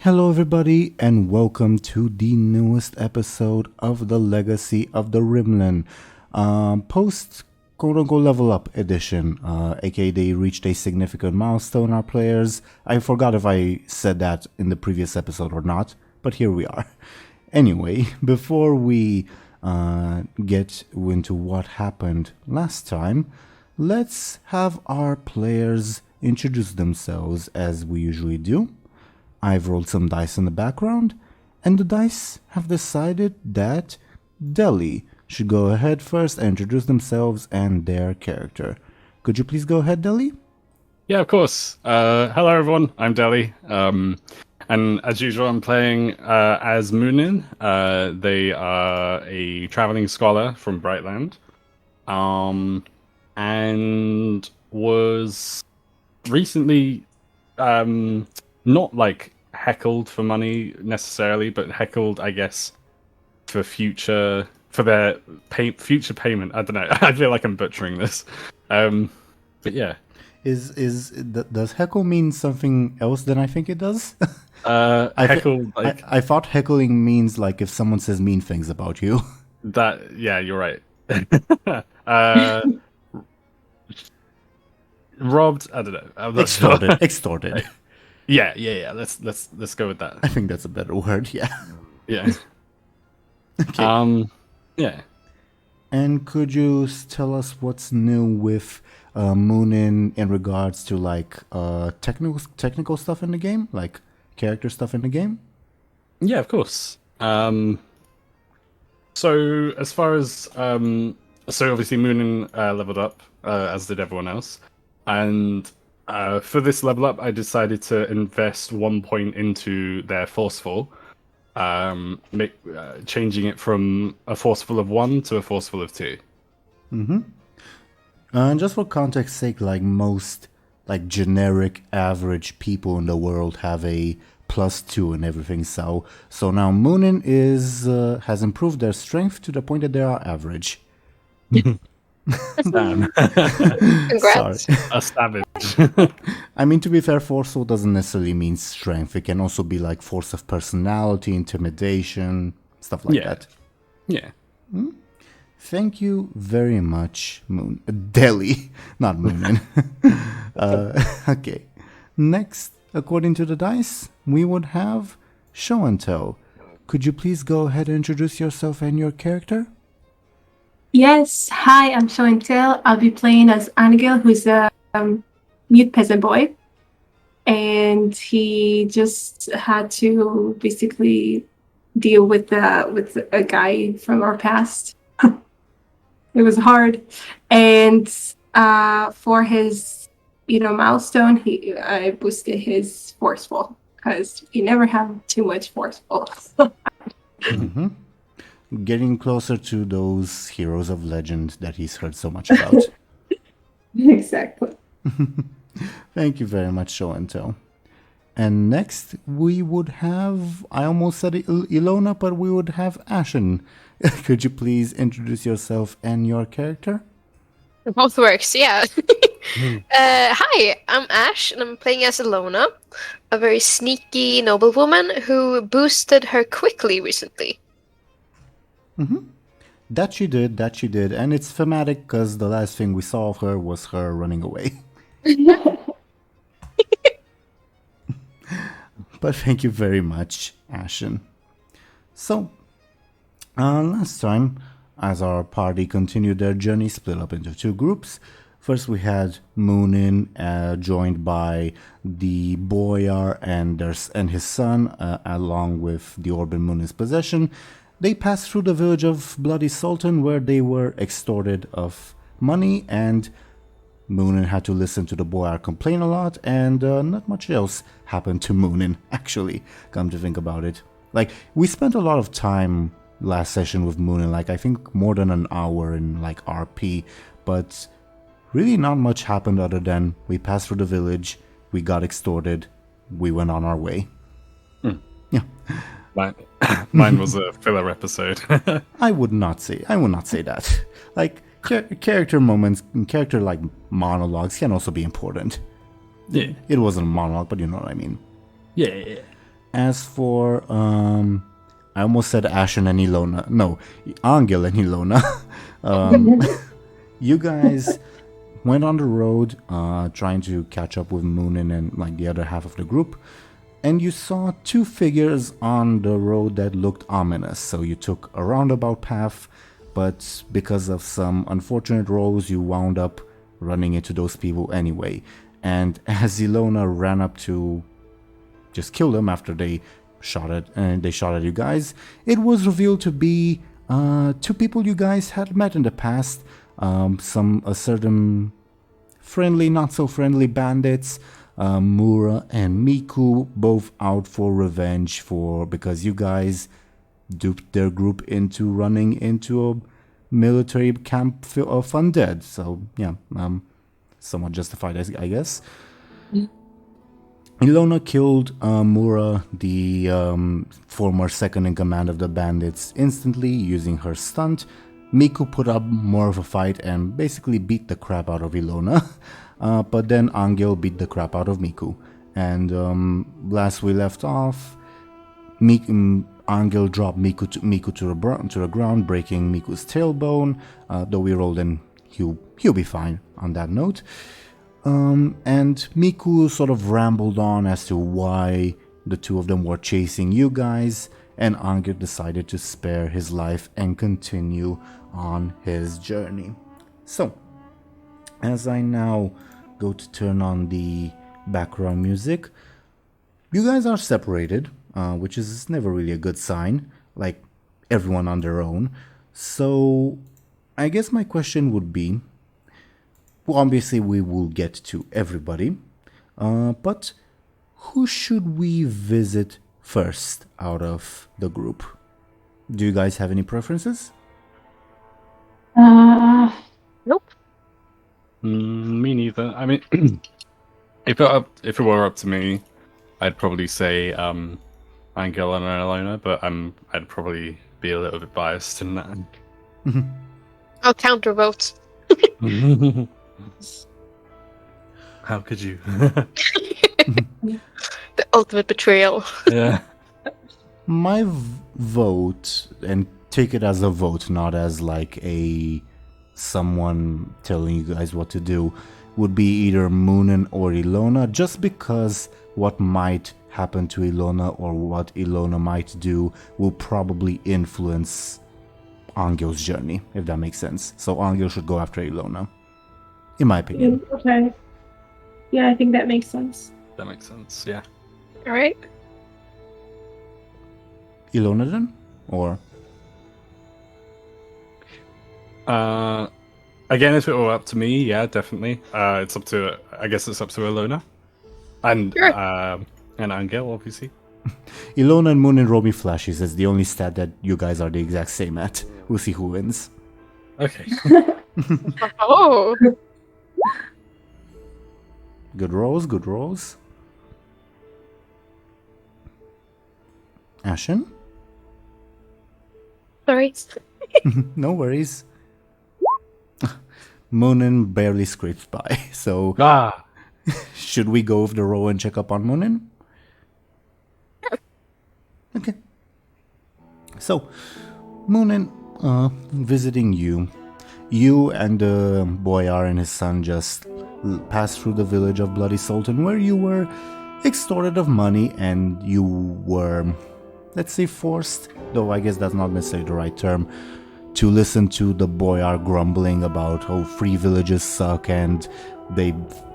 Hello, everybody, and welcome to the newest episode of the Legacy of the Rimlen, post quote-unquote level up edition, aka they reached a significant milestone, our players. I forgot if I said that in the previous episode or not, but here we are. Anyway, before we get into what happened last time, let's have our players introduce themselves as we usually do. I've rolled some dice in the background, and the dice have decided that Dely should go ahead first and introduce themselves and their character. Could you please go ahead, Dely? Yeah, of course. Hello, everyone. I'm Dely. And as usual, I'm playing as Muninn. They are a traveling scholar from Brightland. And was recently not like heckled for money necessarily, but heckled, I guess, for their future payment. I don't know. I feel like I'm butchering this, but yeah. Does heckle mean something else than I think it does? Heckle. I thought heckling means like if someone says mean things about you. Yeah, you're right. Robbed. I don't know. I'm not Extorted. sure. Extorted. Yeah. Let's go with that. I think that's a better word. Yeah. Yeah. Okay. Yeah. And could you tell us what's new with Muninn in regards to like technical stuff in the game, like character stuff in the game? Yeah, of course. So as far as so obviously Muninn leveled up as did everyone else, and for this level up, I decided to invest 1 point into their forceful, changing it from a forceful of 1 to a forceful of 2. Mm-hmm. And just for context's sake, like most like generic average people in the world have a +2 and everything. So now Muninn has improved their strength to the point that they are average. Damn. Congrats. Sorry. A savage. I mean, to be fair, forceful doesn't necessarily mean strength. It can also be like force of personality, intimidation, stuff like that. Yeah. Thank you very much, Dely, not Muninn. Okay. Next, according to the dice, we would have Show&Tell. Could you please go ahead and introduce yourself and your character? Yes, hi, I'm Show&Tell. I'll be playing as Anghel, who's a mute peasant boy. And he just had to basically deal with a guy from our past. It was hard. And for his, milestone, I boosted his forceful because you never have too much forceful. Mm-hmm. Getting closer to those heroes of legend that he's heard so much about. Exactly. Thank you very much, Show&Tell. And next, we would have, I almost said Illona, but we would have Ashen. Could you please introduce yourself and your character? It both works, yeah. Hi, I'm Ash, and I'm playing as Illona, a very sneaky noblewoman who boosted her quickly recently. Mm-hmm. That she did, and it's thematic because the last thing we saw of her was her running away. But thank you very much, Ashen. So, last time, as our party continued their journey, split up into 2 groups. First, we had Muninn, joined by the boyar and his son, along with the orb in Muninn's possession. They passed through the village of Bloody Sultan, where they were extorted of money, and Muninn had to listen to the boyar complain a lot, and not much else happened to Muninn, actually, come to think about it. Like, we spent a lot of time last session with Muninn, like I think more than an hour in like RP, but really not much happened other than we passed through the village, we got extorted, we went on our way. Yeah. Mine was a filler episode. I would not say that. Like, character moments, character like monologues can also be important. Yeah. It wasn't a monologue, but you know what I mean. Yeah. As for, I almost said Ashen and Illona. No, Anghel and Illona. You guys went on the road, trying to catch up with Muninn and like the other half of the group, and you saw two figures on the road that looked ominous. So you took a roundabout path, but because of some unfortunate rolls, you wound up running into those people anyway. And as Illona ran up to just kill them after they shot at you guys, it was revealed to be two people you guys had met in the past. A certain friendly, not so friendly bandits, Mura and Miku, both out for revenge because you guys duped their group into running into a military camp of undead. So yeah, somewhat justified, I guess. Illona killed Mura, the former second in command of the bandits, instantly using her stunt. Miku put up more of a fight and basically beat the crap out of Illona, but then Anghel beat the crap out of Miku. And last we left off, Anghel dropped Miku to the ground, breaking Miku's tailbone, though we rolled and he'll be fine on that note. And Miku sort of rambled on as to why the two of them were chasing you guys, and Anghel decided to spare his life and continue on his journey. So, as I now go to turn on the background music, you guys are separated, which is never really a good sign, like everyone on their own. So, I guess my question would be, well, obviously we will get to everybody, but who should we visit first out of the group? Do you guys have any preferences? Nope. Me neither. I mean, if it were up to me, I'd probably say Anghel and Illona, but I'd probably be a little bit biased in that. I'll counter vote. How could you? The ultimate betrayal. Yeah. My vote, and take it as a vote, not as like someone telling you guys what to do, would be either Muninn or Illona, just because what might happen to Illona or what Illona might do will probably influence Anghel's journey, if that makes sense. So Anghel should go after Illona, in my opinion. Okay. Yeah, I think that makes sense. That makes sense, yeah. Alright. Illona then? Or? Again, if it were up to me, yeah, definitely. I guess it's up to Illona. And, Sure. and Anghel, obviously. Illona and Muninn roll me flashes. It's the only stat that you guys are the exact same at. We'll see who wins. Okay. Oh. Good rolls, good rolls. Ashen? Sorry. No worries. Muninn barely scrapes by, so should we go with the roll and check up on Muninn? Okay. So, Muninn, visiting you. You and the boyar and his son just passed through the village of Bloody Sultan, where you were extorted of money and you were, let's say, forced, though I guess that's not necessarily the right term, to listen to the boyar grumbling about how free villages suck and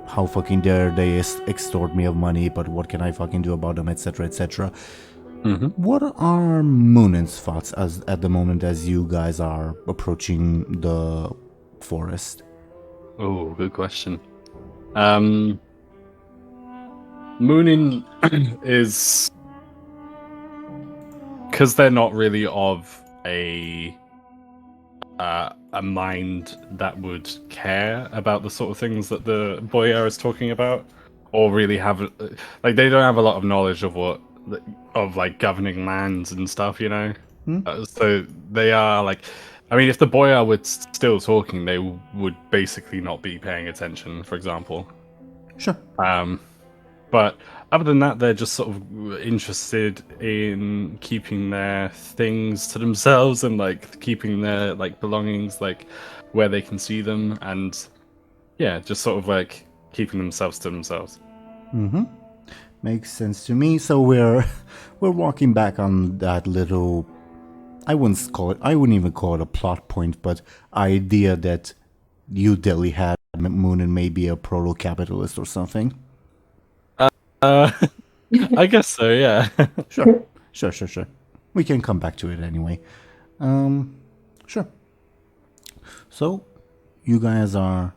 how fucking dare they extort me of money, but what can I fucking do about them, etc., etc. Mm-hmm. What are Muninn's thoughts at the moment as you guys are approaching the forest? Oh, good question. Muninn is, because they're not really of a mind that would care about the sort of things that the boyar is talking about, or really have, like, they don't have a lot of knowledge of like governing lands and stuff, you know. So they are like, I mean, if the boyar were still talking, they would basically not be paying attention, for example. Sure. But other than that, they're just sort of interested in keeping their things to themselves and like keeping their like belongings like where they can see them, and yeah, just sort of like keeping themselves to themselves. Mm-hmm. Makes sense to me. So we're walking back on that little, I wouldn't even call it a plot point, but idea that you, Deli, had Muninn may be a proto-capitalist or something. I guess so, yeah. Sure. We can come back to it anyway. Sure. So, you guys are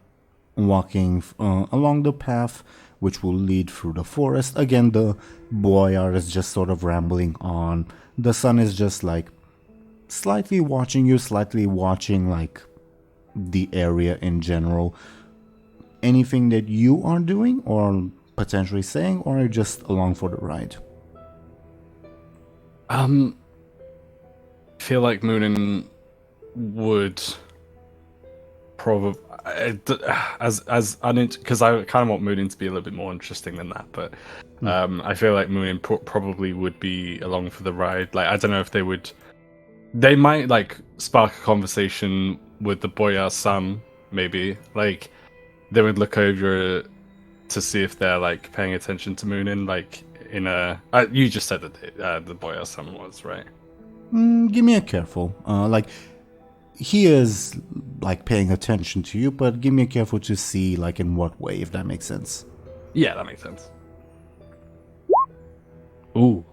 walking along the path which will lead through the forest. Again, the boyar is just sort of rambling on. The sun is just like slightly watching you, slightly watching like the area in general. Anything that you are doing or potentially saying, or are you just along for the ride? I feel like Muninn would probably because I kind of want Muninn to be a little bit more interesting than that, but I feel like Muninn probably would be along for the ride. Like, I don't know if they might like spark a conversation with the boyar's son, maybe. Like, they would look over to see if they're like paying attention to Muninn, like in a. You just said that the boyar's son was, right? Give me a careful. Like, he is like paying attention to you, but give me a careful to see like in what way, if that makes sense. Yeah, that makes sense. Ooh.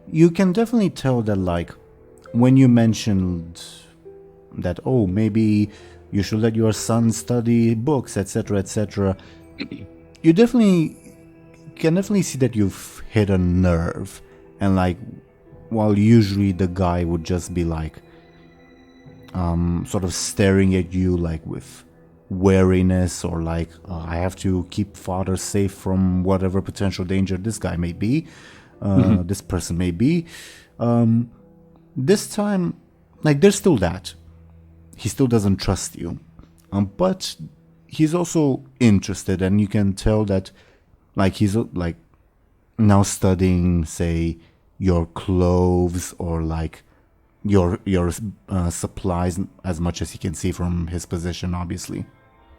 You can definitely tell that, like, when you mentioned that, oh, maybe you should let your son study books, etc., etc., you can definitely see that you've hit a nerve. And like, while usually the guy would just be like, sort of staring at you like with wariness, or like, I have to keep father safe from whatever potential danger this guy may be, this person may be. This time, like, there's still that. He still doesn't trust you. But he's also interested, and you can tell that, like, he's like now studying, say, your clothes or like your supplies as much as he can see from his position, obviously.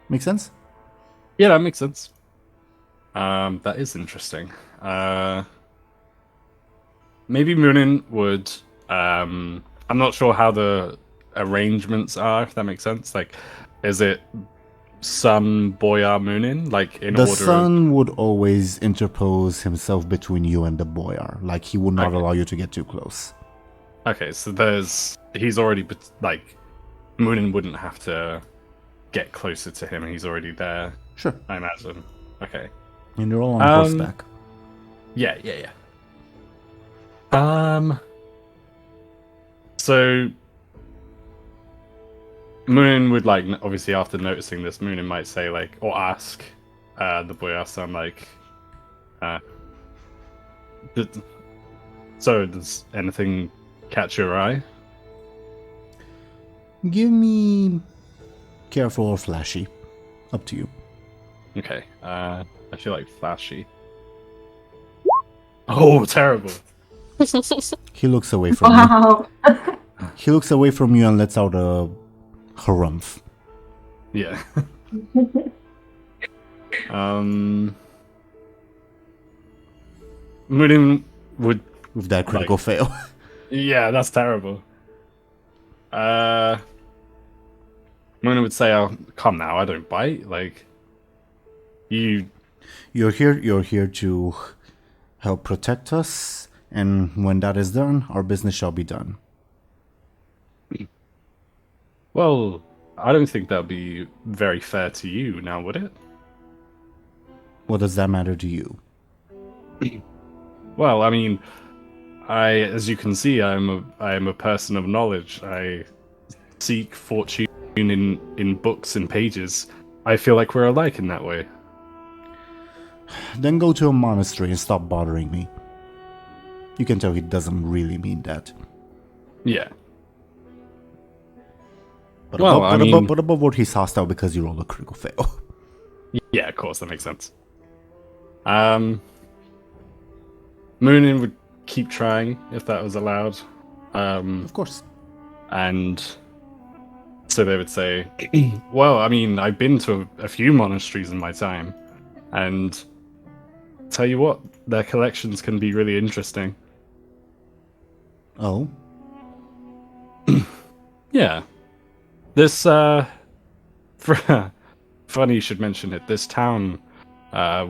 Make sense? Yeah, that makes sense. That is interesting. Maybe Muninn would. I'm not sure how the arrangements are, if that makes sense. Like, is it son boyar Muninn? Like, in the order. The son would always interpose himself between you and the boyar. Like, he would not allow you to get too close. Okay, so he's already, like, Muninn wouldn't have to get closer to him. He's already there. Sure. I imagine. Okay. And you're all on horseback. Yeah. So Muninn would, like, obviously after noticing this, Muninn might say, like, or ask the boyar son, like, so does anything catch your eye? Give me careful or flashy. Up to you. Okay. I feel like flashy. Oh, terrible. He looks away from you. He looks away from you and lets out a harumph. Yeah. Muninn would... With that critical fail. Yeah, that's terrible. Muninn would say, "Oh, come now, I don't bite. Like, You're here to help protect us, and when that is done, our business shall be done." Well, I don't think that would be very fair to you, now would it? What does that matter to you? Well, I mean, as you can see, I am a person of knowledge. I seek fortune in books and pages. I feel like we're alike in that way. Then go to a monastery and stop bothering me. You can tell he doesn't really mean that. Yeah. But above what, he's hostile because you rolled a critical fail. Yeah, of course, that makes sense. Muninn would keep trying if that was allowed. Of course. And so they would say, well, I mean, I've been to a few monasteries in my time, and tell you what, their collections can be really interesting. Oh? Yeah. This, funny you should mention it. This town, my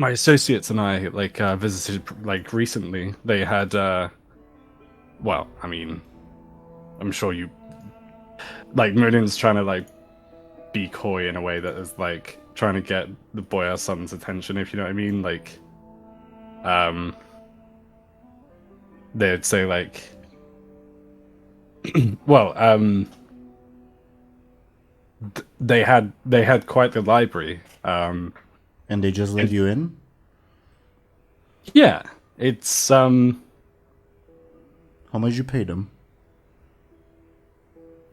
associates and I, visited, recently. They had, well, I mean, I'm sure you, Murinn's trying to, be coy in a way that is, trying to get the boy or son's attention, if you know what I mean. They'd say, well, they had quite the library. And they just let you in? Yeah, it's How much you pay them?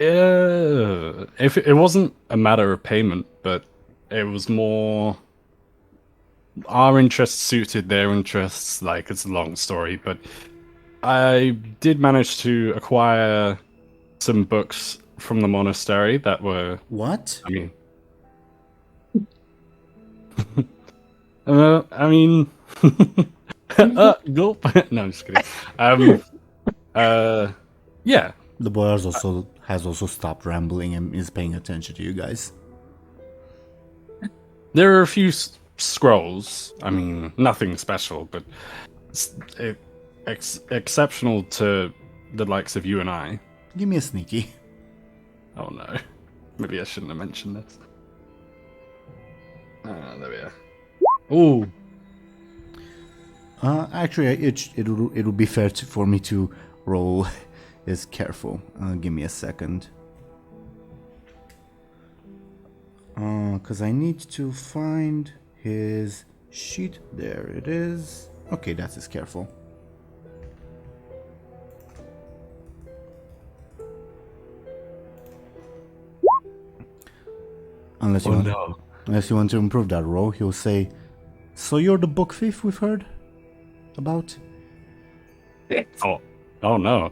if it wasn't a matter of payment, but it was more our interests suited their interests. It's a long story, but I did manage to acquire some books from the monastery that were... What? I mean... I mean... gulp. No, I'm just kidding. Yeah. The boy has also stopped rambling and is paying attention to you guys. There are a few scrolls. I mean, nothing special, but exceptional to the likes of you and I. Give me a sneaky. Oh no. Maybe I shouldn't have mentioned this. There we are. Ooh. Actually, it would be fair for me to roll is careful. Give me a second. Because I need to find his sheet. There it is. Okay, that is careful. Unless you want to improve that roll, he'll say, "So you're the book thief we've heard about?" Oh no.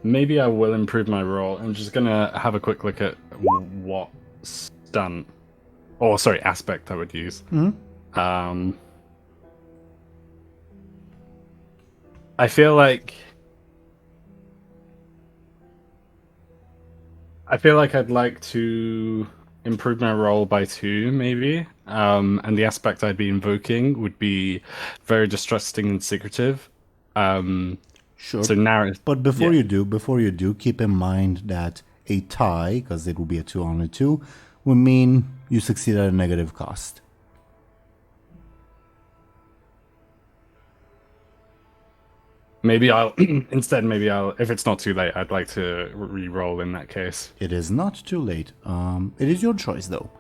Maybe I will improve my roll. I'm just gonna have a quick look at what stunt, or sorry, aspect I would use. Mm-hmm. I feel like I'd like to improve my roll by 2, maybe. And the aspect I'd be invoking would be very distrusting and secretive. Sure. So narrative. But before you do, keep in mind that a tie, because it will be a 2 on a 2, would mean you succeed at a negative cost. Maybe I'll if it's not too late, I'd like to re-roll in that case. It is not too late. It is your choice though.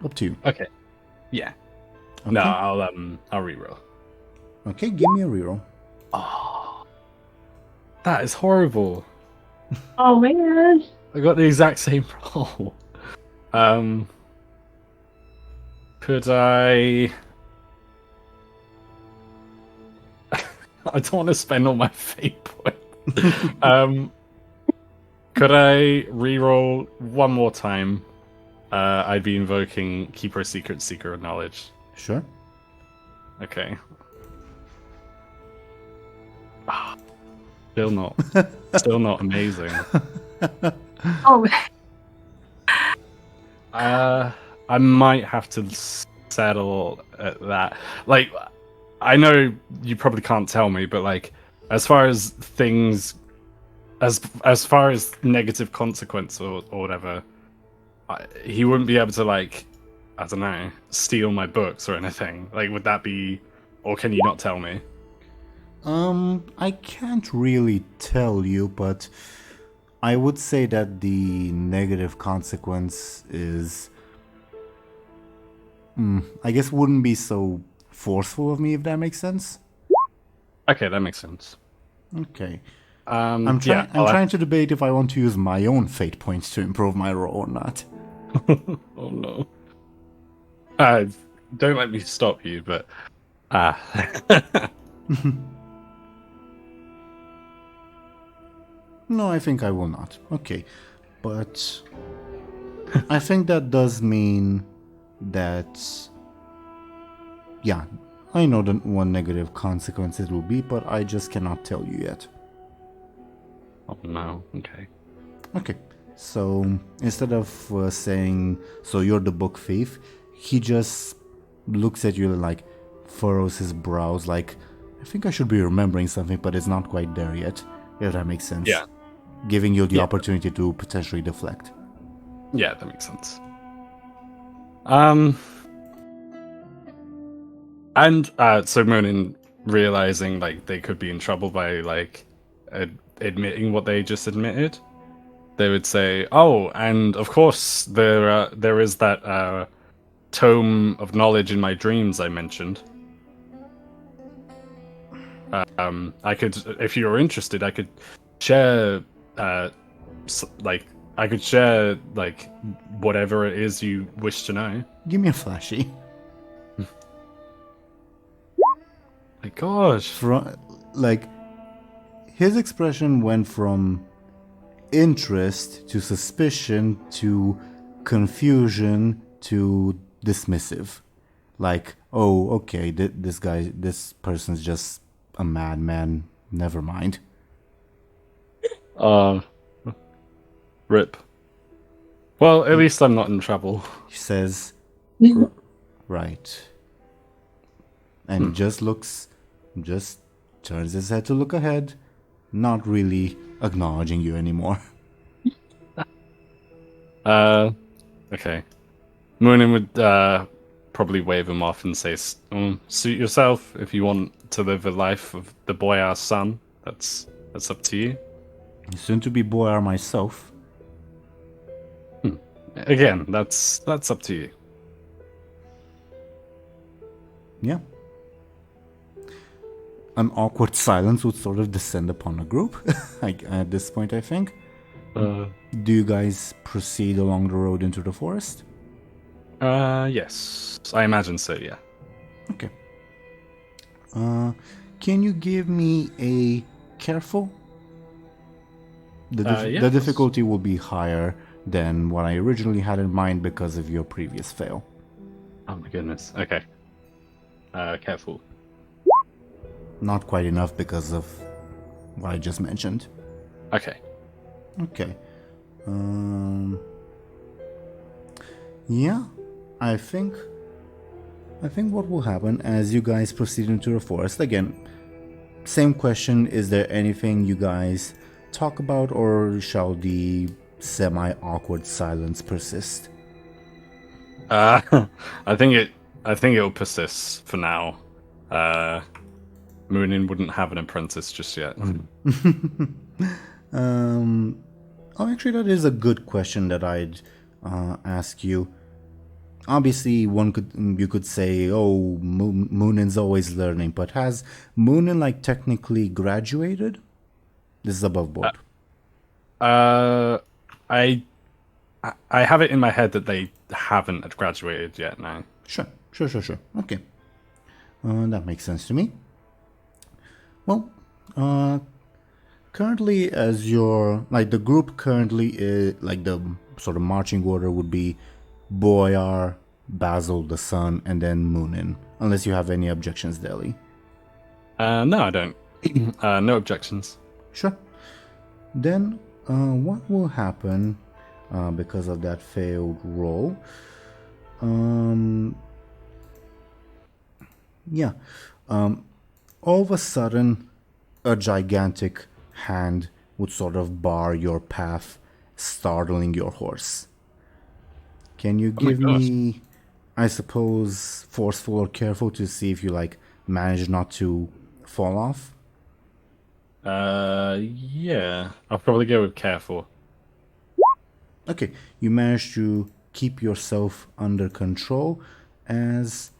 Up to you. Okay. Yeah. Okay. No, I'll re-roll. Okay, give me a reroll. Oh, that is horrible. Oh man. I got the exact same roll. Could I? I don't want to spend all my fate points. Could I re-roll one more time? I'd be invoking Keeper of Secret, Seeker of Knowledge. Sure. Okay. Still not amazing. Oh. I might have to settle at that. I know you probably can't tell me, but as far as things, as far as negative consequence or whatever, he wouldn't be able to I don't know, steal my books or anything. Would that be, or can you not tell me? I can't really tell you, but I would say that the negative consequence is, I guess, wouldn't be so forceful of me, if that makes sense. Okay, that makes sense. Okay. I'm trying to debate if I want to use my own fate points to improve my roll or not. Oh no. don't let me stop you, but No, I think I will not. Okay. But I think that does mean that, yeah, I know that one negative consequence it will be, but I just cannot tell you yet. Oh no. Okay. Okay. So instead of saying, so you're the book thief, he just looks at you and like furrows his brows like, I think I should be remembering something, but it's not quite there yet, if that makes sense. Yeah. Giving you the opportunity to potentially deflect. Yeah, that makes sense. And so Muninn, realizing like they could be in trouble by like admitting what they just admitted, they would say, "Oh, and of course there is that tome of knowledge in my dreams I mentioned. I could, if you're interested, I could share I could share like whatever it is you wish to know." Give me a flashy. My gosh. Like, his expression went from interest to suspicion to confusion to dismissive. Like, oh, okay, this person's just a madman. Never mind. Rip. Well, at least I'm not in trouble. He says, right. And he just turns his head to look ahead, not really acknowledging you anymore. Okay. Muninn would probably wave him off and say, "Suit yourself if you want to live a life of the boyar's son. That's up to you." Soon to be boyar myself. Again, that's up to you. Yeah. An awkward silence would sort of descend upon the group at this point, I think. Do you guys proceed along the road into the forest? Yes. I imagine so, yeah. Okay. Can you give me a careful? The difficulty will be higher than what I originally had in mind because of your previous fail. Oh my goodness. Okay. Careful. Not quite enough because of what I just mentioned. Okay. Okay. Yeah, I think what will happen as you guys proceed into the forest, again, same question, is there anything you guys talk about, or shall the semi-awkward silence persist? I think it'll persist for now. Muninn wouldn't have an apprentice just yet. Actually, that is a good question that I'd ask you. Obviously, you could say, "Oh, Muninn's always learning," but has Muninn like technically graduated? This is above board. I have it in my head that they haven't graduated yet. Now. Sure. Okay, that makes sense to me. Well, currently, as your the group currently is the sort of marching order would be Boyar, Basil the son, and then Muninn. Unless you have any objections, Dely. No, I don't. No objections. Sure. Then, what will happen because of that failed roll? Yeah. All of a sudden, a gigantic hand would sort of bar your path, startling your horse. Can you give me, I suppose, forceful or careful to see if you manage not to fall off? Yeah. I'll probably go with careful. Okay, you manage to keep yourself under control as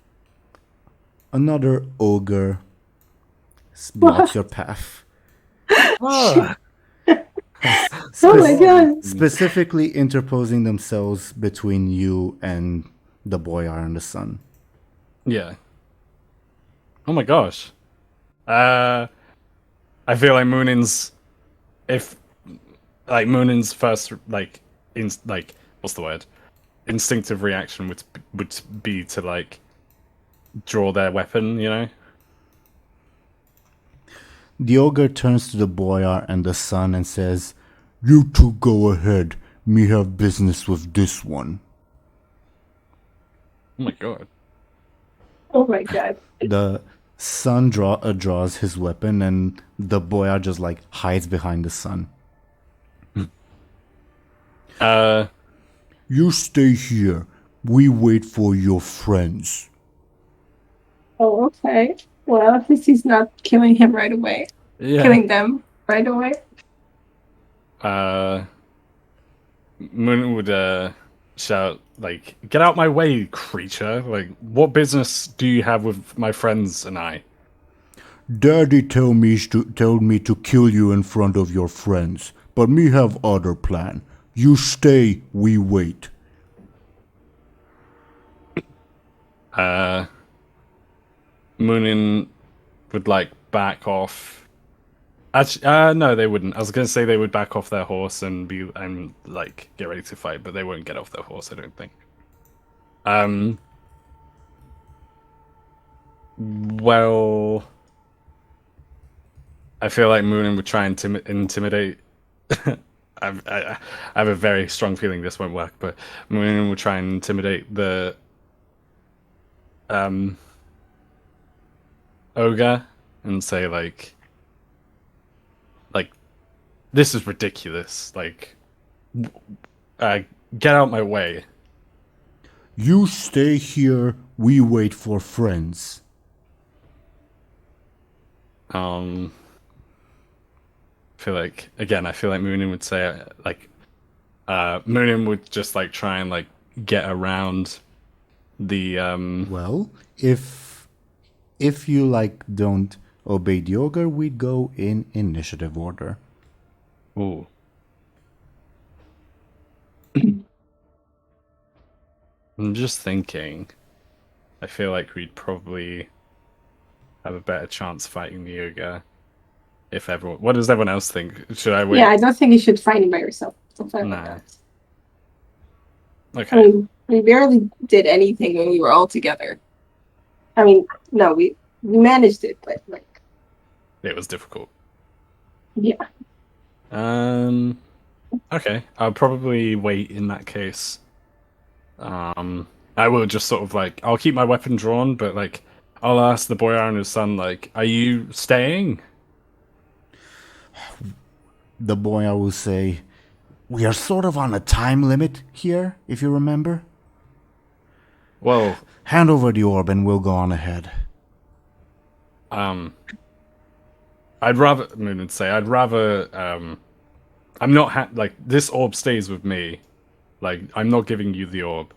another ogre blocks your path. Oh my god! Specifically interposing themselves between you and the boyar and the son. Yeah. Oh my gosh. I feel like Munnin's first what's the word? Instinctive reaction would be to like draw their weapon, you know? The ogre turns to the boyar and the son and says, "You two go ahead. Me have business with this one." Oh my god. Oh my god. The son draws his weapon, and the boyar just like hides behind the son. You stay here. We wait for your friends. Oh, okay. Well, at least he's not killing him right away. Yeah. Killing them right away. Muninn would shout like, "Get out my way, creature! Like, what business do you have with my friends and I?" Daddy told me to kill you in front of your friends, but me have other plan. You stay, we wait. Muninn would like back off. Actually, no, they wouldn't. I was gonna say they would back off their horse and like get ready to fight, but they won't get off their horse, I don't think. Well, I feel like Muninn would try and intimidate. I have a very strong feeling this won't work, but Muninn would try and intimidate the ogre and say like this is ridiculous. Like, get out my way. You stay here. We wait for friends. I feel like Muninn would say Muninn would just like try and like get around the Well, if you like don't obey the ogre, we'd go in initiative order. Ooh. I'm just thinking. I feel like we'd probably have a better chance fighting the ogre if everyone. What does everyone else think? Should I wait? Yeah, I don't think you should fight him by yourself. Don't fight Nah. like that. Okay. I mean, we barely did anything when we were all together. I mean, no, we managed it, but like, It was difficult. yeah. Okay. I'll probably wait in that case. I will just sort of like I'll keep my weapon drawn, but like I'll ask the boyar and his son like, "Are you staying?" The boyar will say, "We are sort of on a time limit here, if you remember. Well, Hand over the orb and we'll go on ahead." I'd rather Muninn say I'm not like this orb stays with me. Like I'm not giving you the orb.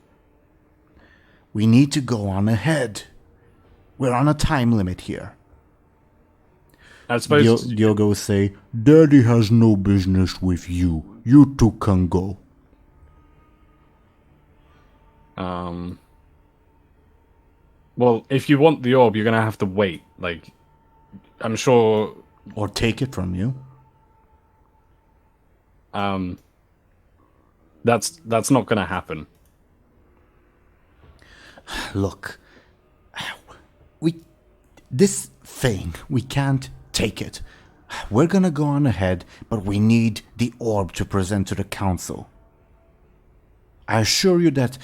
We need to go on ahead. We're on a time limit here. I suppose The ogre will say, "Daddy has no business with you. You two can go." Well, if you want the orb, you're gonna have to wait. Like, I'm sure. Or take it from you. That's not gonna happen. Look, this thing, we can't take it. We're gonna go on ahead, but we need the orb to present to the council. I assure you that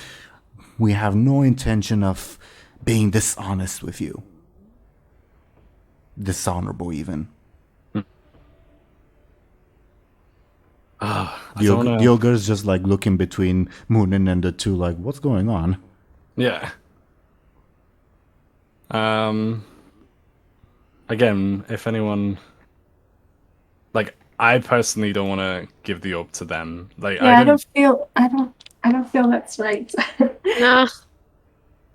we have no intention of being dishonest with you. Dishonorable, even. The ogre's just like looking between Muninn and the two, like, what's going on? Yeah. Again, if anyone, like, I personally don't want to give the orb to them. Like, Yeah, I don't feel that's right. No.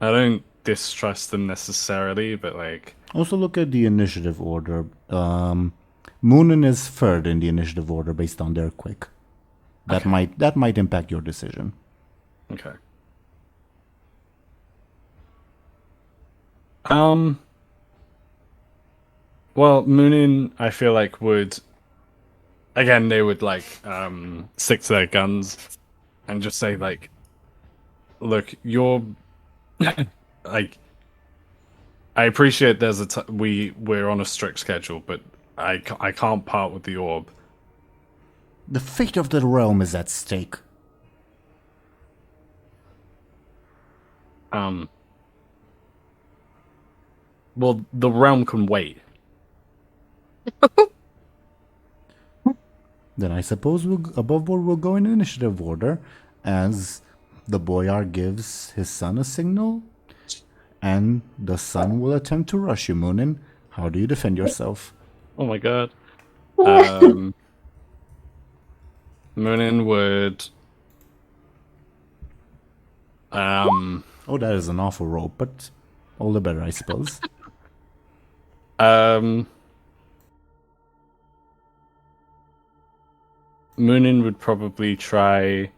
I don't distrust them necessarily, but like. Also, look at the initiative order. Muninn is third in the initiative order based on their quick. That might impact your decision. Okay. Well, Muninn, I feel like would again they would like stick to their guns and just say like, look, you're like, I appreciate there's we're on a strict schedule, but I can't part with the orb. The fate of the realm is at stake. Well, the realm can wait. Then I suppose above board we'll go in initiative order as the boyar gives his son a signal, and the son will attempt to rush you, Muninn. How do you defend yourself? Oh my god. Muninn would Oh, that is an awful roll, but all the better, I suppose. Muninn would probably try.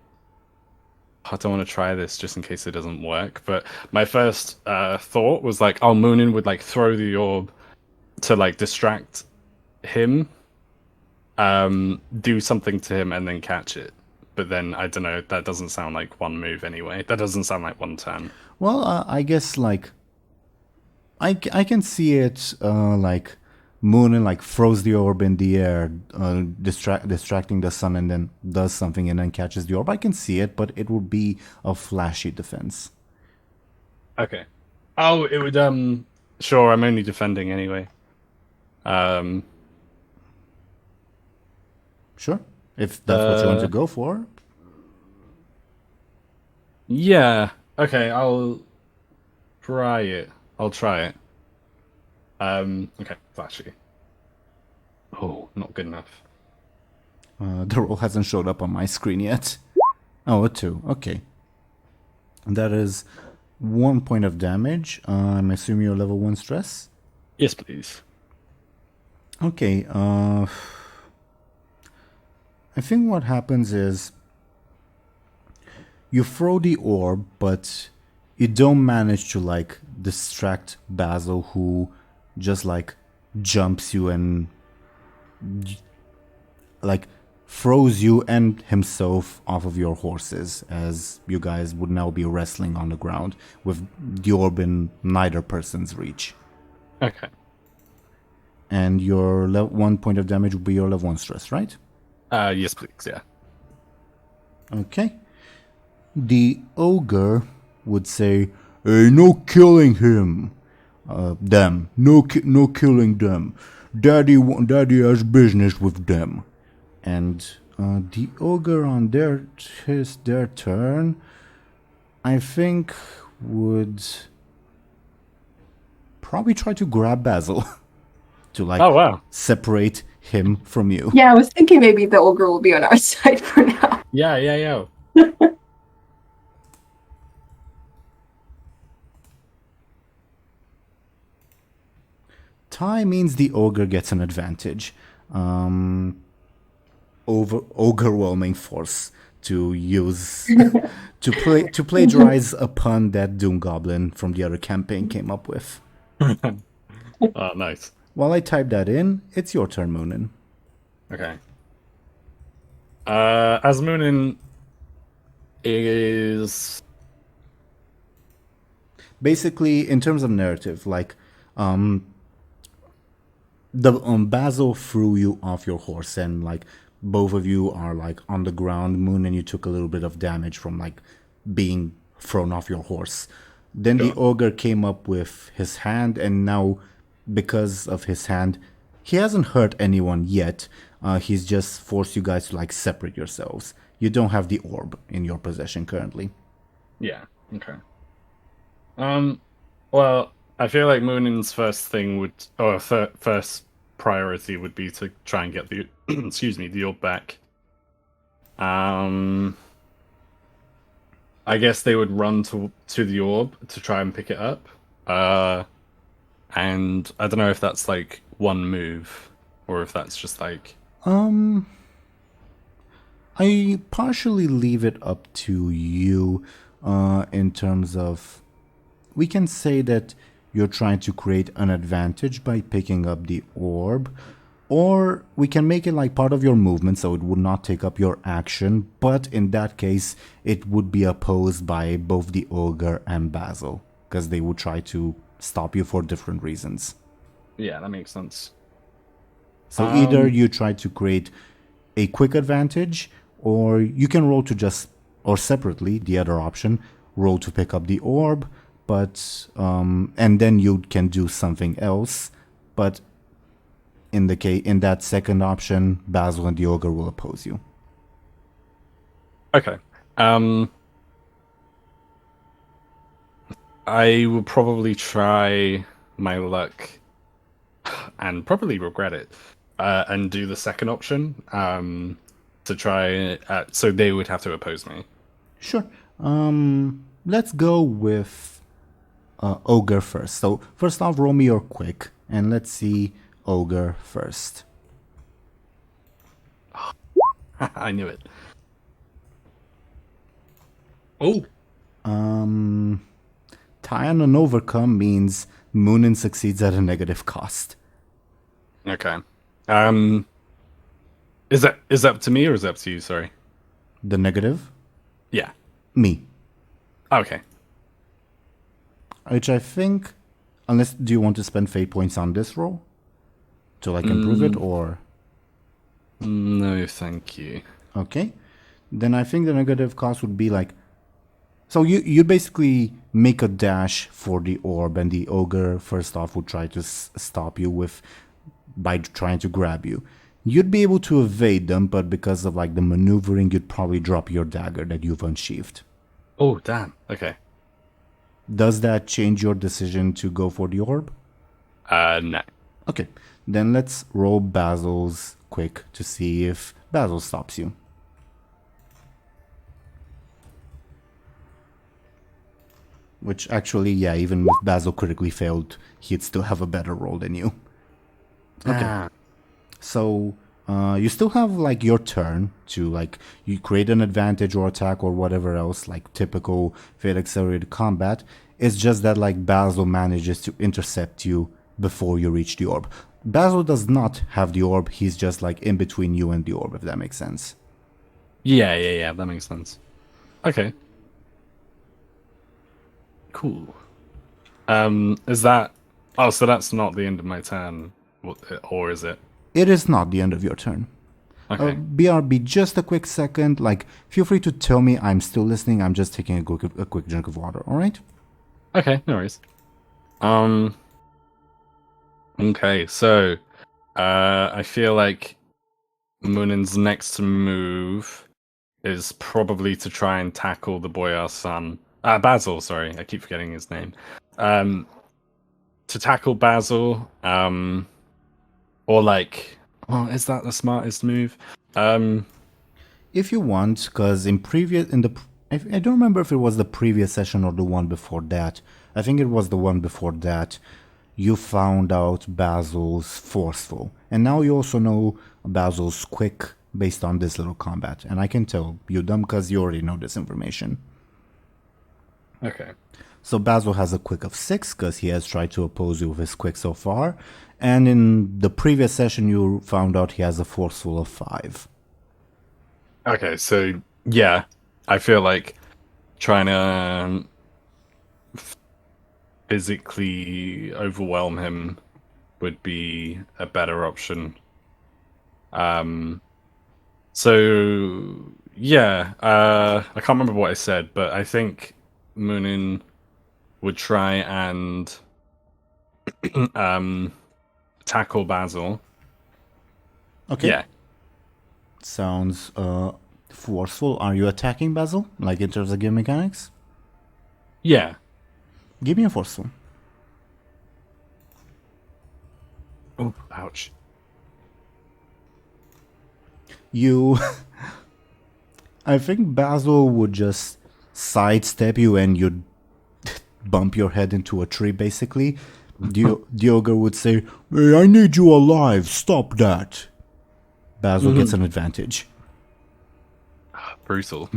I don't want to try this just in case it doesn't work, but my first thought was like, oh, Muninn would like throw the orb to like distract him, do something to him, and then catch it. But then I don't know. That doesn't sound like one move anyway. That doesn't sound like one turn. Well, I guess like I can see it like Muninn like throws the orb in the air, distracting the sun, and then does something and then catches the orb. I can see it, but it would be a flashy defense. Okay. Oh, it would. Sure. I'm only defending anyway. Sure, if that's what you want to go for. Yeah. Okay. I'll try it. Okay. Flashy. Oh, not good enough. The roll hasn't showed up on my screen yet. Oh, a 2. Okay. And that is 1 point of damage. I'm assuming you're level 1 stress? Yes, please. Okay. I think what happens is you throw the orb, but you don't manage to like distract Basil, who just like jumps you and like throws you and himself off of your horses, as you guys would now be wrestling on the ground with the orb in neither person's reach. Okay. And your 1 point of damage would be your level 1 stress, right? Yes, please. Yeah. Okay. The ogre would say, "Hey, no killing him. Them. No killing them. Daddy has business with them." And the ogre on their turn, I think, would probably try to grab Basil to like Oh wow. separate him from you. Yeah, I was thinking maybe the ogre will be on our side for now. Yeah. Tie means the ogre gets an advantage. Over Ogrewhelming force to use to plagiarize a pun that Doom Goblin from the other campaign came up with. Oh, nice. While I type that in, it's your turn, Muninn. Okay. As Muninn is Basically, in terms of narrative, like the Basil threw you off your horse, and like both of you are like on the ground. Muninn, you took a little bit of damage from like being thrown off your horse. Then the ogre came up with his hand, and now because of his hand, he hasn't hurt anyone yet. He's just forced you guys to like separate yourselves. You don't have the orb in your possession currently. Yeah. Okay. Well, I feel like Munin's first thing would, or first priority would be to try and get the, excuse me, the orb back. I guess they would run to the orb to try and pick it up. And I don't know if that's like one move, or if that's just like. I partially leave it up to you in terms of, we can say that you're trying to create an advantage by picking up the orb. Or we can make it like part of your movement, so it would not take up your action, but in that case, it would be opposed by both the ogre and Basil, because they would try to stop you for different reasons. Yeah, that makes sense. So either you try to create a quick advantage, or you can roll to just, or separately, the other option, roll to pick up the orb, but and then you can do something else, but in that second option, Basil and the ogre will oppose you. Okay. I will probably try my luck and probably regret it and do the second option to try so they would have to oppose me. Sure. Let's go with ogre first. So first off, roll me your quick, and let's see ogre first. I knew it. Oh. Tie on overcome means Muninn succeeds at a negative cost. Okay. Is that up to me or is that up to you? Sorry. The negative? Yeah. Me. Okay. Which I think, unless, do you want to spend fate points on this roll to like improve it, or? No, thank you. Okay. Then I think the negative cost would be like, so you basically make a dash for the orb, and the ogre first off would try to stop you by trying to grab you. You'd be able to evade them, but because of like the maneuvering, you'd probably drop your dagger that you've unsheathed. Oh, damn. Okay. Does that change your decision to go for the orb? No. Okay, then let's roll Basil's quick to see if Basil stops you. Which actually, yeah, even if Basil critically failed, he'd still have a better roll than you. Okay. So, you still have like your turn to like, you create an advantage or attack or whatever else, like typical Fate Accelerated Combat. It's just that like Basil manages to intercept you before you reach the orb. Basil does not have the orb, he's just like in between you and the orb, if that makes sense. Yeah, that makes sense. Okay. Cool. Is that... Oh, so that's not the end of my turn, or is it? It is not the end of your turn. Okay. BRB, just a quick second, like, feel free to tell me I'm still listening, I'm just taking a quick drink of water, alright? Okay, no worries. Okay, so I feel like Muninn's next move is probably to try and tackle the Boyar's son. Basil, sorry, I keep forgetting his name. To tackle Basil, or like, well, is that the smartest move? If you want, because I don't remember if it was the previous session or the one before that. I think it was the one before that. You found out Basil's forceful, and now you also know Basil's quick based on this little combat. And I can tell you them because you already know this information. Okay. So Basil has a quick of 6 because he has tried to oppose you with his quick so far. And in the previous session, you found out he has a forceful of 5. Okay, so yeah, I feel like trying to physically overwhelm him would be a better option. So yeah, I can't remember what I said, but I think Muninn would try and tackle Basil. Okay. Yeah. Sounds forceful. Are you attacking Basil? Like in terms of game mechanics? Yeah. Give me a forceful. Oh, ouch. I think Basil would just sidestep you and you'd bump your head into a tree, basically. The ogre would say, "Hey, I need you alive, stop that." Basil gets an advantage. Brutal.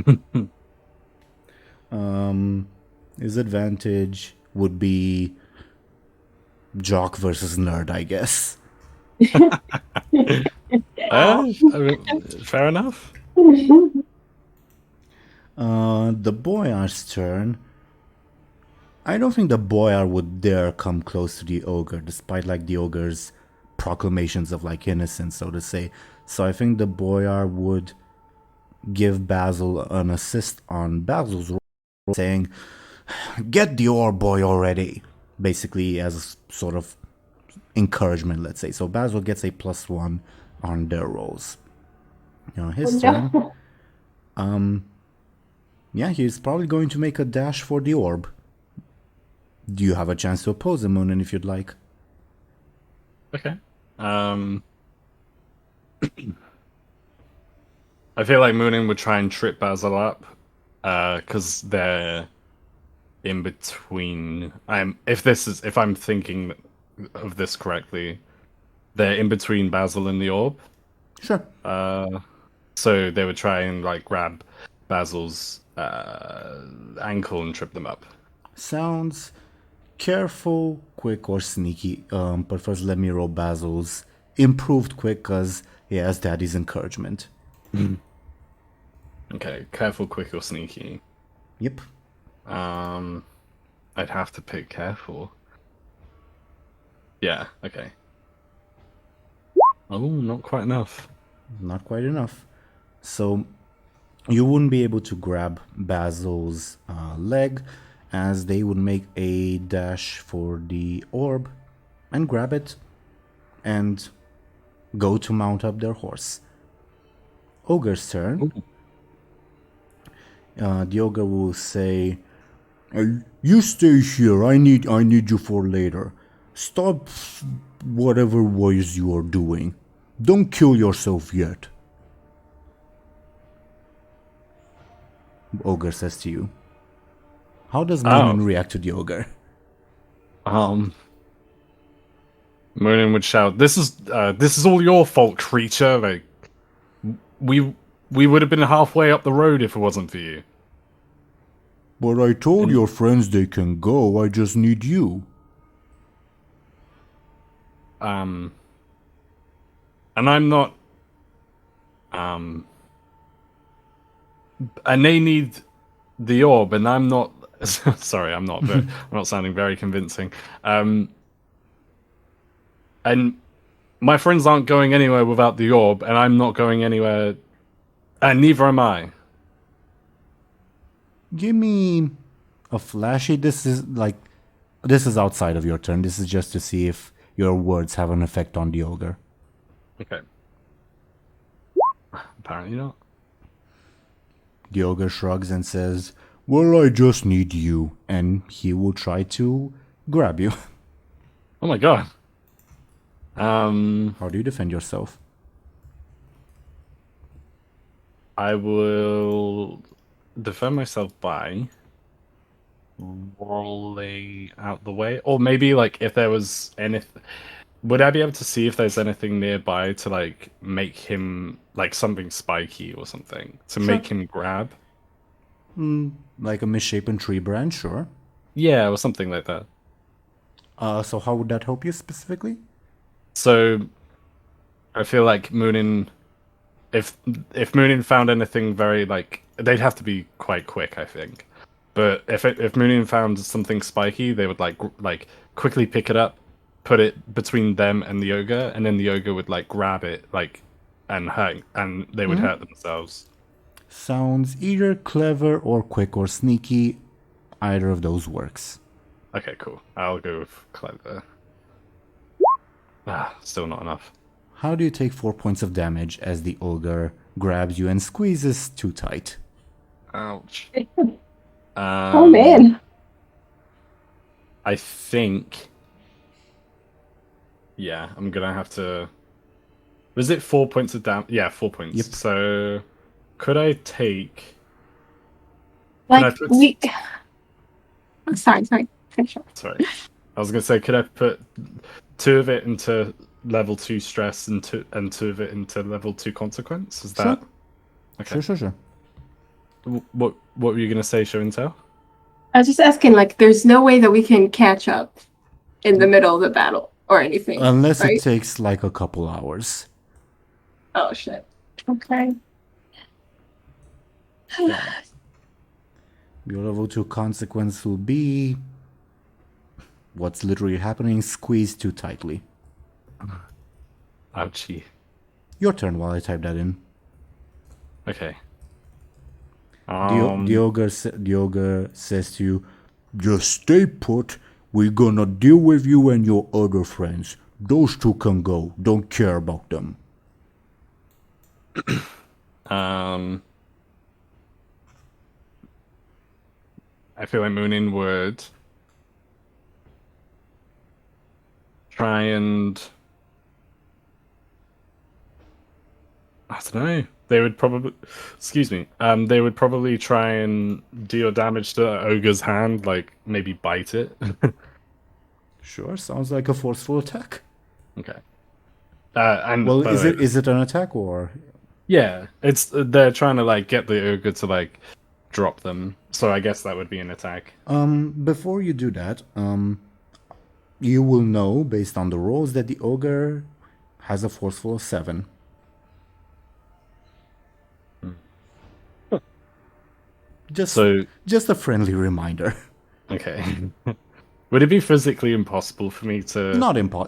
His advantage would be jock versus nerd, I guess. Fair enough. The boyar's turn. I don't think the boyar would dare come close to the ogre, despite like the ogre's proclamations of like innocence, so to say. So I think the boyar would give Basil an assist on Basil's roll, saying, "Get the orb, boy, already." Basically, as a sort of encouragement, let's say. So Basil gets a +1 on their rolls. His turn. Yeah, he's probably going to make a dash for the orb. Do you have a chance to oppose him, Muninn, if you'd like? Okay. I feel like Muninn would try and trip Basil up, because they're in between. If I'm thinking of this correctly, they're in between Basil and the orb. Sure. So they would try and like grab Basil's ankle and trip them up. Sounds careful, quick, or sneaky. But first, let me roll Basil's improved quick, because he has Daddy's encouragement. Okay, careful, quick, or sneaky. Yep. I'd have to pick careful. Yeah, okay. Oh, not quite enough. Not quite enough. So you wouldn't be able to grab Basil's leg, as they would make a dash for the orb and grab it and go to mount up their horse. Ogre's turn. The ogre will say, "You stay here. I need you for later. Stop whatever was you are doing. Don't kill yourself yet." Ogre says to you. How does Muninn react to the ogre? Muninn would shout, "This is all your fault, creature! Like, we would have been halfway up the road if it wasn't for you." "But I told your friends they can go. I just need you." And I'm not. And they need the orb, and I'm not. Sorry, I'm not. I'm not sounding very convincing. And my friends aren't going anywhere without the orb, and I'm not going anywhere, and neither am I. Give me a flashy. This is outside of your turn. This is just to see if your words have an effect on the ogre. Okay. Apparently not. The ogre shrugs and says, "Well, I just need you," and he will try to grab you. Oh my god. How do you defend yourself? I will defend myself by rolling out the way, or maybe like if there was anything. Would I be able to see if there's anything nearby to like make him like something spiky or something to make him grab? Like a misshapen tree branch, sure. Yeah, or something like that. So how would that help you specifically? So I feel like Muninn, if Muninn found anything very like, they'd have to be quite quick, I think. But if Muninn found something spiky, they would like quickly pick it up, put it between them and the ogre, and then the ogre would like grab it like and hurt, and they would hurt themselves. Sounds either clever or quick or sneaky. Either of those works. Okay, cool. I'll go with clever. Still not enough. How do you take 4 points of damage as the ogre grabs you and squeezes too tight? Ouch. Oh man. I think. Yeah, I'm gonna have to. Was it 4 points of damage? Yeah, 4 points. Yep. So, could I take? Like Sorry. Finish up. Sorry, I was gonna say, could I put 2 of it into level 2 stress and 2 of it into level 2 consequence? Is that okay? Sure. What were you gonna say, Show and Tell? I was just asking, like, there's no way that we can catch up in the middle of the battle or anything. Unless right? it takes like a couple hours. Oh shit. Okay. Your level 2 consequence will be what's literally happening, squeezed too tightly. Ouchie. Your turn while I type that in. Okay. The ogre says to you, just stay put. We're gonna deal with you and your other friends. Those two can go. Don't care about them. I feel like Muninn would try and I don't know. They would probably, excuse me. They would probably try and deal damage to the ogre's hand, like maybe bite it. Sure, sounds like a forceful attack. Okay. And Well, by the way, is it an attack or? yeah, it's they're trying to like get the ogre to like drop them. So I guess that would be an attack. Before you do that, you will know based on the rolls that the ogre has a forceful of 7. Just a friendly reminder. Okay. Would it be physically impossible for me to?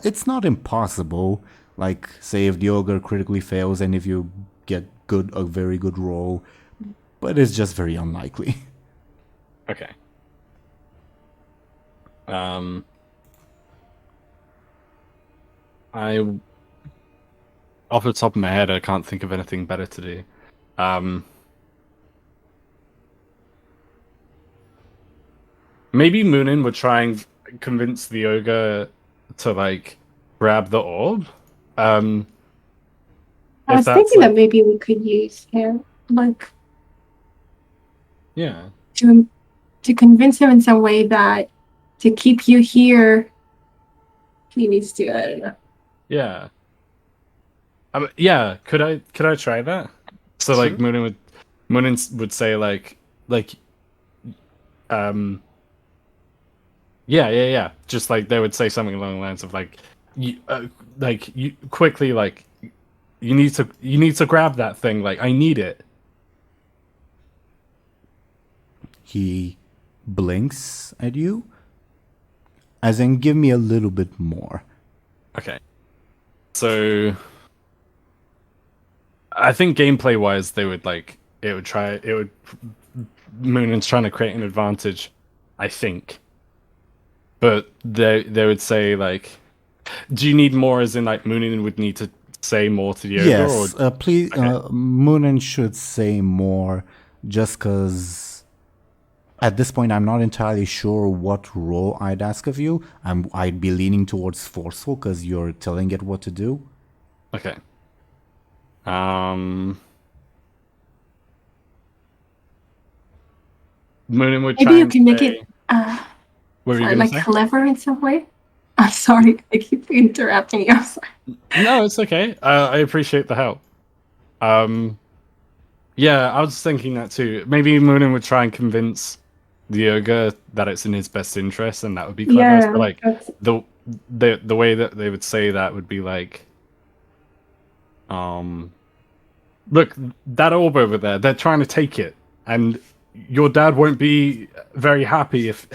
It's not impossible. Like, say if the ogre critically fails and if you get a very good roll, but it's just very unlikely. Okay. I, off the top of my head, I can't think of anything better to do. Maybe Muninn would try and convince the ogre to like grab the orb. I was thinking that maybe we could use him, like, yeah, to convince him in some way that to keep you here, he needs to. I don't know. Yeah. Yeah. Could I try that? So Sure. like Muninn would say like yeah. Just like they would say something along the lines of like you quickly like you need to grab that thing, like I need it. He blinks at you, as in give me a little bit more. Okay. So I think gameplay wise they would like Muninn's trying to create an advantage, I think. But they would say like, do you need more? As in like Muninn would need to say more to the ogre? Yes, or... please. Okay. Muninn should say more, just because at this point I'm not entirely sure what role I'd ask of you. I'd be leaning towards forceful because you're telling it what to do. Okay. Muninn would Maybe try you and can make say... it What were you gonna like say? clever in some way. I'm sorry, I keep interrupting you. I'm sorry. No, it's okay. I appreciate the help. Yeah, I was thinking that too. Maybe Muninn would try and convince the ogre that it's in his best interest, and that would be clever. Yeah, So, like that's- the way that they would say that would be like, look, that orb over there, they're trying to take it, and your dad won't be very happy if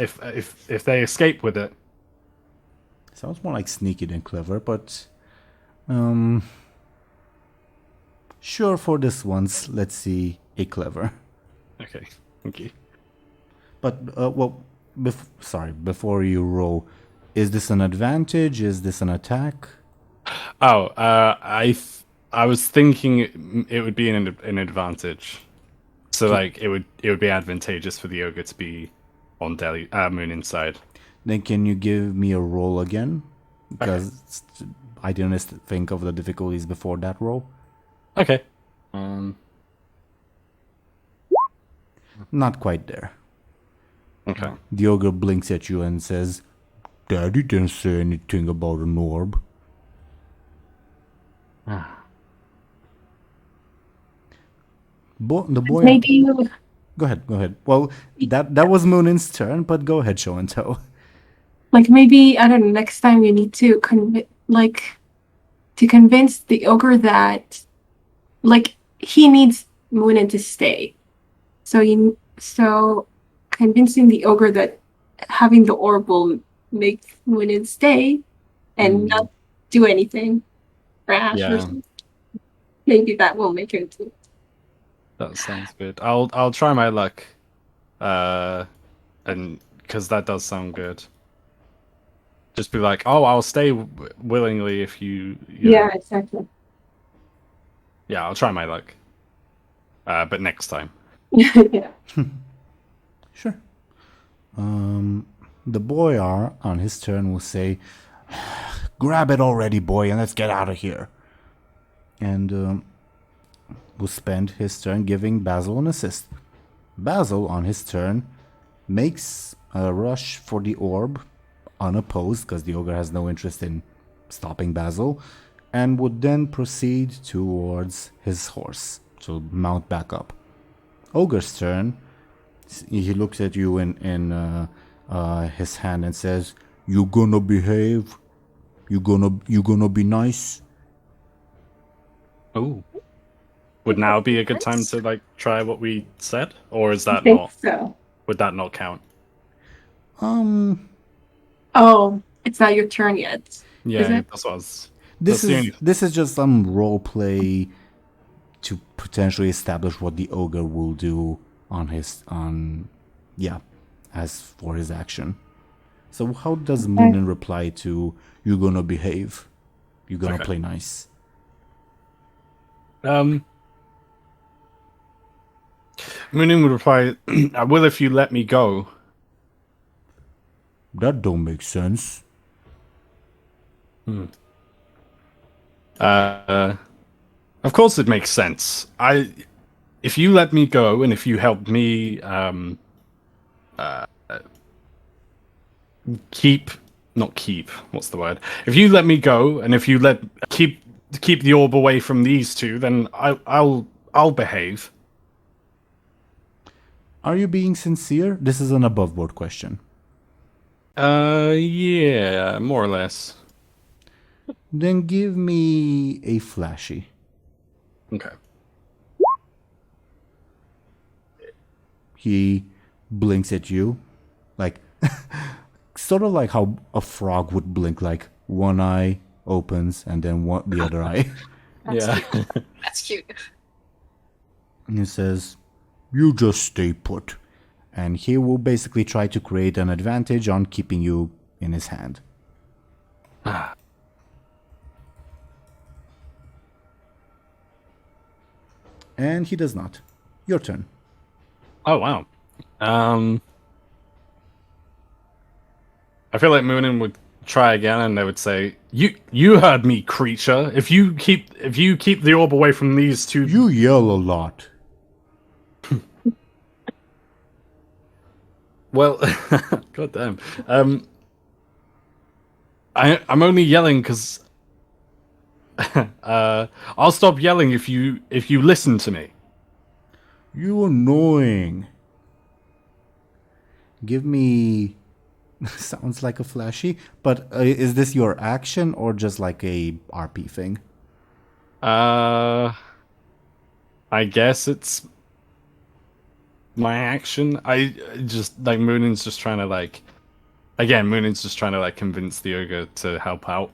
they escape with it. Sounds more like sneaky than clever, but sure, for this once, let's see a clever. Okay, thank you. But before you roll, is this an advantage? Is this an attack? Oh, I was thinking it would be an advantage. So like it would be advantageous for the ogre to be on Muninn's side. Then can you give me a roll again? Because I didn't think of the difficulties before that roll. Okay. Not quite there. Okay. The ogre blinks at you and says, "Daddy didn't say anything about an orb." The boy. maybe you. Go ahead. Well, that was Muninn's turn, but go ahead, show and tell. Like maybe I don't know. Next time you need to convince the ogre that like he needs Muninn to stay. So convincing the ogre that having the orb will make Muninn stay and not do anything for Ash or Yeah. something. Maybe that will make her do it. That sounds good. I'll try my luck, and because that does sound good. Just be like, oh, I'll stay willingly if you. Yeah, exactly. Yeah, I'll try my luck. But next time. Yeah. Sure. The boyar on his turn will say, "Grab it already, boy, and let's get out of here." And will spend his turn giving Basil an assist. Basil, on his turn, makes a rush for the orb, unopposed, because the ogre has no interest in stopping Basil, and would then proceed towards his horse to mount back up. Ogre's turn, he looks at you in his hand and says, "You gonna behave? You gonna be nice?" Oh. Would now be a good time to like try what we said, or is I that think not? so. Would that not count? Oh, it's not your turn yet. Yeah, Is it? that's what I was. This is just some role play to potentially establish what the ogre will do as for his action. So how does Muninn reply to "You gonna behave? You gonna play nice"? Muninn would reply, "I will if you let me go." That don't make sense. Of course it makes sense. If you let me go and if you help me what's the word? If you let me go and if you keep the orb away from these two, then I'll behave. Are you being sincere? This is an above board question. Yeah, more or less. Then give me a flashy. Okay. He blinks at you, like sort of like how a frog would blink, like one eye opens and then the other eye. That's cute. And he says, "You just stay put." And he will basically try to create an advantage on keeping you in his hand. And he does not. Your turn. Oh wow. I feel like Muninn would try again, and they would say, "You heard me, creature. If you keep the orb away from these two, You yell a lot. well, god damn. I'm only yelling because I'll stop yelling if you listen to me." You annoying. Give me... Sounds like a flashy, but is this your action or just like a RP thing? I guess it's my action. I just like Muninn's just trying to convince the ogre to help out.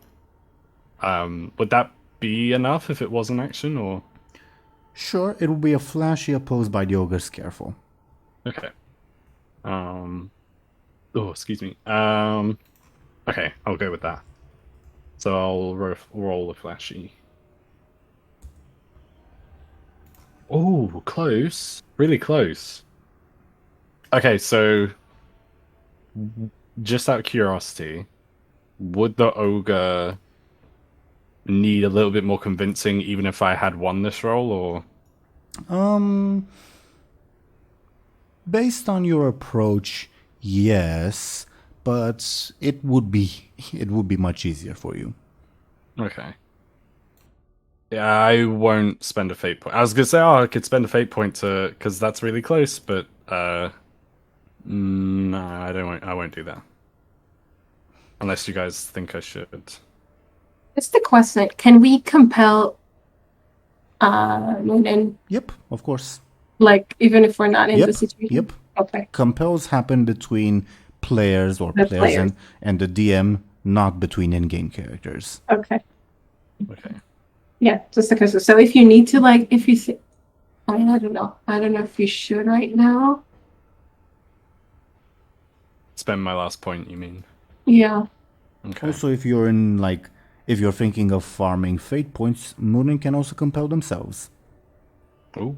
Would that be enough if it was an action, or? Sure, it will be a flashy opposed by the ogre's careful. Okay. Oh, excuse me. Okay, I'll go with that. So I'll roll a flashy. Oh, close. Really close. Okay, so just out of curiosity, would the ogre need a little bit more convincing even if I had won this roll, or? Based on your approach, yes, but it would be much easier for you. Okay. Yeah, I won't spend a fate point. I was gonna say, I could spend a fate point because that's really close, but no, I won't do that. Unless you guys think I should. It's the question. Can we compel Muninn, Yep, of course. like, even if we're not in Yep, the situation? yep. Okay. Compels happen between players or The players players. and the DM, not between in-game characters. Okay. Okay. Yeah, just because. So if you need to, like, if you see, I mean, I don't know. I don't know if you should right now. Spend my last point, you mean? Yeah. Okay. Also, if you're if you're thinking of farming fate points, Muninn can also compel themselves. Ooh.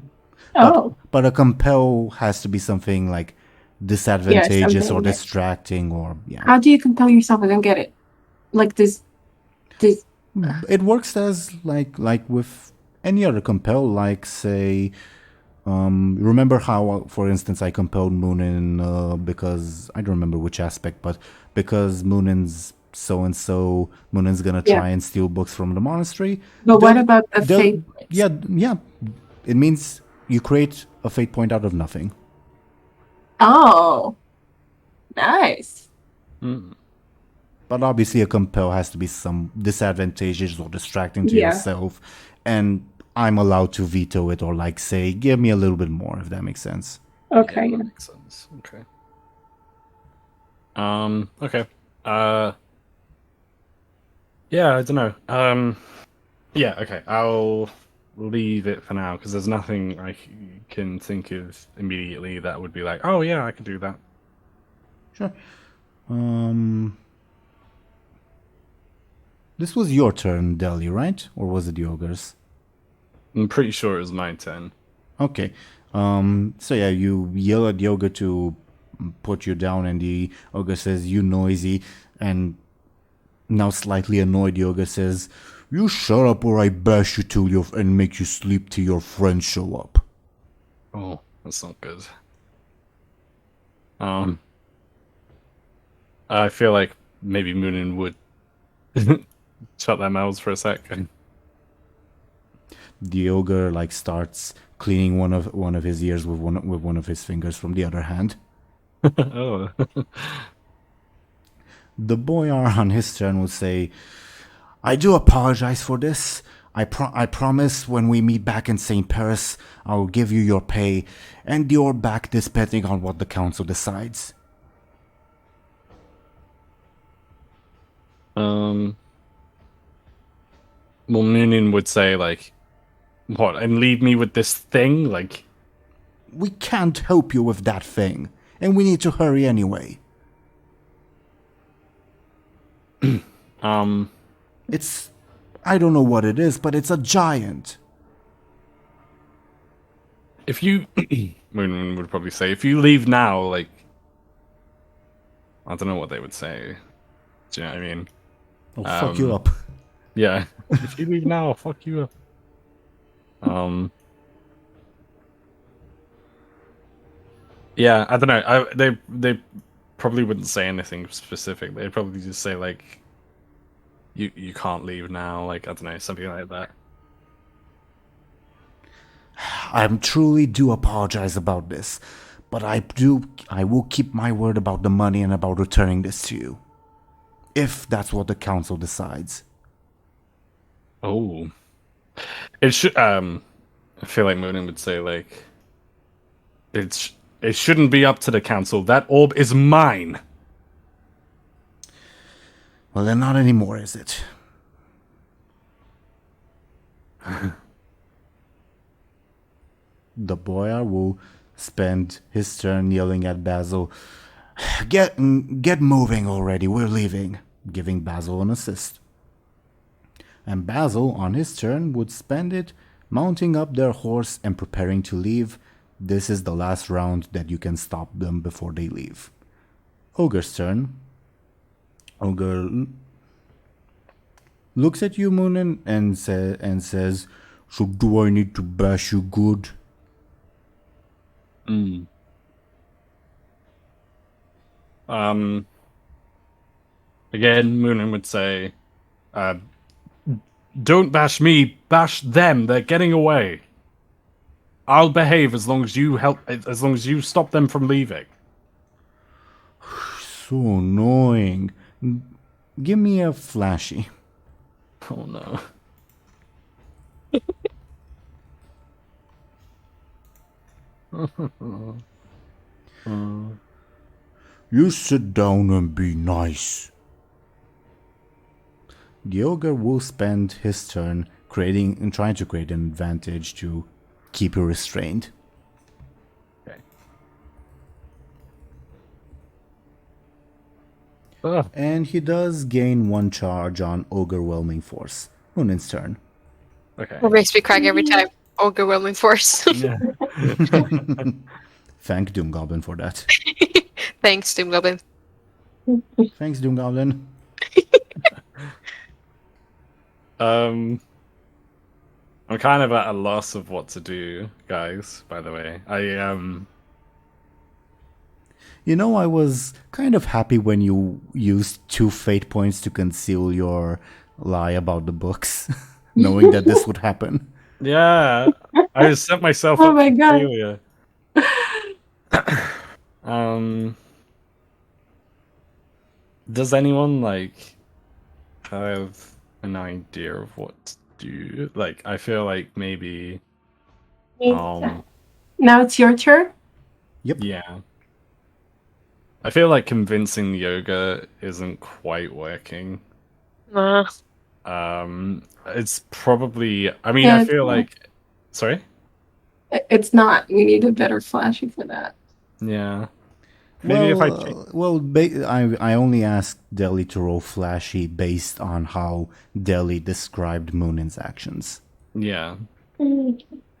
Oh. But a compel has to be something like disadvantageous something or that- distracting or yeah. How do you compel yourself? I don't get it. Like this. It works as like with any other compel, like say, remember how, for instance, I compelled Muninn because I don't remember which aspect, but because Muninn's so and so, Muninn's gonna try and steal books from the monastery. But what about the they'll- fate? Yeah. It means you create a fate point out of nothing. Oh. Nice. Mm. But obviously, a compel has to be some disadvantageous or distracting to Yeah. yourself, and I'm allowed to veto it or like say, give me a little bit more, if that makes sense. Okay. Yeah, that makes sense. Okay. Okay. Yeah, I don't know. Yeah, okay. I'll leave it for now because there's nothing I can think of immediately that would be like, oh yeah, I can do that. Sure. This was your turn, Deli, right? Or was it the ogre's? I'm pretty sure it was my turn. Okay. So yeah, you yell at the ogre to put you down, and the ogre says, "You noisy," and now slightly annoyed, the ogre says, "You shut up, or I bash you till your and make you sleep till your friends show up." Oh, that's not good. I feel like maybe Muninn would shut their mouths for a second. The ogre like starts cleaning one of his ears with one of his fingers from the other hand. Oh. The boyar on his turn will say, "I do apologize for this. I promise when we meet back in St. Paris, I'll give you your pay and your back depending on what the council decides." Well, Muninn would say, like, what, and leave me with this thing? Like, "We can't help you with that thing, and we need to hurry anyway. It's... I don't know what it is, but it's a giant." if you... Muninn would probably say, if you leave now, like, I don't know what they would say. Do you know what I mean? I'll fuck you up. Yeah. If you leave now, I'll fuck you up. Yeah, I don't know. They probably wouldn't say anything specific. They'd probably just say like, you can't leave now. Like, I don't know, something like that. I truly do apologize about this, but I will keep my word about the money and about returning this to you, if that's what the council decides. Oh, it should. I feel like Muninn would say like, it shouldn't be up to the council. That orb is mine. Well, then not anymore, is it? The boyar will spend his turn yelling at Basil, Get moving already, we're leaving," giving Basil an assist. And Basil, on his turn, would spend it mounting up their horse and preparing to leave. This is the last round that you can stop them before they leave. Ogre's turn. Ogre looks at you, Muninn, and says, "So do I need to bash you good?" Again, Muninn would say, "Don't bash me, bash them. They're getting away. I'll behave as long as you as long as you stop them from leaving." So annoying. Give me a flashy. Oh no. You sit down and be nice. The ogre will spend his turn trying to create an advantage to keep you restrained. Okay. And he does gain 1 charge on Ogrewhelming Force. Muninn's turn. Okay. It makes me crack every time. Overwhelming force. Yeah. Thank Doom Goblin for that. Thanks, Doom Goblin. Thanks, Doom Goblin. I'm kind of at a loss of what to do, guys, by the way. You know, I was kind of happy when you used 2 fate points to conceal your lie about the books, knowing that this would happen. Yeah, I set myself Oh up my for God. failure. Does anyone like have an idea of what to do? Like, I feel like maybe Now it's your turn. yeah. I feel like convincing the ogre isn't quite working. Nah. It's probably. I mean, Yeah, I it's feel not. like. Sorry. It's not. You need a better flashy for that. Yeah. Maybe if I only asked Deli to roll flashy based on how Deli described Munin's actions. Yeah.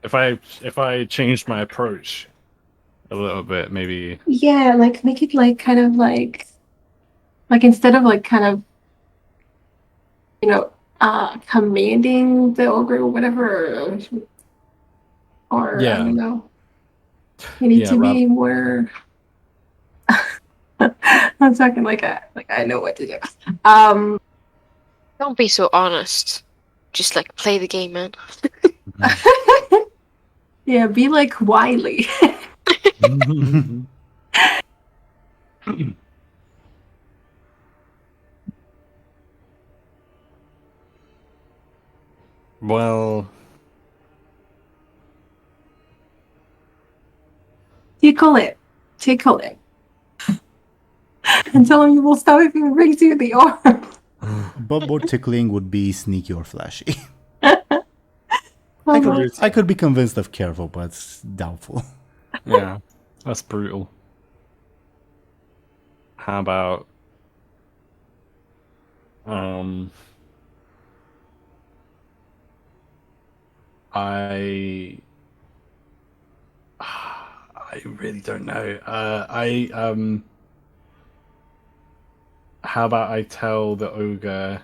If I changed my approach a little bit, maybe. Yeah, like make it like kind of like instead of like kind of commanding the ogre or whatever, or I Yeah. don't know. You need Yeah, to be more. I'm talking like I know what to do. Don't be so honest. Just like play the game, man. Yeah, be like Wiley. Well, Tickle it. And tell him you will stop if he brings you the arm. But more tickling would be sneaky or flashy. Oh, I could be convinced of careful, but it's doubtful. yeah, that's brutal. How about I really don't know. How about I tell the ogre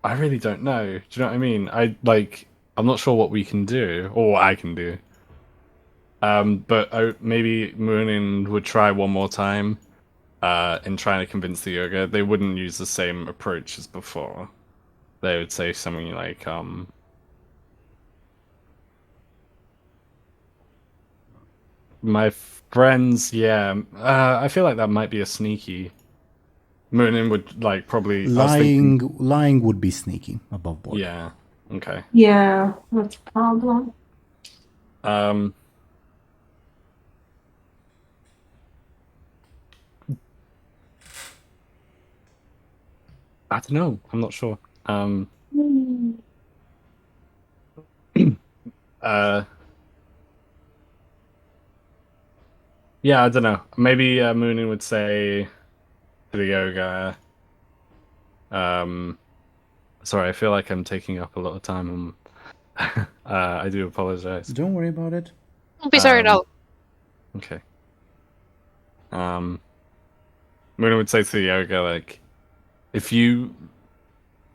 I really don't know. Do you know what I mean? I'm not sure what we can do or what I can do. But maybe Muninn would try one more time in trying to convince the ogre. They wouldn't use the same approach as before. They would say something like, my friends, yeah. I feel like that might be a sneaky. Muninn would like probably. Lying would be sneaky above board. Yeah. Okay. yeah, that's a problem. I don't know. I'm not sure. Yeah, I don't know. Maybe Muninn would say to the ogre, sorry, I feel like I'm taking up a lot of time. I do apologize. Don't worry about it. Don't be sorry at all. Okay. Muninn would say to the ogre, like, if you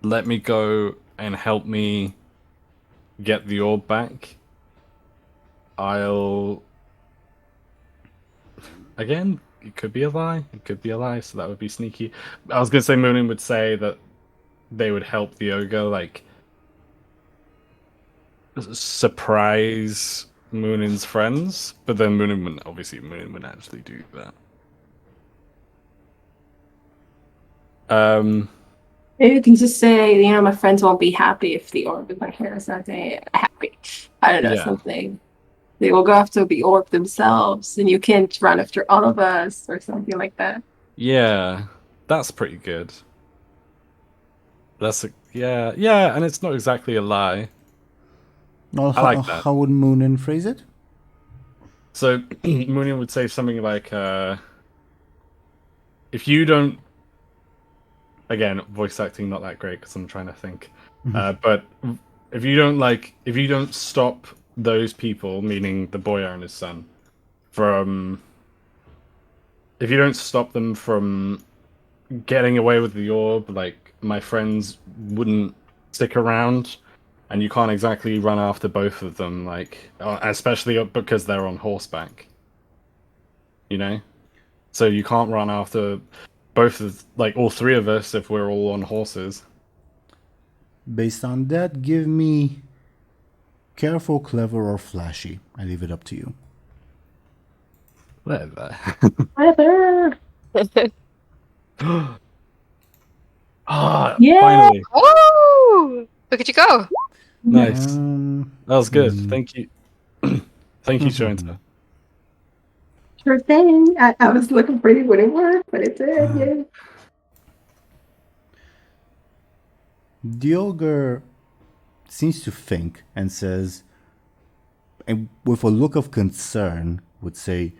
let me go and help me get the orb back, I'll... Again, it could be a lie. It could be a lie, so that would be sneaky. I was going to say Muninn would say that they would help the ogre, like, surprise Munin's friends, but then Muninn wouldn't actually do that. Maybe you can just say, my friends won't be happy if the orb is not here. It's not happy. I don't know, Yeah. something. They will go after the orb themselves, and you can't run after all of us, or something like that. Yeah, that's pretty good. Yeah, and it's not exactly a lie. Well, I like that. How would Muninn phrase it? So Muninn would say something like, if you don't... Again, voice acting not that great because I'm trying to think. But if you don't stop those people, meaning the boy and his son, if you don't stop them from getting away with the orb, like, my friends wouldn't stick around, and you can't exactly run after both of them, like, especially because they're on horseback. You know? So you can't run after all three of us if we're all on horses. Based on that, give me careful, clever, or flashy. I leave it up to you. Whatever. Yeah. Finally. Woo! Look at you go. Nice. That was good. Thank you. Thank you, Show&Tell. Sure thing. I was looking pretty when it worked, but it did, yeah. The ogre seems to think and says, and with a look of concern, would say,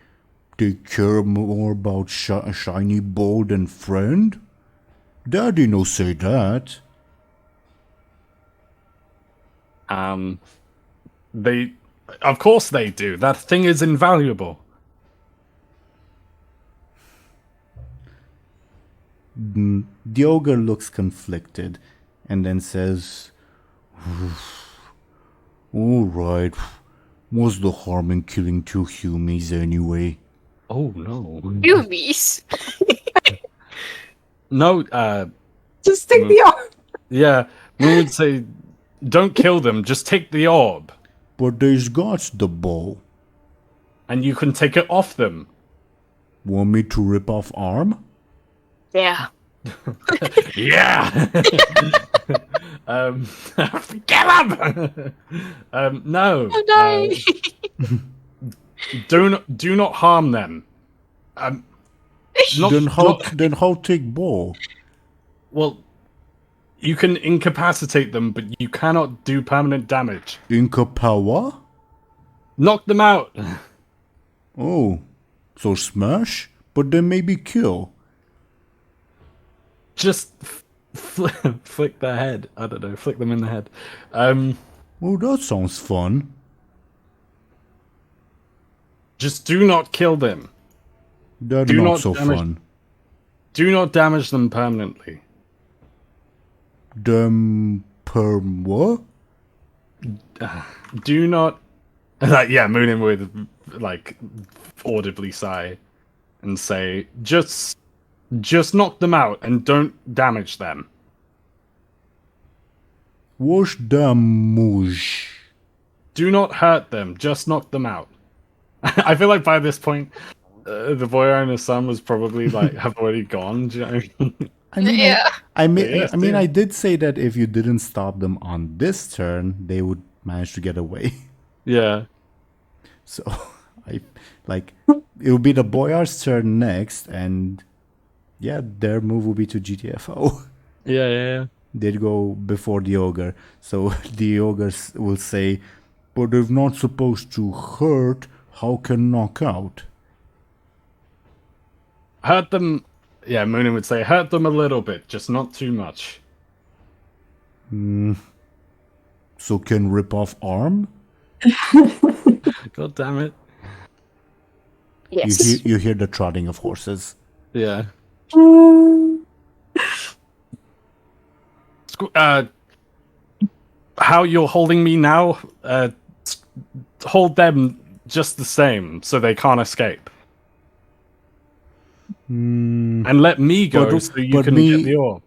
they care more about a shiny bowl than friend? Daddy no say that. Of course they do. That thing is invaluable. The ogre looks conflicted and then says, alright, what's the harm in killing two humies anyway? Oh no. Humies. No, Just take the orb. yeah, we would say, don't kill them, just take the orb. But there's got the bow. And you can take it off them. Want me to rip off arm? Yeah. Yeah! Kill him! No. Oh no. Do not harm them. Then how take bow? Well, you can incapacitate them, but you cannot do permanent damage. Inca-power? Knock them out. Oh, so smash? But then maybe kill. Just flick their head. I don't know, flick them in the head. Oh, that sounds fun. Just do not kill them. That's Do not not so damage- fun. Do not damage them permanently. Them perm what? Do not... Muninn would, audibly sigh and say, just knock them out and don't damage them. Wash them mush. Do not hurt them, just knock them out. I feel like by this point, the boy and his son was probably, have already gone, do you know what I mean? I mean, Yeah. I did say that if you didn't stop them on this turn, they would manage to get away. Yeah. So, it will be the Boyar's turn next, and yeah, their move will be to GTFO. Yeah. They'd go before the ogre. So the ogre will say, but if not supposed to hurt, how can knock out? Hurt them... Yeah, Muninn would say, hurt them a little bit, just not too much. So can rip off arm? God damn it. Yes. You hear the trotting of horses. Yeah. How you're holding me now, hold them just the same, so they can't escape. And let me go so you can get the orb.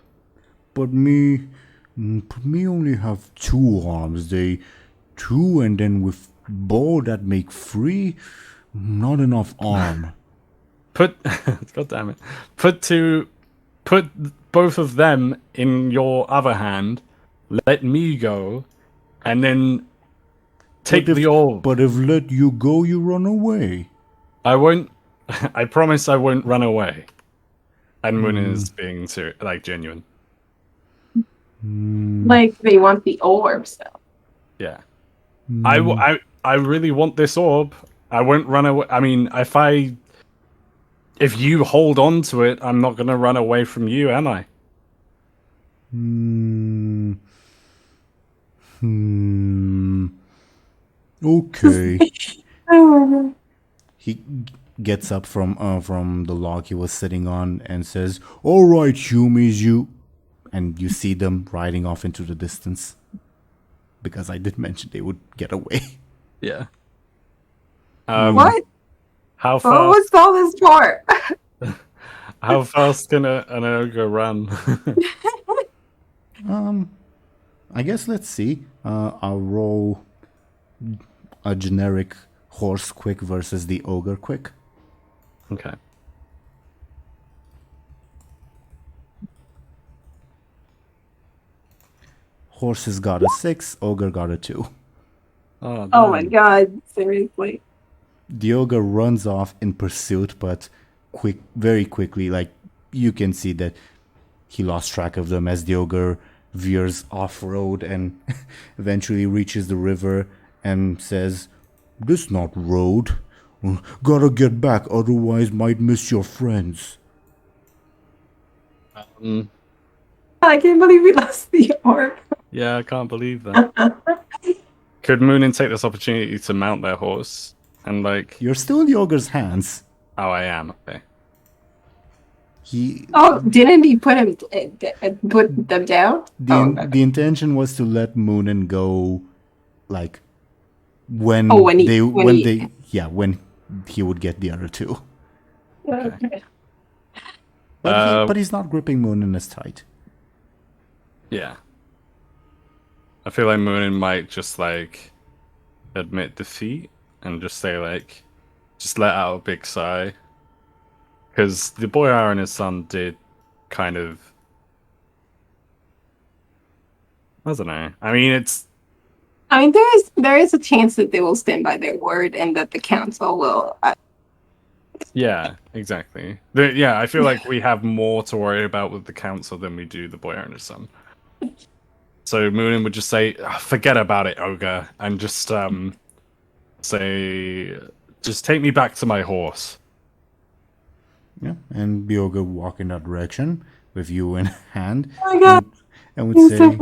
But me only have two arms. They two, and then with bow that make free, not enough arm. God damn it. Put both of them in your other hand, let me go, and then take the orb. But if let you go, you run away. I won't. I promise I won't run away. And Muninn is being genuine. Like they want the orb, so. Yeah. I really want this orb. I won't run away. I mean, if you hold on to it, I'm not going to run away from you, am I? Okay. He gets up from the log he was sitting on and says, "All right, humies, you," and you see them riding off into the distance. Because I did mention they would get away. Yeah. What? How fast? What was all this for? How fast can an ogre run? I guess let's see. I'll roll a generic horse quick versus the ogre quick. Okay. Horses got a 6, ogre got a 2. Oh my god, seriously. The ogre runs off in pursuit, but very quickly, like, you can see that he lost track of them as the ogre veers off-road and eventually reaches the river and says, "This not road. Gotta get back, otherwise might miss your friends." I can't believe we lost the orb. Yeah, I can't believe that. Could Muninn take this opportunity to mount their horse and You're still in the ogre's hands. Oh, I am. Okay. Didn't he put them down? The intention was to let Muninn go, when he would get the other two. Okay. But he's not gripping Muninn as tight. Yeah. I feel like Muninn might just admit defeat and just say just let out a big sigh. Because the boy and his son did kind of, I don't know. I mean, there is a chance that they will stand by their word and that the council will. Yeah, exactly. I feel like we have more to worry about with the council than we do the boy and his son. So Muninn would just say, "Forget about it, ogre," and just say, "Just take me back to my horse." Yeah, and the ogre walk in that direction with you in hand. Oh my god! And would say,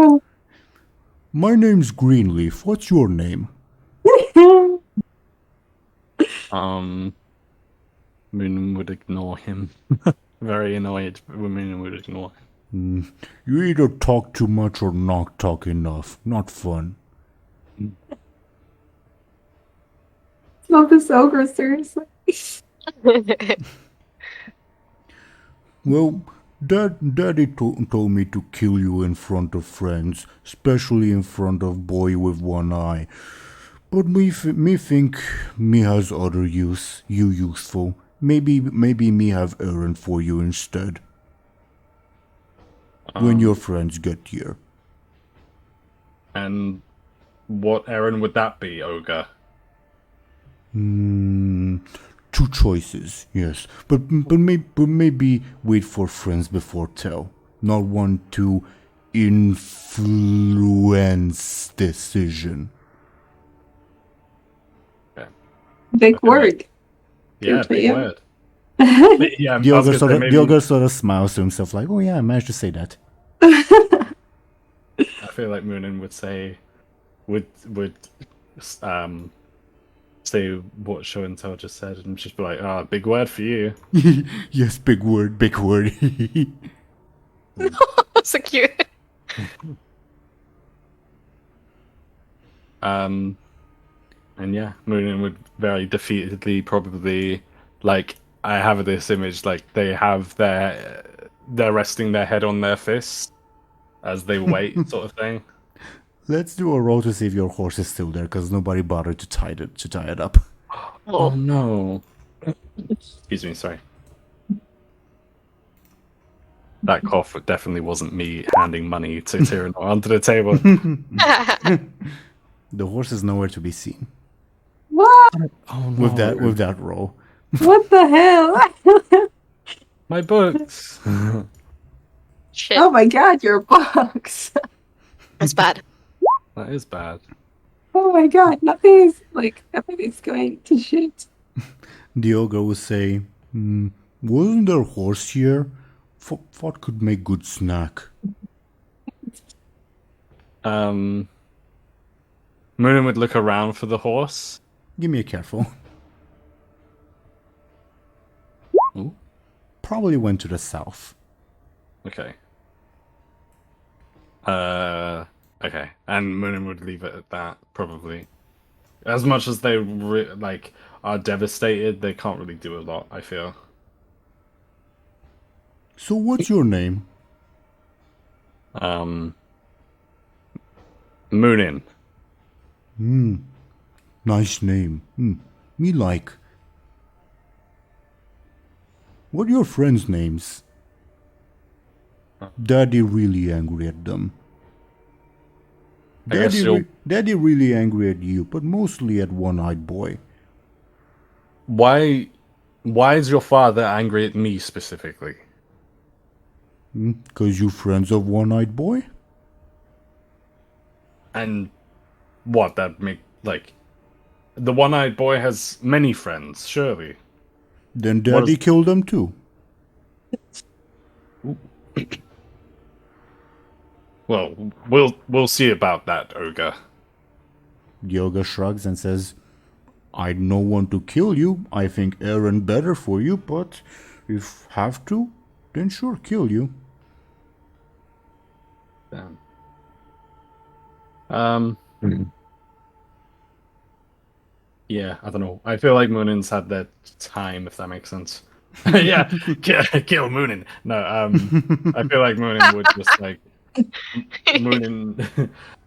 "My name's Greenleaf. What's your name?" Muninn would ignore him. Very annoyed, but Muninn would ignore him. You either talk too much or not talk enough. Not fun. Love this ogre, seriously. Well, Daddy told me to kill you in front of friends, especially in front of boy with one eye. But me think me has other use. You useful. Maybe me have errand for you instead. When your friends get here. And what errand would that be, ogre? Two choices, yes. But maybe wait for friends before tell. Not want to influence decision. Okay. Big word. Yeah, big word. Yeah, the ogre sort of smiles to himself like, "Oh yeah, I managed to say that." I feel like Muninn would say, would say what Show&Tell just said and just be like, big word for you. Yes, big word, big word. So cute. And yeah, Muninn would very defeatedly probably, I have this image, they're resting their head on their fists as they wait, sort of thing. Let's do a roll to see if your horse is still there, because nobody bothered to tie it up. Oh no. Excuse me, sorry. That cough definitely wasn't me handing money to Teeironor onto the table. The horse is nowhere to be seen What? Oh no. with that roll. What the hell? My books. Shit, Oh my god, your box. that's bad. That is bad. Oh my god, nothing is going to shit. The ogre will say, wasn't there a horse here? What could make good snack? Muninn would look around for the horse. Give me a careful. Ooh. Probably went to the south. Okay. Okay. And Muninn would leave it at that, probably. As much as they are devastated, they can't really do a lot, I feel. So what's your name? Muninn. Nice name. Me like. What are your friends' names? Daddy really angry at them. I guess Daddy really angry at you, but mostly at One-Eyed Boy. Why is your father angry at me specifically? 'Cause you friends of One-Eyed Boy? And what that make the one-eyed boy has many friends, surely. Then Daddy killed them too. Well, we'll see about that, ogre. Yoga shrugs and says, I don't want to kill you. I think Aaron better for you, but if have to, then sure kill you. Damn. Yeah, I don't know. I feel like Muninn's had their time, if that makes sense. Yeah, kill Muninn. No, I feel like Muninn would just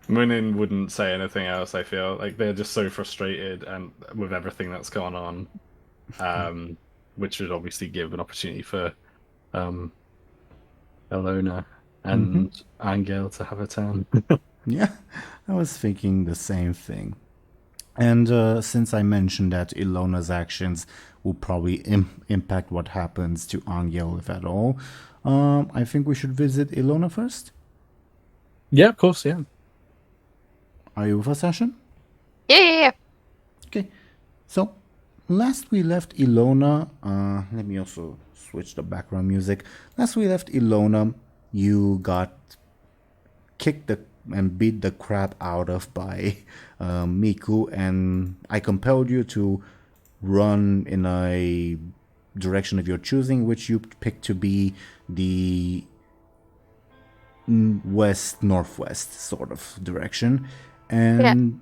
Muninn wouldn't say anything else. I feel like they're just so frustrated and with everything that's going on, which would obviously give an opportunity for Illona and Anghel to have a turn. Yeah, I was thinking the same thing. And since I mentioned that Illona's actions will probably impact what happens to Anghel, if at all, I think we should visit Illona first. Yeah, of course, yeah. Are you with us, Ashen? Yeah. Okay, so last we left Illona, let me also switch the background music. Last we left Illona, you got kicked and beat the crap out of by Miku, and I compelled you to run in a direction of your choosing, which you picked to be the west-northwest sort of direction. And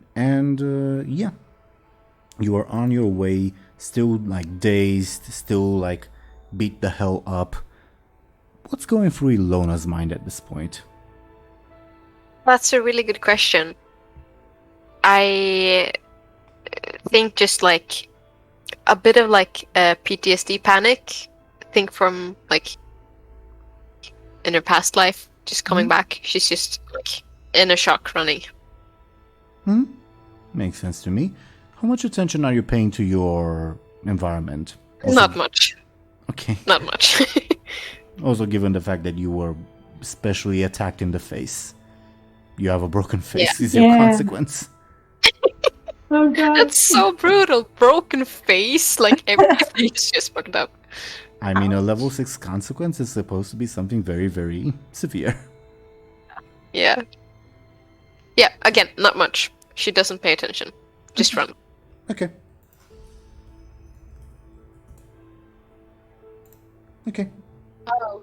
yeah, you are on your way, still dazed, still beat the hell up. What's going through Illona's mind at this point? That's a really good question. I think just a bit of PTSD panic. I think from in her past life, just coming back. She's just in a shock running. Makes sense to me. How much attention are you paying to your environment? Not much. Okay. Not much. Also, given the fact that you were specially attacked in the face. You have a broken face is your consequence. Oh god. That's so brutal. Broken face, everything is just fucked up. I mean, a level 6 consequence is supposed to be something very, very severe. Yeah. Yeah, again, not much. She doesn't pay attention. Just run. Okay. Okay. Oh.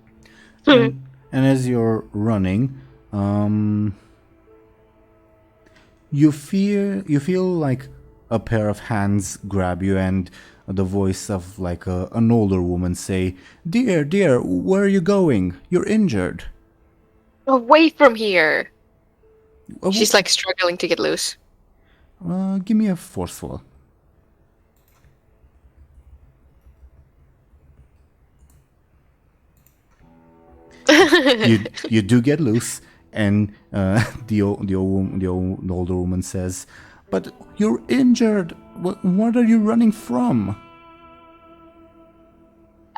And as you're running, you feel like a pair of hands grab you, and the voice of an older woman say, Dear, where are you going? You're injured. Away from here. She's like struggling to get loose. Give me a forceful. You do get loose, and the older woman says, "But you're injured. What are you running from?"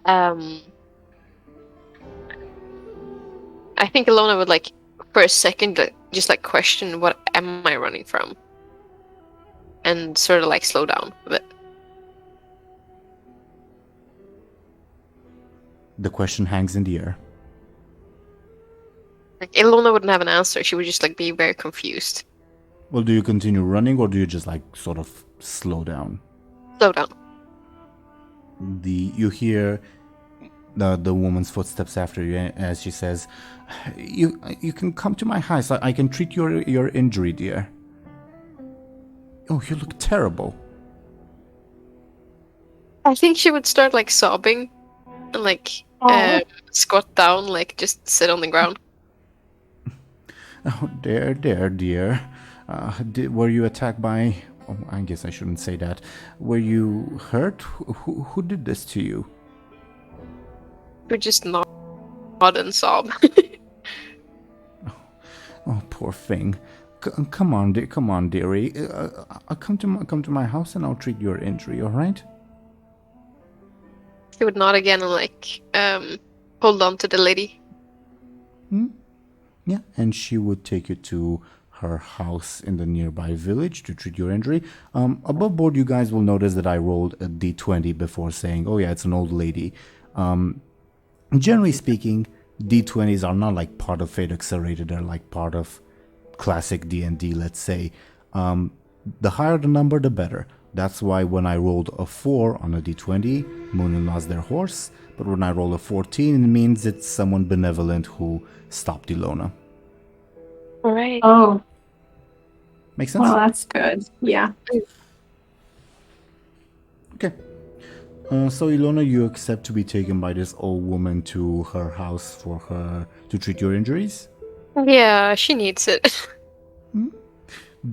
I think Illona would like for a second just like question what am I running from, and sort of like slow down a bit. The question hangs in the air. Like Illona wouldn't have an answer. She would just like be very confused. Well, do you continue running, or do you just like sort of slow down? Slow down. You hear the woman's footsteps after you as she says, "You can come to my house. I can treat your injury, dear." Oh, you look terrible. I think she would start like sobbing and like squat down, like just sit on the ground. Oh, dear. Were you attacked by... Oh, I guess I shouldn't say that. Were you hurt? Who did this to you? Would just nod and sob. Oh, poor thing. Come on, dearie. Come to my house and I'll treat your injury. All right? She would nod again and like hold on to the lady. Yeah, and she would take you to her house in the nearby village to treat your injury. Above board, you guys will notice that I rolled a d20 before saying, "Oh yeah, it's an old lady." Generally speaking, d20s are not like part of Fate Accelerated. They're like part of classic D&D, let's say. The higher the number, the better. That's why when I rolled a 4 on a d20, Muninn lost their horse. But when I roll a 14, it means it's someone benevolent who stopped Illona. All right. Oh, Make sense? well, that's good. Yeah. Okay. So Illona, you accept to be taken by this old woman to her house for her to treat your injuries? Yeah, she needs it.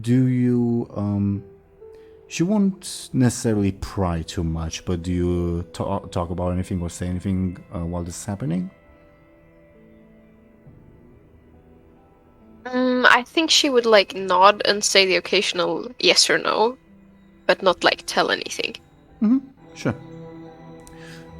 Do you she won't necessarily pry too much, but do you talk about anything or say anything while this is happening? I think she would like nod and say the occasional yes or no, but not like tell anything. Sure.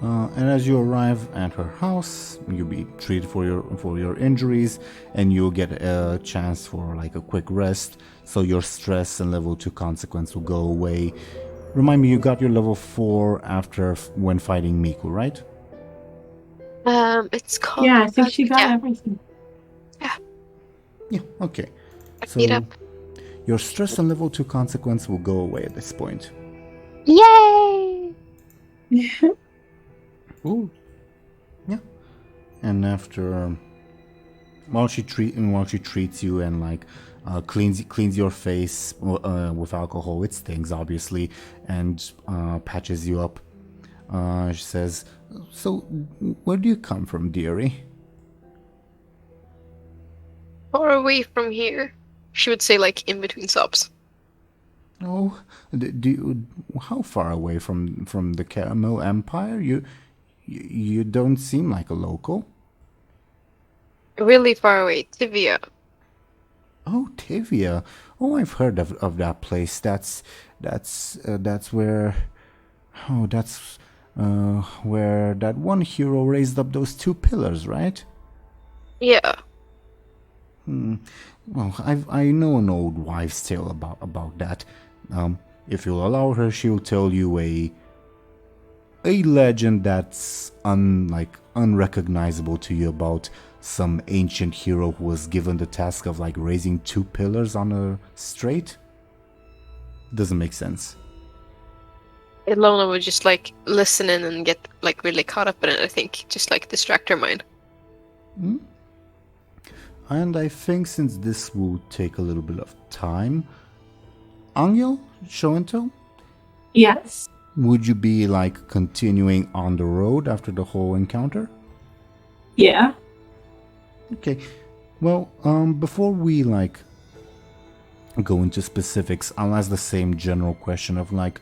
And as you arrive at her house, you'll be treated for your injuries, and you'll get a chance for like a quick rest, so your stress and level 2 consequence will go away. Remind me, you got your level 4 after when fighting Miku, right? It's called. Yeah, I think she got everything. Yeah, okay. So Beat up. your stress and level 2 consequence will go away at this point. Yay! Ooh. Yeah. And after while she treats you and like cleans your face with alcohol, it stings obviously, and patches you up, she says, "So where do you come from, dearie?" Far away from here. She would say like in between sobs. Oh, how far away from the Caramel Empire? You don't seem like a local. Really far away. Tivia. Oh, Tivia. Oh, I've heard of that place. That's where. Oh, that's where that one hero raised up those 2 pillars, right? Yeah. Well, I know an old wives' tale about that. If you'll allow her, she'll tell you a legend that's unrecognizable to you about some ancient hero who was given the task of like raising 2 pillars on a straight. Doesn't make sense. Illona would just like listen in and get like really caught up in it, I think. Just like distract her mind. And I think since this will take a little bit of time, Anghel, Show&Tell? Yes. Would you be like continuing on the road after the whole encounter? Yeah. Okay. Well, before we like go into specifics. I'll ask the same general question of like,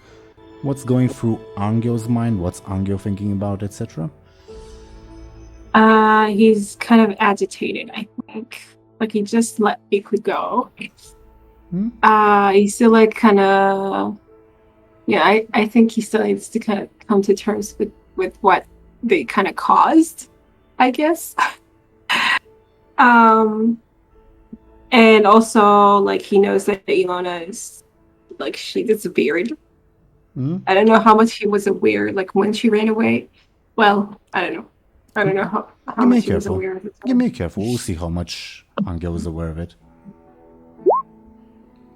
what's going through Anghel's mind, what's Anghel thinking about, etc. He's kind of agitated, I think. Like he just let Iku go. He's still like kind of, yeah. I think he still needs to kind of come to terms with what they kind of caused, I guess. And also like he knows that Illona is like she disappeared. I don't know how much he was aware, like when she ran away. Well, I don't know. I don't know how much he was aware of it. Give me a careful. We'll see how much Anghel is aware of it.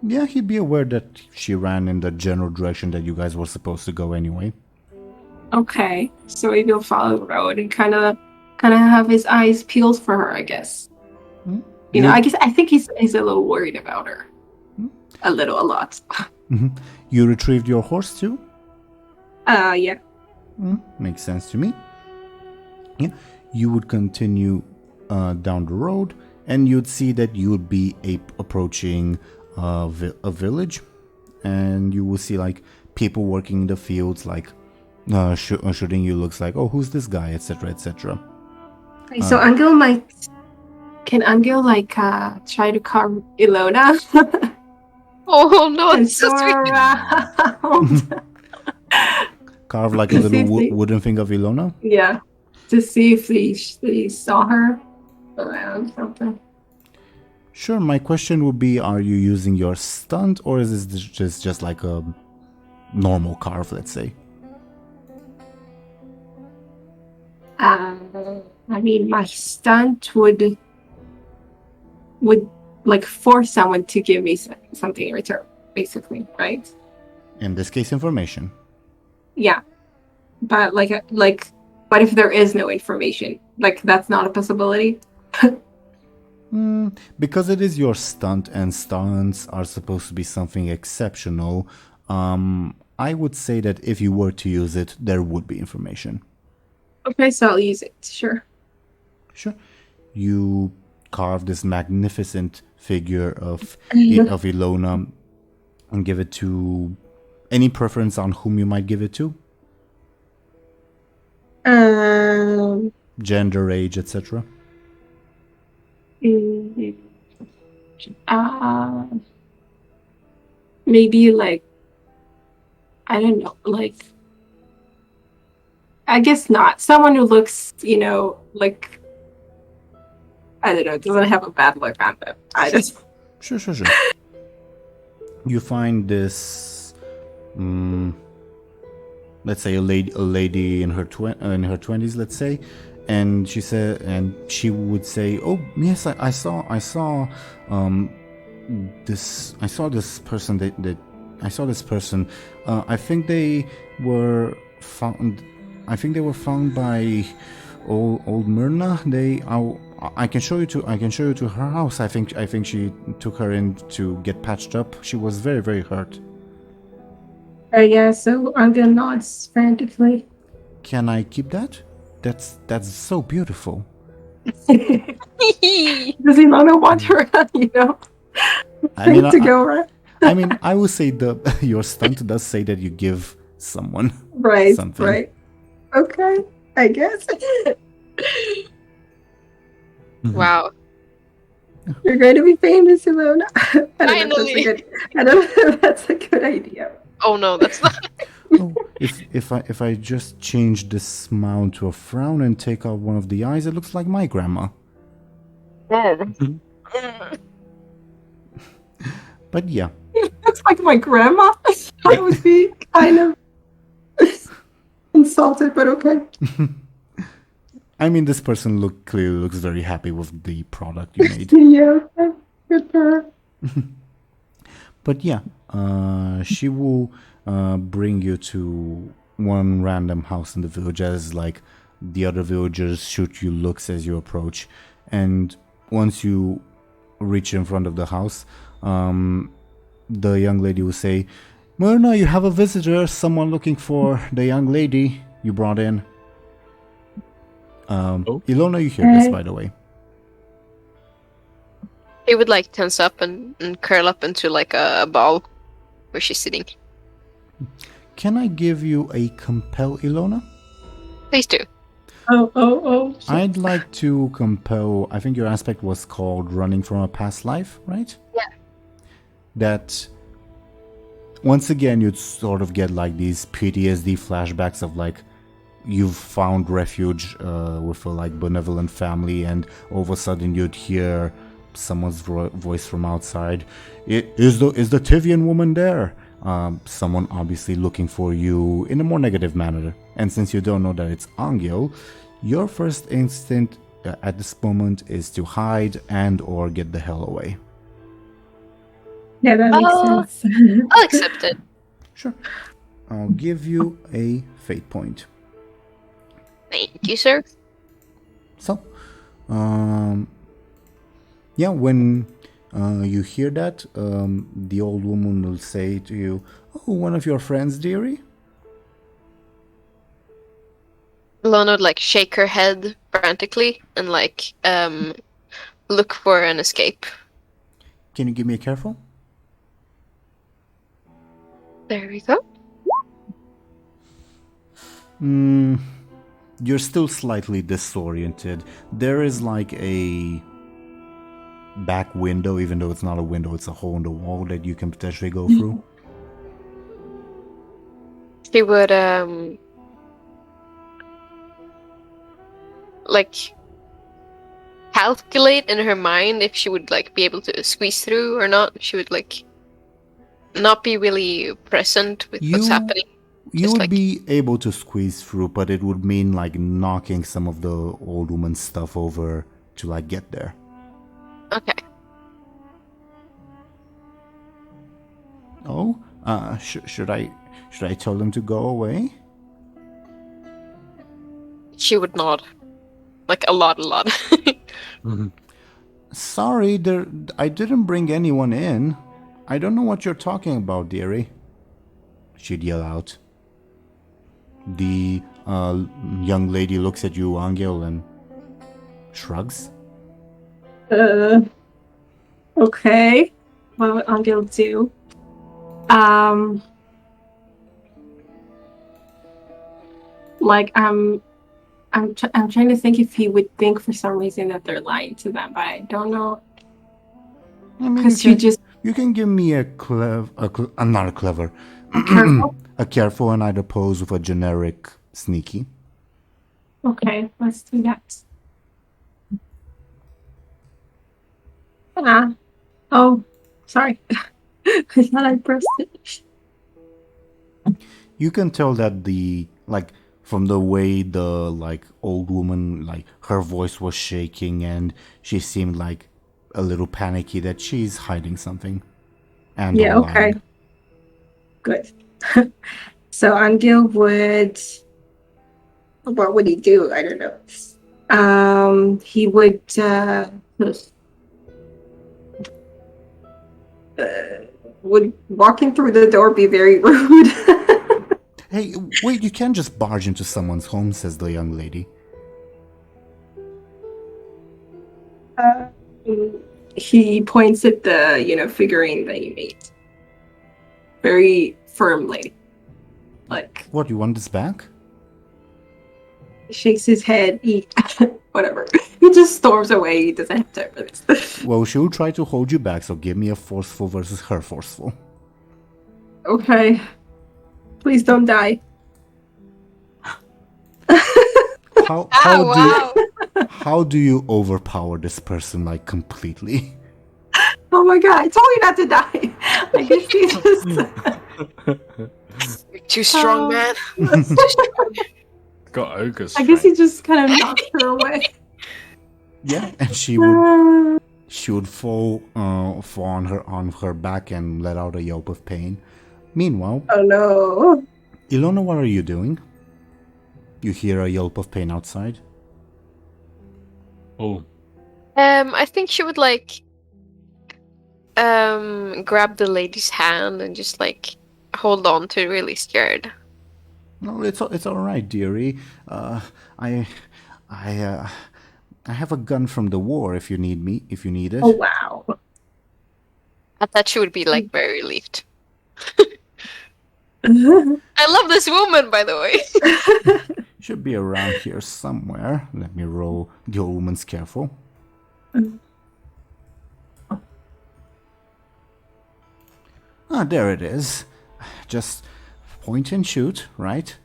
Yeah, he'd be aware that she ran in the general direction that you guys were supposed to go anyway. Okay, so maybe he'll follow the road and kind of have his eyes peeled for her, I guess. You know, I think he's a little worried about her. A lot. You retrieved your horse too? Yeah. Makes sense to me. Yeah, you would continue down the road, and you'd see that you would be approaching a village, and you will see like people working in the fields, like shooting you. Looks like, oh, who's this guy, etc., etc. So Anghel can Anghel like try to carve Illona? Oh no, and it's so throw her sweet. around? Carve like a little wooden thing of Illona? Yeah, to see if they saw her around something. Sure, my question would be, are you using your stunt, or is this just like a normal carve, let's say? I mean, my stunt would like force someone to give me something in return, basically, right? In this case, information. Yeah, but like, what if there is no information? Like, that's not a possibility. Because it is your stunt, and stunts are supposed to be something exceptional. I would say that if you were to use it, there would be information. Okay, so I'll use it. Sure. You carve this magnificent figure of Illona and give it to... Any preference on whom you might give it to? Gender, age, etc. Maybe like, I don't know, like, I guess not. Someone who looks, you know, like, I don't know, doesn't have a bad look on them. I just... Sure. You find this, let's say a lady in her 20s, let's say, and she would say, "Oh yes, I saw this person. I think they were found. I think they were found by old Myrna. I can show you to her house. I think she took her in to get patched up. She was very, very hurt." Yeah, so Anghel nods frantically. Can I keep that? That's so beautiful. Does Illona want her, you know, to go around? I mean, I will say your stunt does say that you give someone something. Right. Okay, I guess. Wow. You're going to be famous, Illona. I don't know if that's a good idea. Oh no, that's not. Oh, if I just change this smile to a frown and take out one of the eyes, it looks like my grandma. But yeah. It looks like my grandma. I would be kind of insulted, but okay. I mean, this person clearly looks very happy with the product you made. Yeah, good for her. But yeah, she will bring you to one random house in the village as like the other villagers shoot you looks as you approach. And once you reach in front of the house, the young lady will say, "Myrna, you have a visitor, someone looking for the young lady you brought in." Illona, you hear this, by the way. He would like tense up and curl up into like a ball where she's sitting. Can I give you a compel, Illona? Please do. Oh. I'd like to compel. I think your aspect was called running from a past life, right? Yeah. That once again you'd sort of get like these PTSD flashbacks of like you've found refuge with a like benevolent family, and all of a sudden you'd hear someone's voice from outside. Is the Tivian woman there? Someone obviously looking for you in a more negative manner. And since you don't know that it's Anghel, your first instinct at this moment is to hide and or get the hell away. Yeah, that makes sense. I'll accept it. Sure. I'll give you a fate point. Thank you, sir. So, yeah, when you hear that, the old woman will say to you, "Oh, one of your friends, dearie?" Illona would like shake her head frantically and like look for an escape. Can you give me a careful? There we go. You're still slightly disoriented. There is like a back window, even though it's not a window, it's a hole in the wall that you can potentially go through. She would like calculate in her mind if she would like be able to squeeze through or not. She would like not be really present with what's happening. You would like... be able to squeeze through, but it would mean like knocking some of the old woman's stuff over to like get there. Okay. Oh, should I tell them to go away? She would nod, like a lot. Sorry, I didn't bring anyone in. I don't know what you're talking about, dearie. She'd yell out. The young lady looks at you, Anghel, and shrugs. Okay. What would Anghel do? Like I'm trying to think if he would think for some reason that they're lying to them, but I don't know. I mean, Because you can give me a not a clever, careful. a careful, and I'd oppose with a generic sneaky. Okay, let's do that. Oh, sorry. I thought I pressed it. You can tell that from the way the old woman, her voice was shaking and she seemed like a little panicky, that she's hiding something. And yeah, okay. Good. So Anghel would... What would he do? I don't know. He would... would walking through the door be very rude? Hey, wait, you can't just barge into someone's home, says the young lady. He points at the, figurine that you made. Very firmly. Like... What, you want this back? He shakes his head, whatever. He just storms away, he doesn't have time for this. Well, she'll try to hold you back, so give me a forceful versus her forceful. Okay. Please don't die. How do you overpower this person completely? Oh my god, I told you not to die. I guess he just... You're too strong, man. Got ogre I guess he just kind of knocks her away. Yeah, and she would fall on her back and let out a yelp of pain. Meanwhile, oh no. Illona, what are you doing? You hear a yelp of pain outside. Oh. I think she would grab the lady's hand and just hold on to, really scared. No, it's all right, dearie. I have a gun from the war if you need it. Oh wow. I thought she would be like very relieved. Oh I love this woman, by the way. Should be around here somewhere. Let me roll the old woman's careful. Ah, there it is. Just point and shoot, right?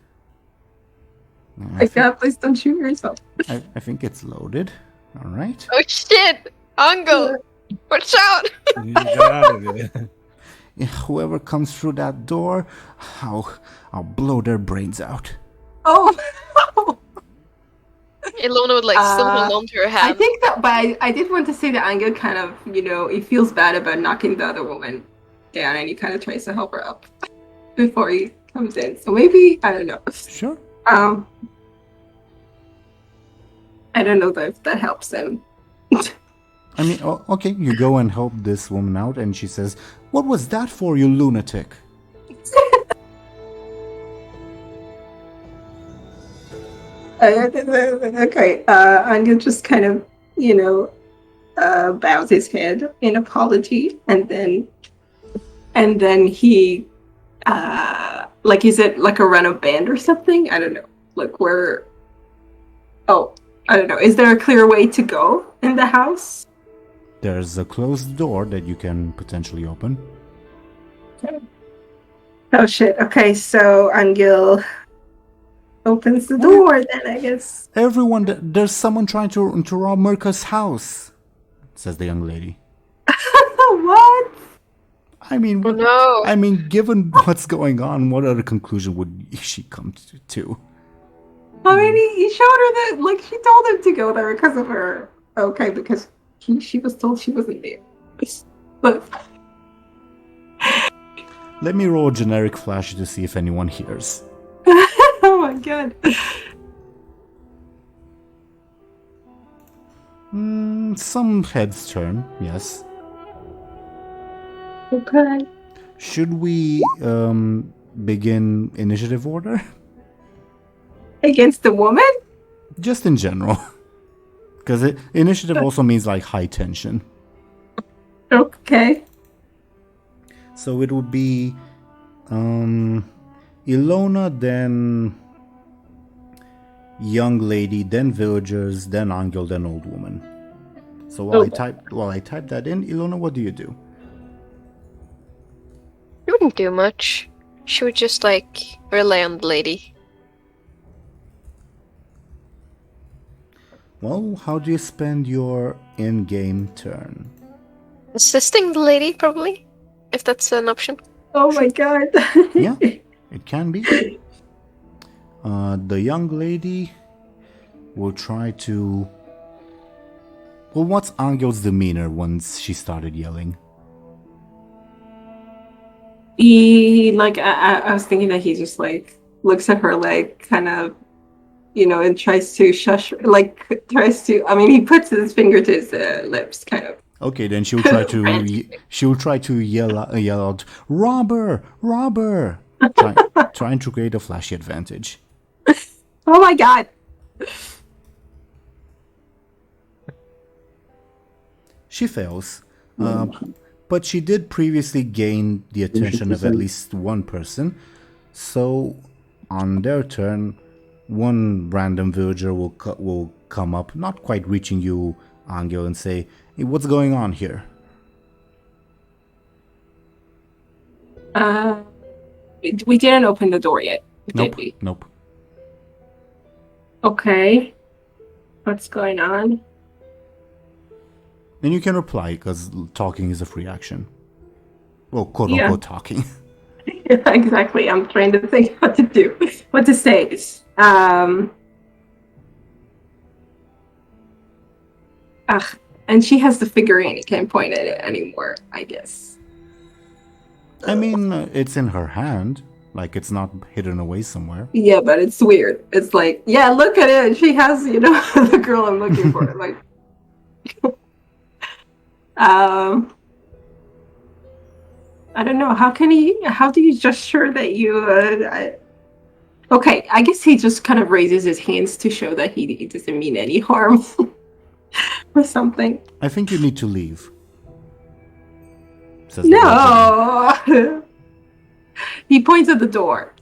my god, please don't shoot yourself. I think it's loaded. All right. Oh shit! Anghel! Watch out! You get out of there. Yeah, whoever comes through that door, I'll blow their brains out. Oh, Illona would like still hold on to her I hand. think that, but I did want to say that Anghel kind of, he feels bad about knocking the other woman down, and he kind of tries to help her up before he comes in. So maybe, I don't know. Sure. I don't know if that helps him. I mean, okay, you go and help this woman out, and she says, "What was that for, you lunatic?" Okay, Anghel just kind of, bows his head in apology, and then he, like, is it like a run of band or something? I don't know. Like, where? Oh, I don't know. Is there a clear way to go in the house? There's a closed door that you can potentially open. Oh shit. Okay, so Anghel opens the door then, I guess. Everyone, there's someone trying to rob Mirka's house, says the young lady. What? I mean, Oh no! I mean, given what's going on, what other conclusion would she come to? I mean, he showed her that, like, she told him to go there because of her. Okay, because she was told she wasn't there. But Let me roll a generic flash to see if anyone hears. oh my god. Some heads turn, yes. Okay. Should we begin initiative order? Against the woman? Just in general. Because initiative also means like high tension. Okay. So it would be Illona, then young lady, then villagers, then Anghel, then old woman. So while I type that in, Illona, what do you do? She wouldn't do much. She would just like rely on the lady. Well, how do you spend your in-game turn? Assisting the lady, probably, if that's an option. Oh my god. Yeah, it can be. The young lady will try to... Well, what's Angel's demeanor once she started yelling? He, like, I was thinking that he just, like, looks at her, like, kind of, and tries to shush her, like, I mean, he puts his finger to his lips, kind of. Okay, then she'll try to yell out, "Robber! Robber!" Trying to create a flashy advantage. Oh my god. She fails, but she did previously gain the attention of at least one person. So, on their turn, one random villager will come up, not quite reaching you, Anghel, and say, "Hey, what's going on here?" We didn't open the door yet, Nope. did we? Nope. Okay. What's going on? And you can reply, because talking is a free action. Well, quote-unquote talking. Yeah, exactly. I'm trying to think what to say. And she has the figurine. You can't point at it anymore, I guess. I mean, it's in her hand. Like, it's not hidden away somewhere. Yeah, but it's weird. It's like, yeah, look at it. She has, the girl I'm looking for. Like, I don't know. How do you gesture that you, okay, I guess he just kind of raises his hands to show that he doesn't mean any harm or something. I think you need to leave. says the villager. No! He points at the door.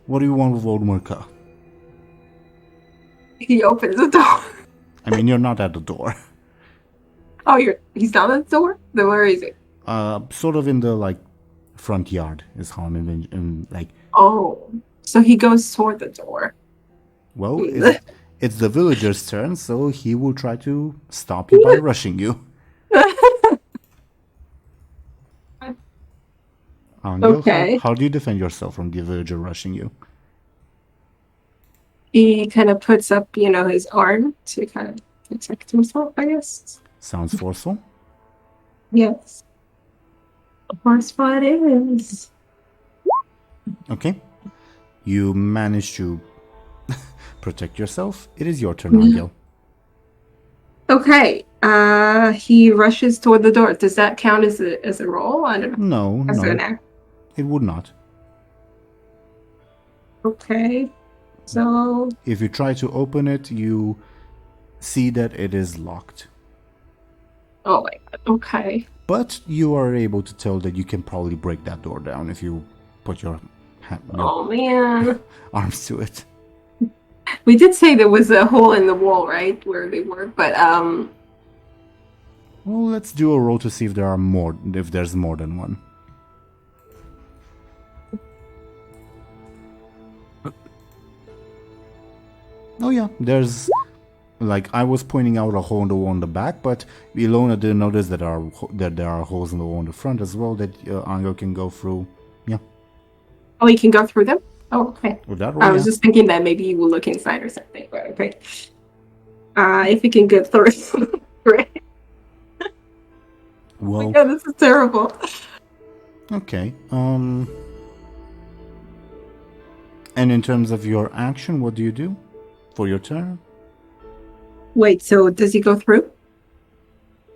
What do you want with old Murka? He opens the door. I mean, you're not at the door. Oh, he's not at the door? Then where is it? Sort of in the, like, front yard is how I'm like... Oh, so he goes toward the door. Well, it's the villager's turn, so he will try to stop you by rushing you. Anghel, Okay. how do you defend yourself from the villager rushing you? He kind of puts up, his arm to kind of protect himself, I guess. Sounds forceful. Yes. Forceful it is. Okay. You manage to protect yourself. It is your turn, Anghel. Okay. He rushes toward the door. Does that count as a roll? I don't know. No, As no, an act. it would not. Okay. So If you try to open it, you see that it is locked. oh my god. Okay. But you are able to tell that you can probably break that door down if you put your Oh man. arms to it. We did say there was a hole in the wall, right? Where they were, but Well, let's do a roll to see if there's more than one. Oh yeah, there's, like, I was pointing out a hole in the wall in the back, but Illona didn't notice that there are holes in the wall in the front as well that Anghel can go through. Yeah, oh, you can go through them? Oh, okay. with that roll, I was yeah. just thinking that maybe you will look inside or something, but okay. If you can get through. Great. Oh Well, my god, this is terrible. okay. And in terms of your action, what do you do for your turn? Wait, so does he go through?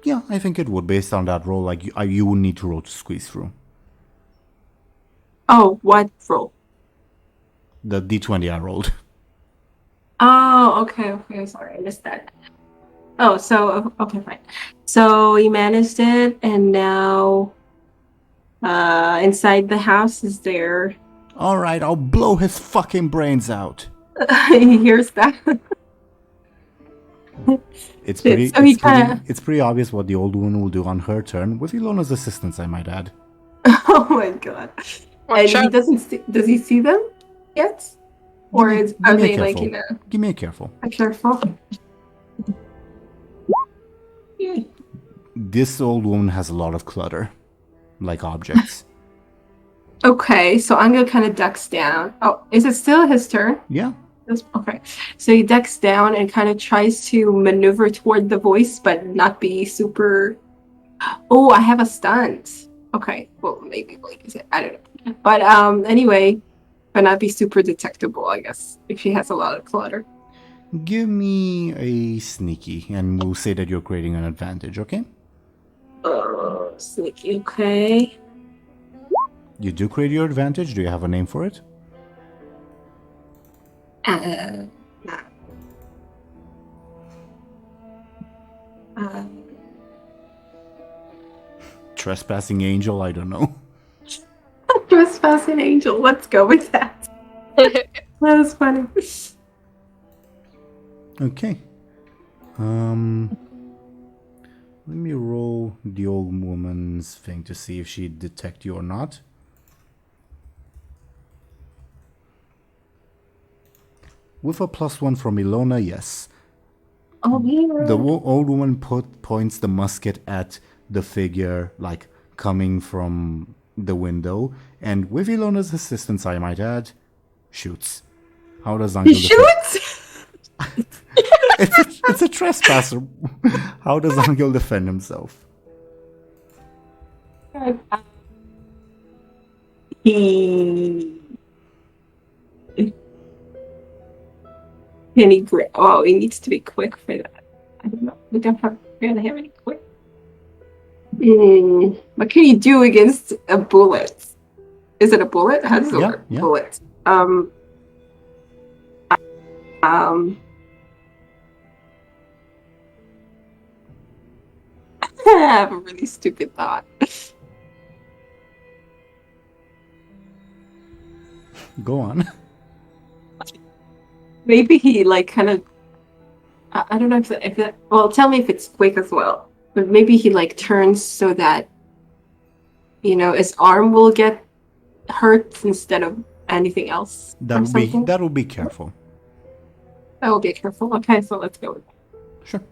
Yeah, I think it would, based on that roll. Like, you would need to roll to squeeze through. Oh, what roll? The d20 I rolled. Oh, okay, sorry, I missed that. Oh, so, okay, fine. So he managed it, and now inside the house is there. Alright, I'll blow his fucking brains out. He hears that. It's pretty, So he kinda- it's pretty obvious what the old woman will do on her turn, with Ilona's assistance, I might add. Oh my god. And Watch he out. doesn't see, does he see them yet? Or are they like in Give me a careful. a careful? Yeah. This old woman has a lot of clutter, like objects. Okay, so Anghel kind of ducks down. Oh, is it still his turn? Yeah. Okay. So he ducks down and kind of tries to maneuver toward the voice, but not be super. Oh, I have a stunt. Okay, well, maybe Blake is it. I don't know. But anyway, but not be super detectable, I guess, if she has a lot of clutter. Give me a sneaky, and we'll say that you're creating an advantage, okay? Sneaky, okay. You do create your advantage. Do you have a name for it? Nah. Trespassing angel, I don't know. Trespassing angel. Let's go with that. That was funny. Okay. Let me roll the old woman's thing to see if she'd detect you or not. With a +1 from Illona, yes. Oh, yeah. The old woman points the musket at the figure, like, coming from the window, and with Ilona's assistance, I might add, shoots. How does Anghel He shoots? It's a trespasser. How does Anghel defend himself? He... Can he grab? Oh, he needs to be quick for that. I don't know. We don't really have any quick. What can you do against a bullet? Is it a bullet? How does it work? Yeah. Bullet. I have a really stupid thought. Go on. Maybe he like kind of. I don't know if that. Well, tell me if it's quick as well. But maybe he like turns so that his arm will get hurt instead of anything else. That will be careful. I will be careful. Okay, so let's go with that. Sure.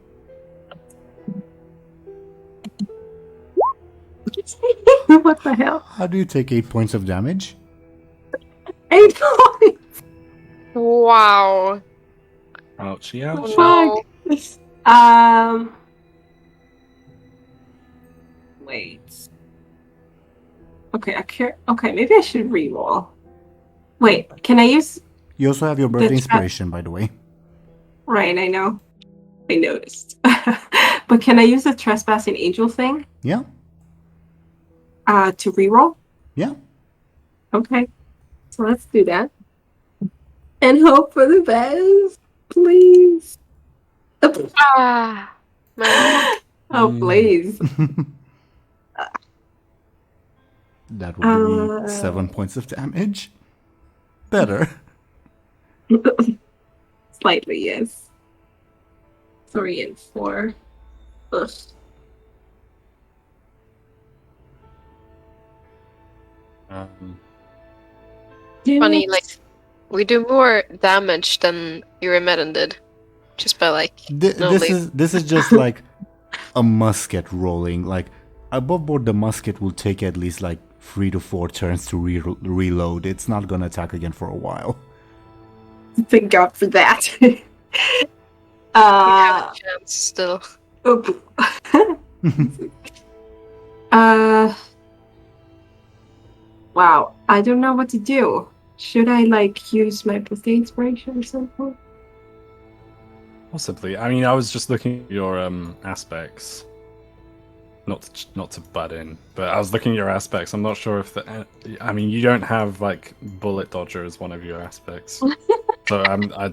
What the hell? How do you take 8 points of damage? 8 points. Wow. Ouchie, ouchie. No. Wait. Okay, Okay, maybe I should reroll. Wait, can I use? You also have your birthday The inspiration, by the way. Right, I know. I noticed. But can I use the trespassing angel thing? Yeah. To reroll? Yeah. Okay. So let's do that. And hope for the best, please. Ah. My Oh, please. That would be 7 points of damage. Better. Slightly, yes. 3 and 4. Ugh. funny, like we do more damage than Urimedan did. Just by like This is just like a musket rolling. Like above board, the musket will take at least like 3 to 4 turns to reload. It's not gonna attack again for a while. Thank God for that. we have a chance still. Wow, I don't know what to do. Should I like use my birthday inspiration or something? Possibly. I mean, I was just looking at your aspects. Not to butt in, but I was looking at your aspects. I'm not sure if I mean, you don't have like bullet dodger as one of your aspects. So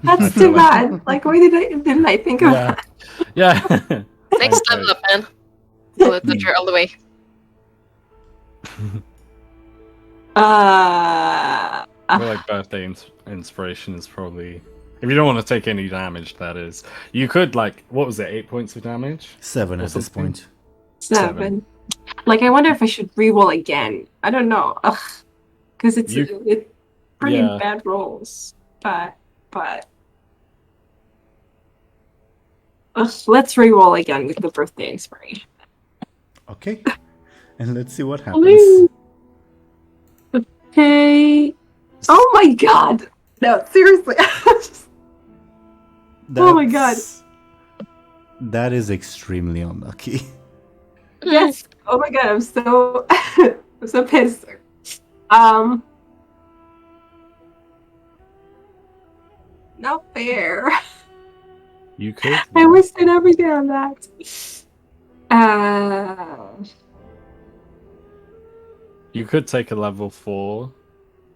That's too bad. Like, why didn't I think of that? Yeah. Next level up, man. Bullet dodger all the way. I feel like birthday inspiration is probably, if you don't want to take any damage, that is. You could like, what was it, 8 points of damage? 7 Or at this something? point. 7. Like, I wonder if I should reroll again. I don't know. Ugh. Because it's pretty Yeah. bad rolls. But let's reroll again with the birthday inspiration. Okay. And let's see what happens. Okay. Oh my god. No, seriously. Oh my god. That is extremely unlucky. Yes. Oh my god, I'm so I'm so pissed. Not fair. You could. I wasted everything on that. You could take a level 4.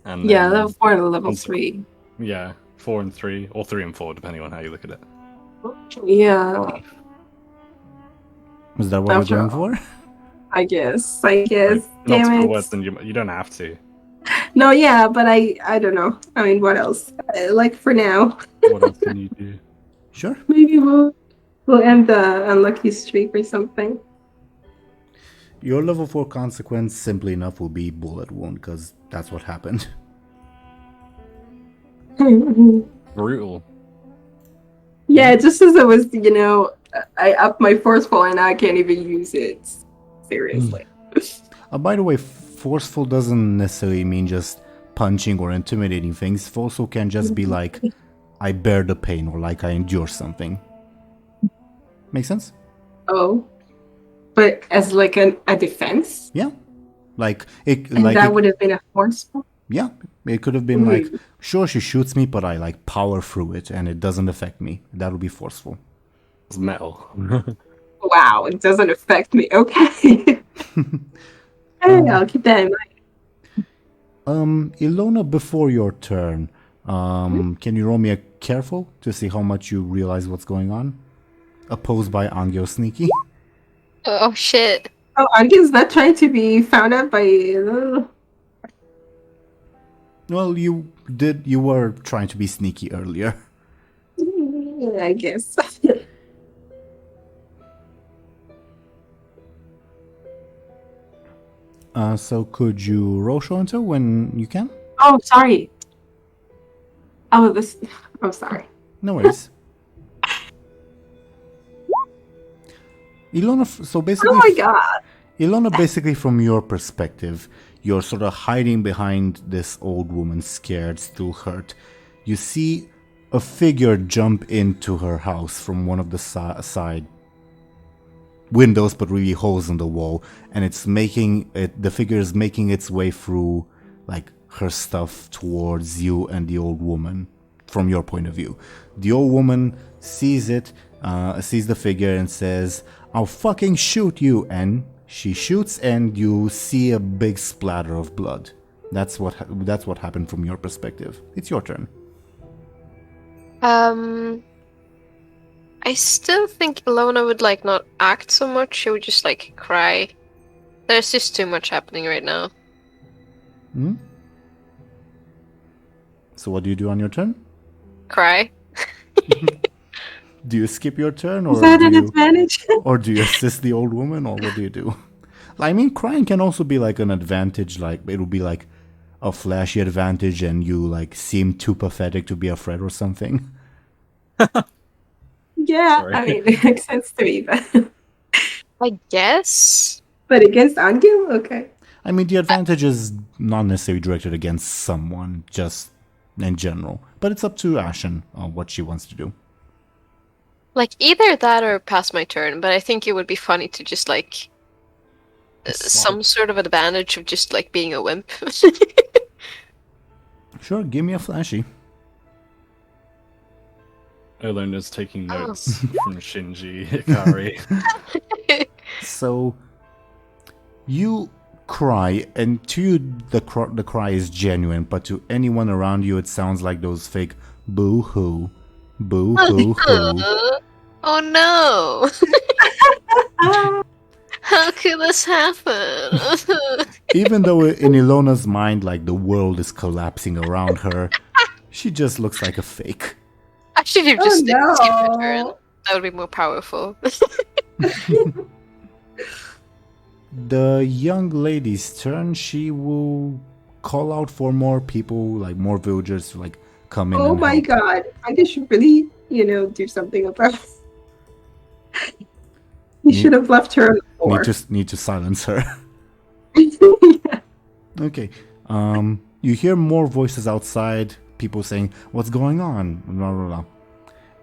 And Yeah, then- level 4 and level on- 3. Yeah, 4 and 3, or 3 and 4, depending on how you look at it. Yeah, Is that what That's you're going wrong. for? I guess. Not to Damn put words it. in you don't have to. No, yeah, but I don't know. I mean, what else? Like for now, What else can you do? Sure. maybe we'll end the unlucky streak or something. Your level 4 consequence, simply enough, will be bullet wound, because that's what happened. Brutal. Yeah, just as it was, I upped my forceful and I can't even use it. Seriously. By the way, forceful doesn't necessarily mean just punching or intimidating things. Forceful can just be like, I bear the pain, or like I endure something. Make sense? Oh. But as like a defense? Yeah. Like it. And like that it, would have been a forceful? yeah. It could have been like, sure, she shoots me, but I like power through it, and it doesn't affect me. That would be forceful. It's metal. Wow, it doesn't affect me. Okay. Hey, I'll keep that in mind. Illona, before your turn, can you roll me a careful to see how much you realize what's going on? Opposed by Anghel Sneaky. Oh shit. Oh, Angel's not trying to be found out by... Well, you did. You were trying to be sneaky earlier. I guess. So could you roll Show&Tell when you can? Oh, sorry. Oh, this. I'm sorry. No worries. Illona, so basically, Oh my god. Illona, basically from your perspective, you're sort of hiding behind this old woman, scared, still hurt. You see a figure jump into her house from one of the side windows, but really holes in the wall, and it's making it. The figure is making its way through, like, her stuff towards you and the old woman. From your point of view, the old woman sees it, sees the figure, and says, "I'll fucking shoot you!" And she shoots, and you see a big splatter of blood. That's what happened from your perspective. It's your turn. I still think Illona would like not act so much. She would just like cry. There's just too much happening right now. Hmm? So what do you do on your turn? Cry. Do you skip your turn, or Is that do an you, advantage? or do you assist the old woman, or what do you do? I mean, crying can also be like an advantage. Like, it'll be like a flashy advantage, and you like seem too pathetic to be afraid or something. Yeah, Sorry. I mean, it makes sense to me, but I guess. against Anghel? Okay. I mean, the advantage is not necessarily directed against someone, just in general. But it's up to Ashen on what she wants to do. Like either that or pass my turn, but I think it would be funny to just like some sort of advantage of just like being a wimp. Sure, give me a flashy. Illona's taking notes from Shinji Hikari. So, you cry, and to you the cry is genuine, but to anyone around you it sounds like those fake boo-hoo, boo-hoo-hoo. Oh no! How could this happen? Even though in Illona's mind, like, the world is collapsing around her, she just looks like a fake. I should have just skipped no. the turn. That would be more powerful. The young lady's turn. She will call out for more people, like more villagers to like come in. Oh and my help. god. I just should really, do something about it. You should have left her on the floor. Need to silence her. Yeah. Okay. You hear more voices outside. People saying, "What's going on?" Blah blah blah.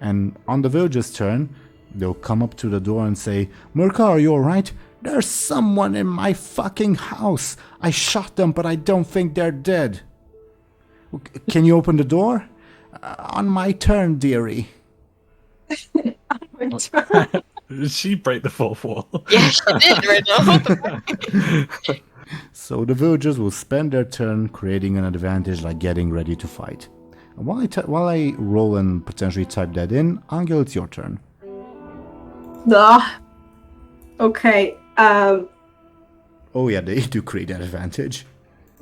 And on the villager's turn, they'll come up to the door and say, "Murka, are you alright? There's someone in my fucking house. I shot them, but I don't think they're dead. Can you open the door? On my turn, dearie." Did she break the fourth wall? Yeah, she did right now. What the fuck? So the villagers will spend their turn creating an advantage, like getting ready to fight. And while I roll and potentially type that in, Anghel, it's your turn. Ugh. Okay. Oh yeah, they do create an advantage.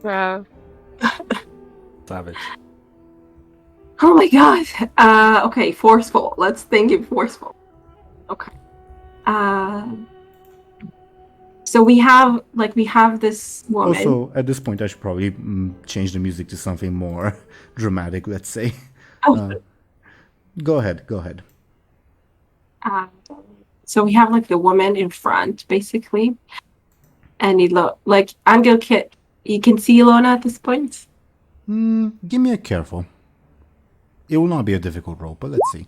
Wow. Savage. Oh my god. Okay, forceful. Let's think it forceful. Okay. So we have this woman. Also, at this point, I should probably change the music to something more dramatic, let's say. Oh. Go ahead. So we have like the woman in front, basically, and like Anghel Kit. You can see Illona at this point. Give me a careful. It will not be a difficult roll, but let's see.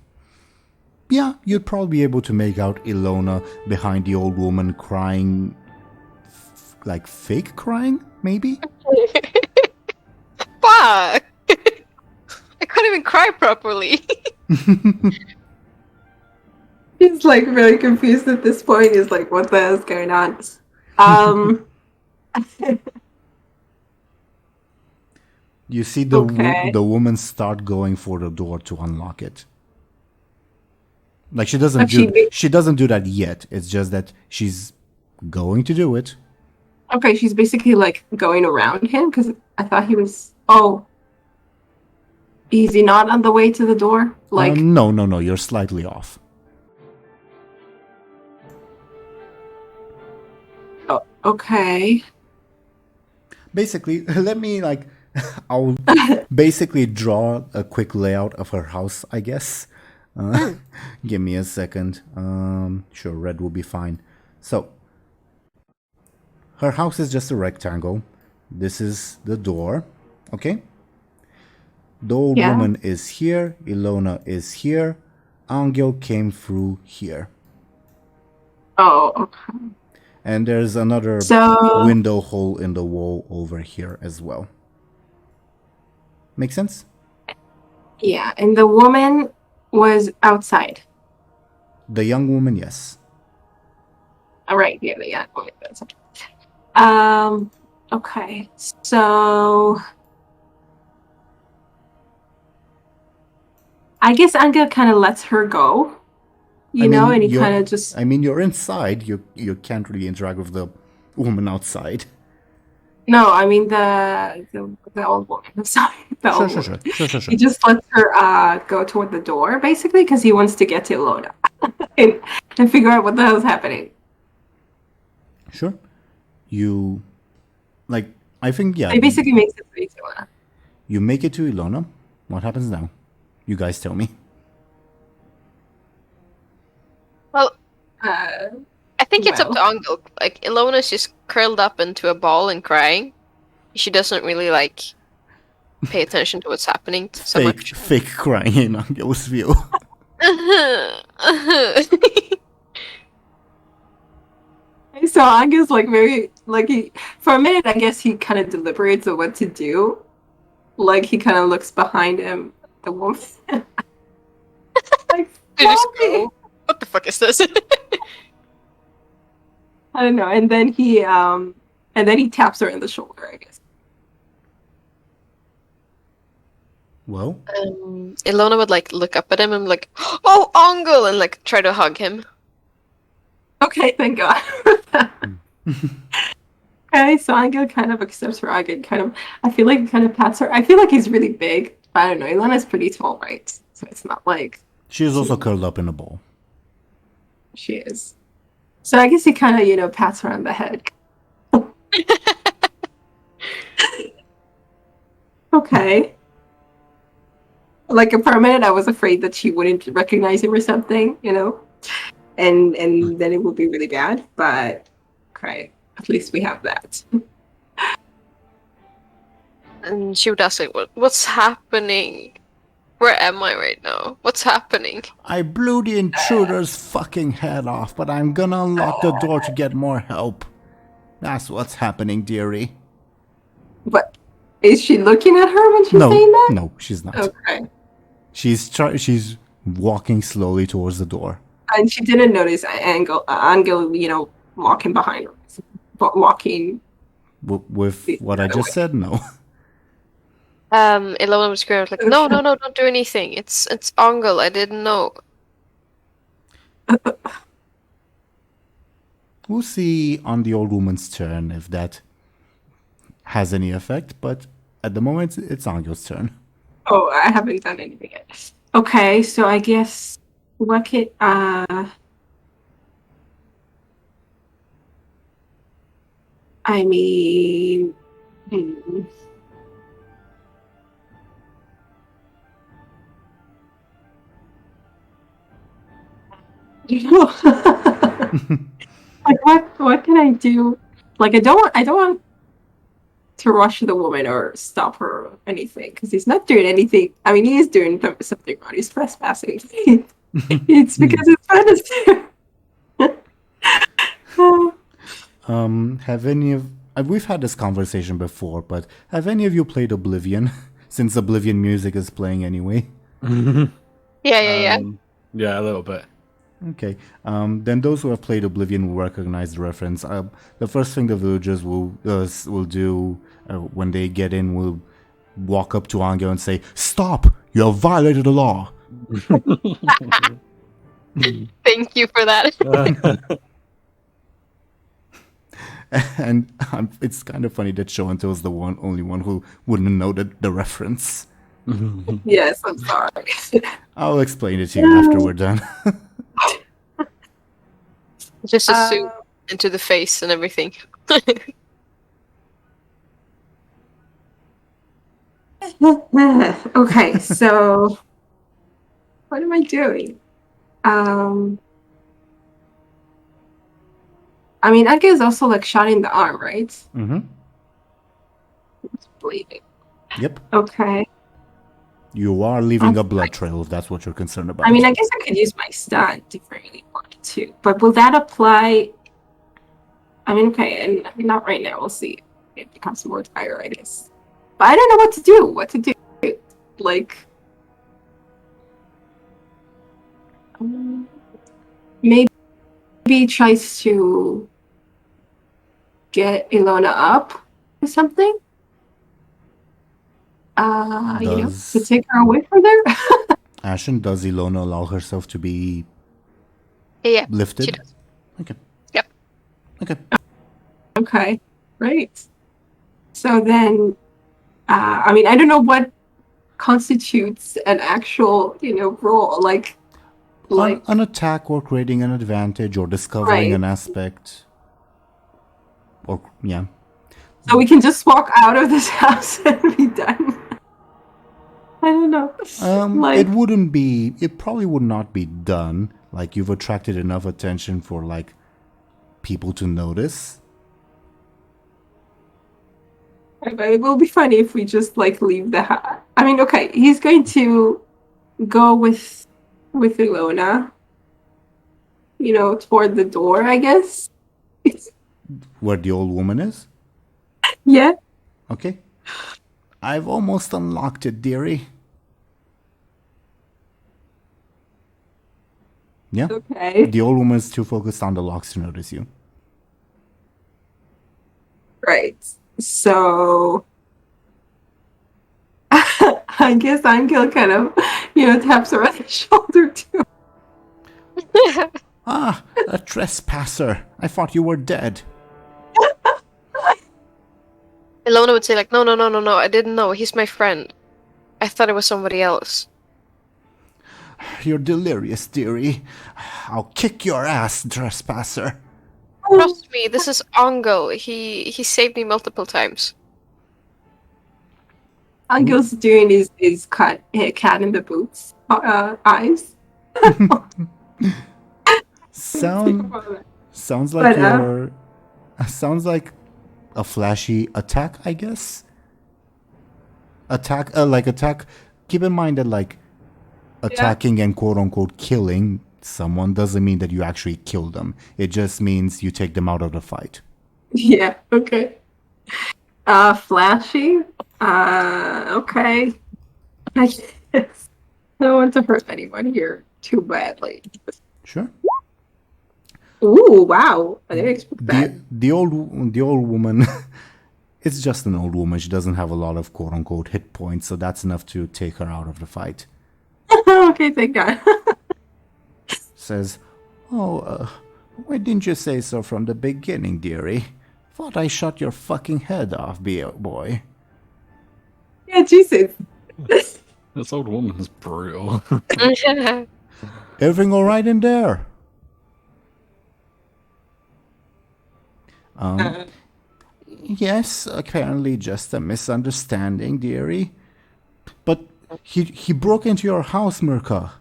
Yeah, you'd probably be able to make out Illona behind the old woman crying, like fake crying, maybe? Fuck! I couldn't even cry properly. He's like really confused at this point. He's like, "What the hell is going on?" You see the Okay. the woman start going for the door to unlock it. Like she doesn't she doesn't do that yet. It's just that she's going to do it. Okay, she's basically like going around him because I thought he was. Oh, Is he not on the way to the door? Like, No, you're slightly off. oh, okay. Basically, let me I'll basically draw a quick layout of her house, I guess. Give me a second. Sure, red will be fine. So, her house is just a rectangle. This is the door, okay? The old woman is here. Illona is here. Anghel came through here. Oh, okay. And there's another window hole in the wall over here as well. Make sense? Yeah, and the woman was outside. The young woman, yes. All right, yeah, the young woman was outside. Okay, so I guess Anghel kind of lets her go, and he kind of just... I mean, you're inside. You can't really interact with the woman outside. No, I mean the old woman. I'm sorry. Sure. He just lets her go toward the door, basically, because he wants to get to Illona and figure out what the hell's happening. Sure. You, I think, yeah. It basically makes it to Illona. You make it to Illona. What happens now? You guys tell me. Well, I think it's up to Anghel. Like, Illona's just curled up into a ball and crying. She doesn't really, pay attention to what's happening so much. Fake crying in Anghel's view. So Anghel's very for a minute I guess he kind of deliberates on what to do. He kind of looks behind him, the woman. What the fuck is this? I don't know, and then he taps her in the shoulder, I guess. Well, Illona would look up at him and "Oh, Anghel!" and try to hug him. Okay, thank God. Okay, so Anghel kind of accepts her hug and I feel like he kind of pats her. I feel like he's really big, but I don't know. Illona's pretty tall, right? So it's not she is also curled up in a ball. She is. So I guess he kind of, pats her on the head. Okay. For a minute, I was afraid that she wouldn't recognize him or something, and then it would be really bad. But, okay, at least we have that. And she would ask, what's happening? Where am I right now? What's happening? I blew the intruder's fucking head off, but I'm gonna unlock the door to get more help. That's what's happening, dearie. But is she looking at her when she's saying that? No, she's not. Okay. She's walking slowly towards the door. And she didn't notice Anghel, walking behind her. Walking... With what I just said, no. Illona was screaming no, don't do anything. It's Anghel. I didn't know. We'll see on the old woman's turn if that has any effect, but at the moment it's Anghel's turn. Oh, I haven't done anything yet. Okay, so I guess what could I mean what can I do? I don't want to rush the woman or stop her or anything because he's not doing anything. I mean, he is doing something wrong. He's trespassing. It's because it's fantasy. Have any of we've had this conversation before, but have any of you played Oblivion? Since Oblivion music is playing anyway. Yeah. Yeah, a little bit. Okay. Then those who have played Oblivion will recognize the reference. The first thing the villagers will do when they get in will walk up to Anghel and say, "Stop! You have violated the law." Thank you for that. And it's kind of funny that Show&Tell is the only one who wouldn't know the reference. Yes, I'm sorry. I'll explain it to you after we're done. Just a suit into the face and everything. Okay, so what am I doing? I mean, Anghel is also like shot in the arm, right? Mm-hmm. It's bleeding. Yep. Okay. You are leaving a blood trail if that's what you're concerned about. I mean, I guess I could use my stunt if I really wanted to, but will that apply? I mean, okay, and not right now. We'll see. It becomes more dire, I guess. But I don't know what to do. What to do? Like, maybe he tries to get Illona up or something. To take her away from there. Ashen, does Illona allow herself to be lifted? She does. Okay. Yep. Okay. Okay, right. So then, I mean, I don't know what constitutes an actual, role. Like An attack or creating an advantage or discovering an aspect. Or, yeah. So we can just walk out of this house and be done. I don't know. It probably would not be done. Like, you've attracted enough attention for, like, people to notice. But it will be funny if we just, like, leave the house. I mean, okay, he's going to go with Illona, toward the door, I guess. Where the old woman is? Yeah. Okay. I've almost unlocked it, dearie. Yeah. Okay. The old woman's too focused on the locks to notice you. Right. So I guess Anghel kind of, taps her on the shoulder too. Ah, a trespasser. I thought you were dead. Illona would say like, no, I didn't know. He's my friend. I thought it was somebody else. You're delirious, dearie. I'll kick your ass, trespasser. Trust me, this is Anghel. He saved me multiple times. Anghel's doing his cat in the boots eyes. Sounds like sounds like a flashy attack, I guess. Attack. Keep in mind that, like, attacking and quote-unquote killing someone doesn't mean that you actually kill them. It just means you take them out of the fight. Yeah, okay. Flashy? Okay. I guess. I don't want to hurt anyone here too badly. Sure. Ooh, wow. I didn't expect that. The old woman, it's just an old woman. She doesn't have a lot of quote-unquote hit points, so that's enough to take her out of the fight. Okay, thank God. Says, why didn't you say so from the beginning, dearie? Thought I shot your fucking head off, boy. Yeah, Jesus. This old woman's brutal. Everything all right in there? Yes, apparently just a misunderstanding, dearie. But he broke into your house, Mirka.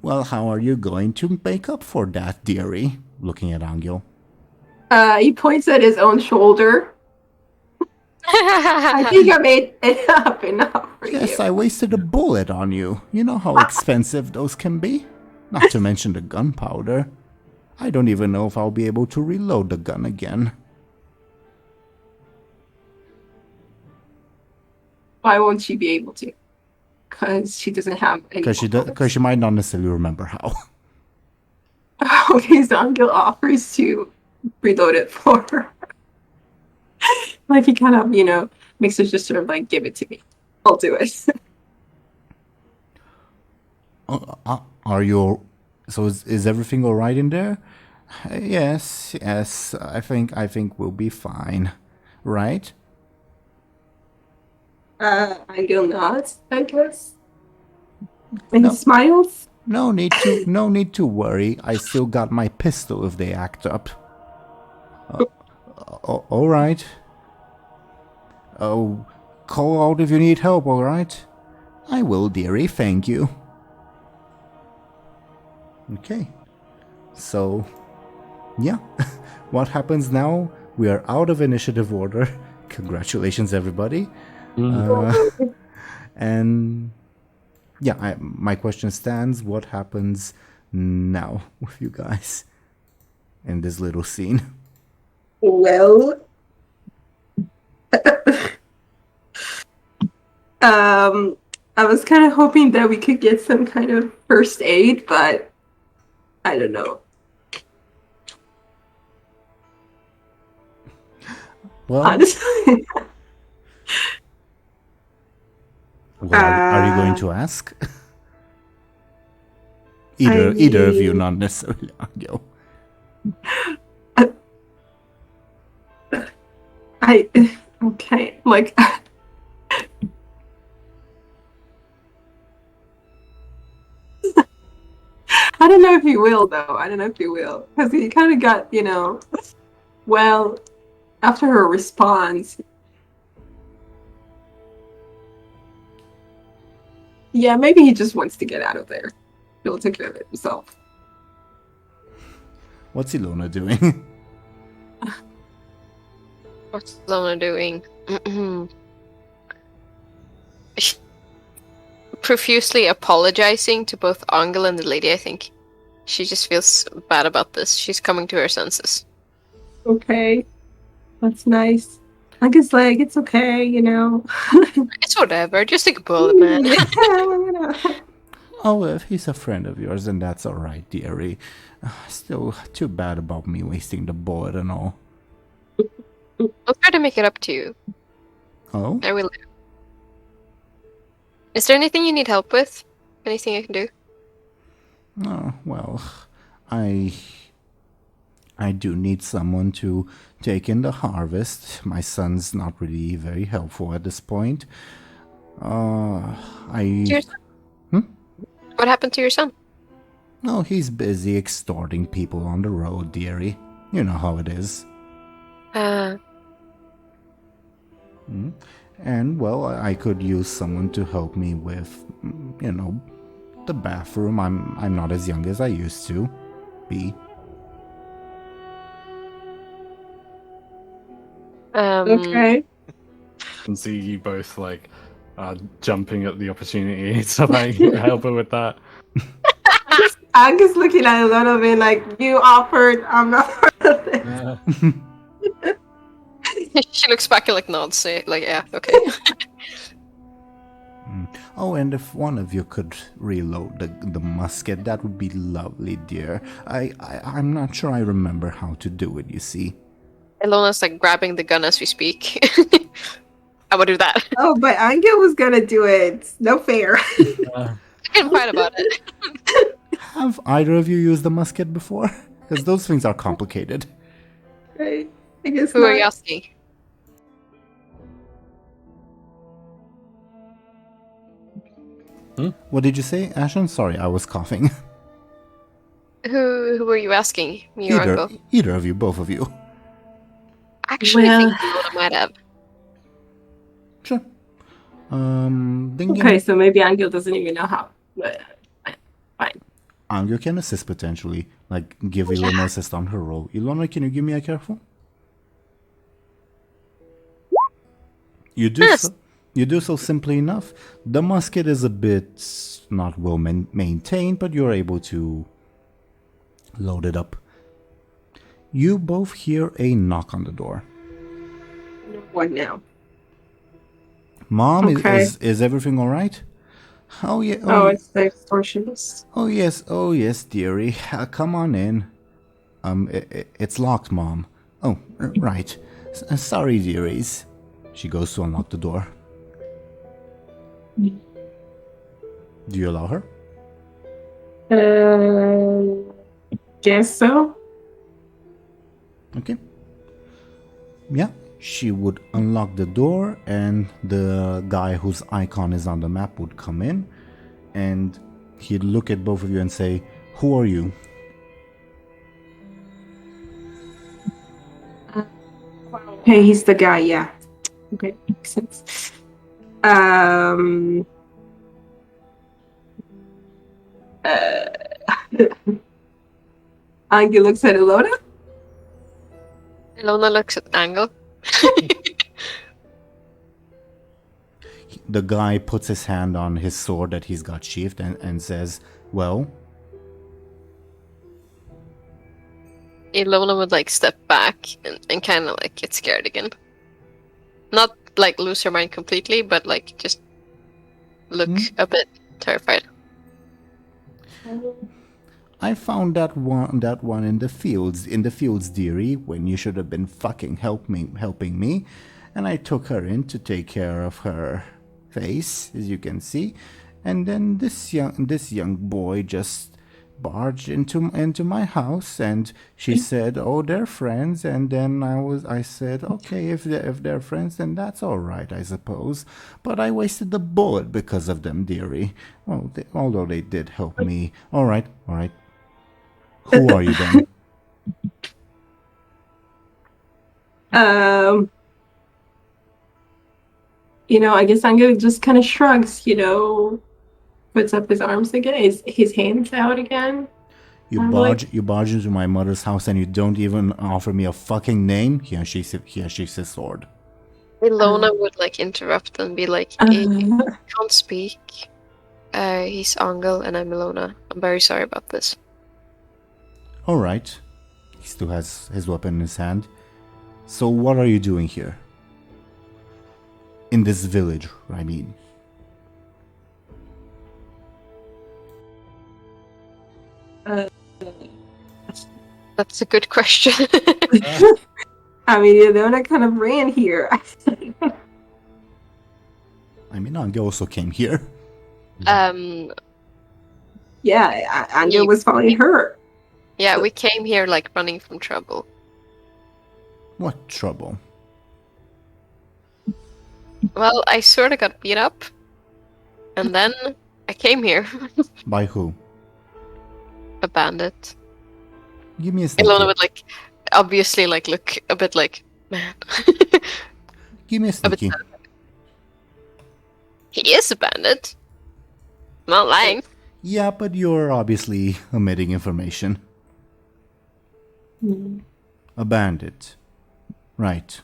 Well, how are you going to make up for that, dearie? Looking at Anghel. He points at his own shoulder. I think I made it up enough for you. Yes, I wasted a bullet on you. You know how expensive those can be? Not to mention the gunpowder. I don't even know if I'll be able to reload the gun again. Why won't she be able to? Because she doesn't have any. Because she might not necessarily remember how. Okay, so Anghel offers to reload it for her. Like, he kind of, makes her just sort of like, give it to me. I'll do it. Are you... So is everything all right in there? Yes. I think we'll be fine. Right? Anghel nods, I guess. And No. he smiles. No need to worry. I still got my pistol if they act up. All right. Oh, call out if you need help. All right. I will, dearie. Thank you. Okay. So, yeah. What happens now? We are out of initiative order. Congratulations, everybody. And yeah, my question stands. What happens now with you guys in this little scene? Well, I was kind of hoping that we could get some kind of first aid, but I don't know. Well, Honestly. are you going to ask? Either of you, not necessarily Anghel. Okay, like I don't know if he will though. I don't know if he will because he kind of got, well, after her response. Yeah, maybe he just wants to get out of there. He'll take care of it himself. What's Illona doing? What's Illona doing? Profusely apologizing to both Anghel and the lady, I think. She just feels bad about this. She's coming to her senses. Okay. That's nice. I guess, like, it's okay, It's whatever. Just take a bullet, man. Oh, if he's a friend of yours, then that's all right, dearie. Still, too bad about me wasting the bullet and all. I'll try to make it up to you. Oh? I will. Is there anything you need help with? Anything I can do? Oh, well, I do need someone to take in the harvest. My son's not really very helpful at this point. Your son? Hmm? What happened to your son? Oh, he's busy extorting people on the road, dearie. You know how it is. And, well, I could use someone to help me with, the bathroom. I'm not as young as I used to be. Okay. I can see you both jumping at the opportunity to help her with that. I'm just looking at Illona being like, you offered, I'm not part of this. She looks back and nods, yeah, okay. Oh, and if one of you could reload the musket, that would be lovely, dear. I'm not sure I remember how to do it, you see. Illona's grabbing the gun as we speak. I will do that. Oh, but Anghel was gonna do it. No fair. I can fight about it. Have either of you used the musket before? Because those things are complicated. Right. I guess Who are you asking? What did you say, Ashen? Sorry, I was coughing. Who were you asking? Me or Uncle? Either of you, both of you. Actually, I think Illona might have. Sure. Okay, so maybe Anghel doesn't even know how. But fine. Anghel can assist potentially, give Illona assist on her roll. Illona, can you give me a careful? You do Yes. so. You do so simply enough. The musket is a bit not well maintained, but you're able to load it up. You both hear a knock on the door. What now? Mom, Okay. is everything all right? Oh yeah. It's the extortionist. Oh yes, dearie. Come on in. It's locked, Mom. Oh, right. Sorry, dearies. She goes to unlock the door. Do you allow her? Guess so. Okay. Yeah, she would unlock the door, and the guy whose icon is on the map would come in, and he'd look at both of you and say, "Who are you?" Okay, he's the guy, yeah. Okay, makes sense. Anghel looks at Illona. Illona looks at Anghel. The guy puts his hand on his sword that he's got sheathed and says, "Well?" Illona would like step back and kind of like get scared again. Not like lose her mind completely, but like just look a bit terrified. "I found that one in the fields, dearie, when you should have been fucking helping me, and I took her in to take care of her face, as you can see, and then this young boy just barged into my house, and she said, 'Oh, they're friends,' and then I said, 'Okay, if they're friends, then that's all right, I suppose. But I wasted the bullet because of them, dearie. Well, although they did help me. All right. Who are you then?" I guess Anghel just kind of shrugs, puts up his arms again, his hands out again. You barge into my mother's house and you don't even offer me a fucking name? Here she says sword. Illona would like interrupt and be like, "He can't speak. He's Anghel and I'm Illona. I'm very sorry about this." All right. He still has his weapon in his hand. "So what are you doing here? In this village, I mean." That's a good question. I mean, Illona kind of ran here. I mean, Anghel also came here. Yeah, Anghel was following her. Yeah, we came here like running from trouble. What trouble? Well, I sort of got beat up, and then I came here. By who? A bandit. Give me a sneaky. Illona would like, obviously, like look a bit like, man. Give me a sneaky. He is a bandit. I'm not lying. Yeah, but you're obviously omitting information. A bandit. Right.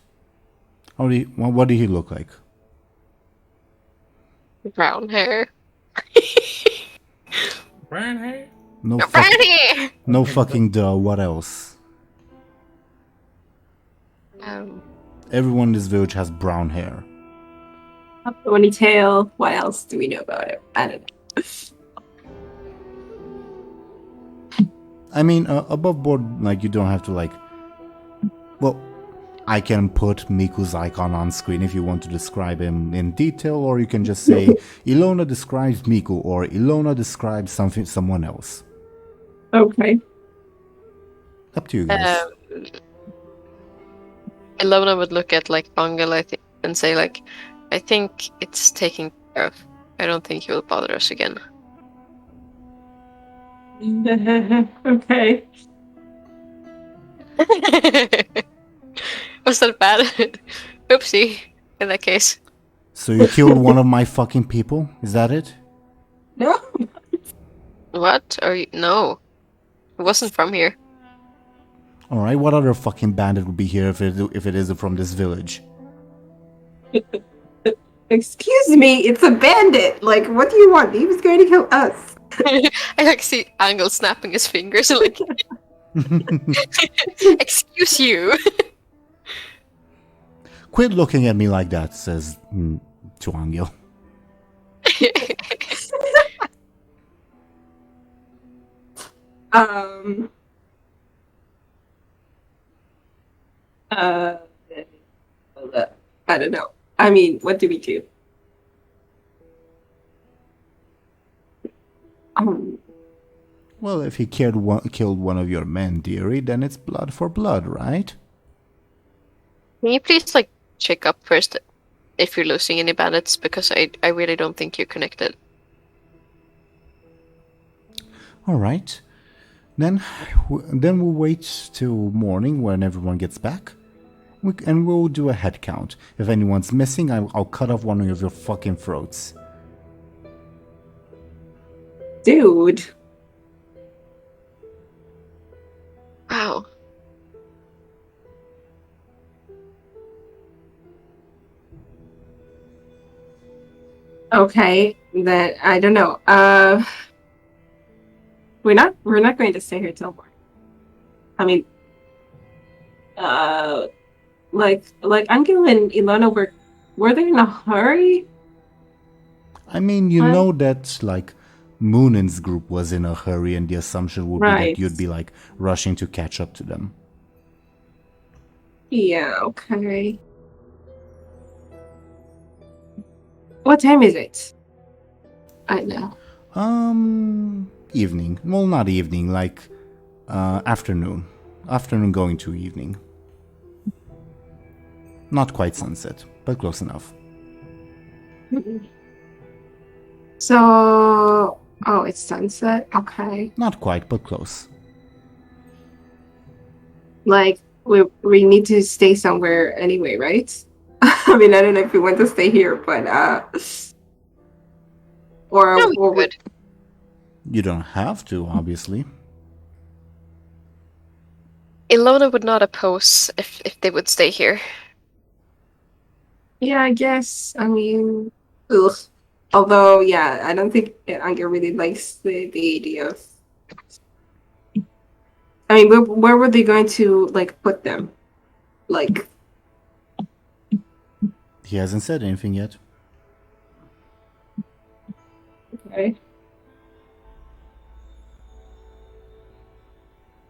What did he look like? Brown hair. Brown hair? No Brown fucking duh. What else? hair. Everyone in this village has brown hair. Thorny tail. What else do we know about it? I don't know. I mean, above board, like, you don't have to, like... Well, I can put Miku's icon on screen if you want to describe him in detail, or you can just say, Illona describes Miku, or Illona describes someone else. Okay. Up to you guys. Illona would look at like Anghel, I think, and say like, "I think it's taken care of. I don't think he will bother us again." Okay. Was that bad? Oopsie. In that case. So you killed one of my fucking people? Is that it? No. What? No. It wasn't from here. Alright, what other fucking bandit would be here if it isn't from this village? Excuse me, it's a bandit. Like, what do you want? He was going to kill us. I like see Anghel snapping his fingers like, "Excuse you." Quit looking at me like that, says to Anghel. I don't know. I mean, what do we do? Well, if he killed one of your men, dearie, then it's blood for blood, right? Can you please like check up first if you're losing any bandits, because I really don't think you're connected. All right. Then we'll wait till morning when everyone gets back. And we'll do a head count. If anyone's missing, I'll cut off one of your fucking throats. Dude. Wow. Okay, then I don't know. We're not going to stay here till morning. I mean, like Anghel and Illona were they in a hurry? I mean, you know that like Muninn's group was in a hurry, and the assumption would be that you'd be like rushing to catch up to them. Yeah. Okay. What time is it? I know. Evening. Well, not evening, like afternoon. Afternoon going to evening. Not quite sunset, but close enough. So, it's sunset. Okay. Not quite, but close. Like we need to stay somewhere anyway, right? I mean, I don't know if we want to stay here, but or Good. You don't have to, obviously. Illona would not oppose if they would stay here. yeah, I guess. I mean, ugh. Although, yeah, I don't think Anghel really likes the idea of. I mean, where were they going to like put them? Like, He hasn't said anything yet. okay.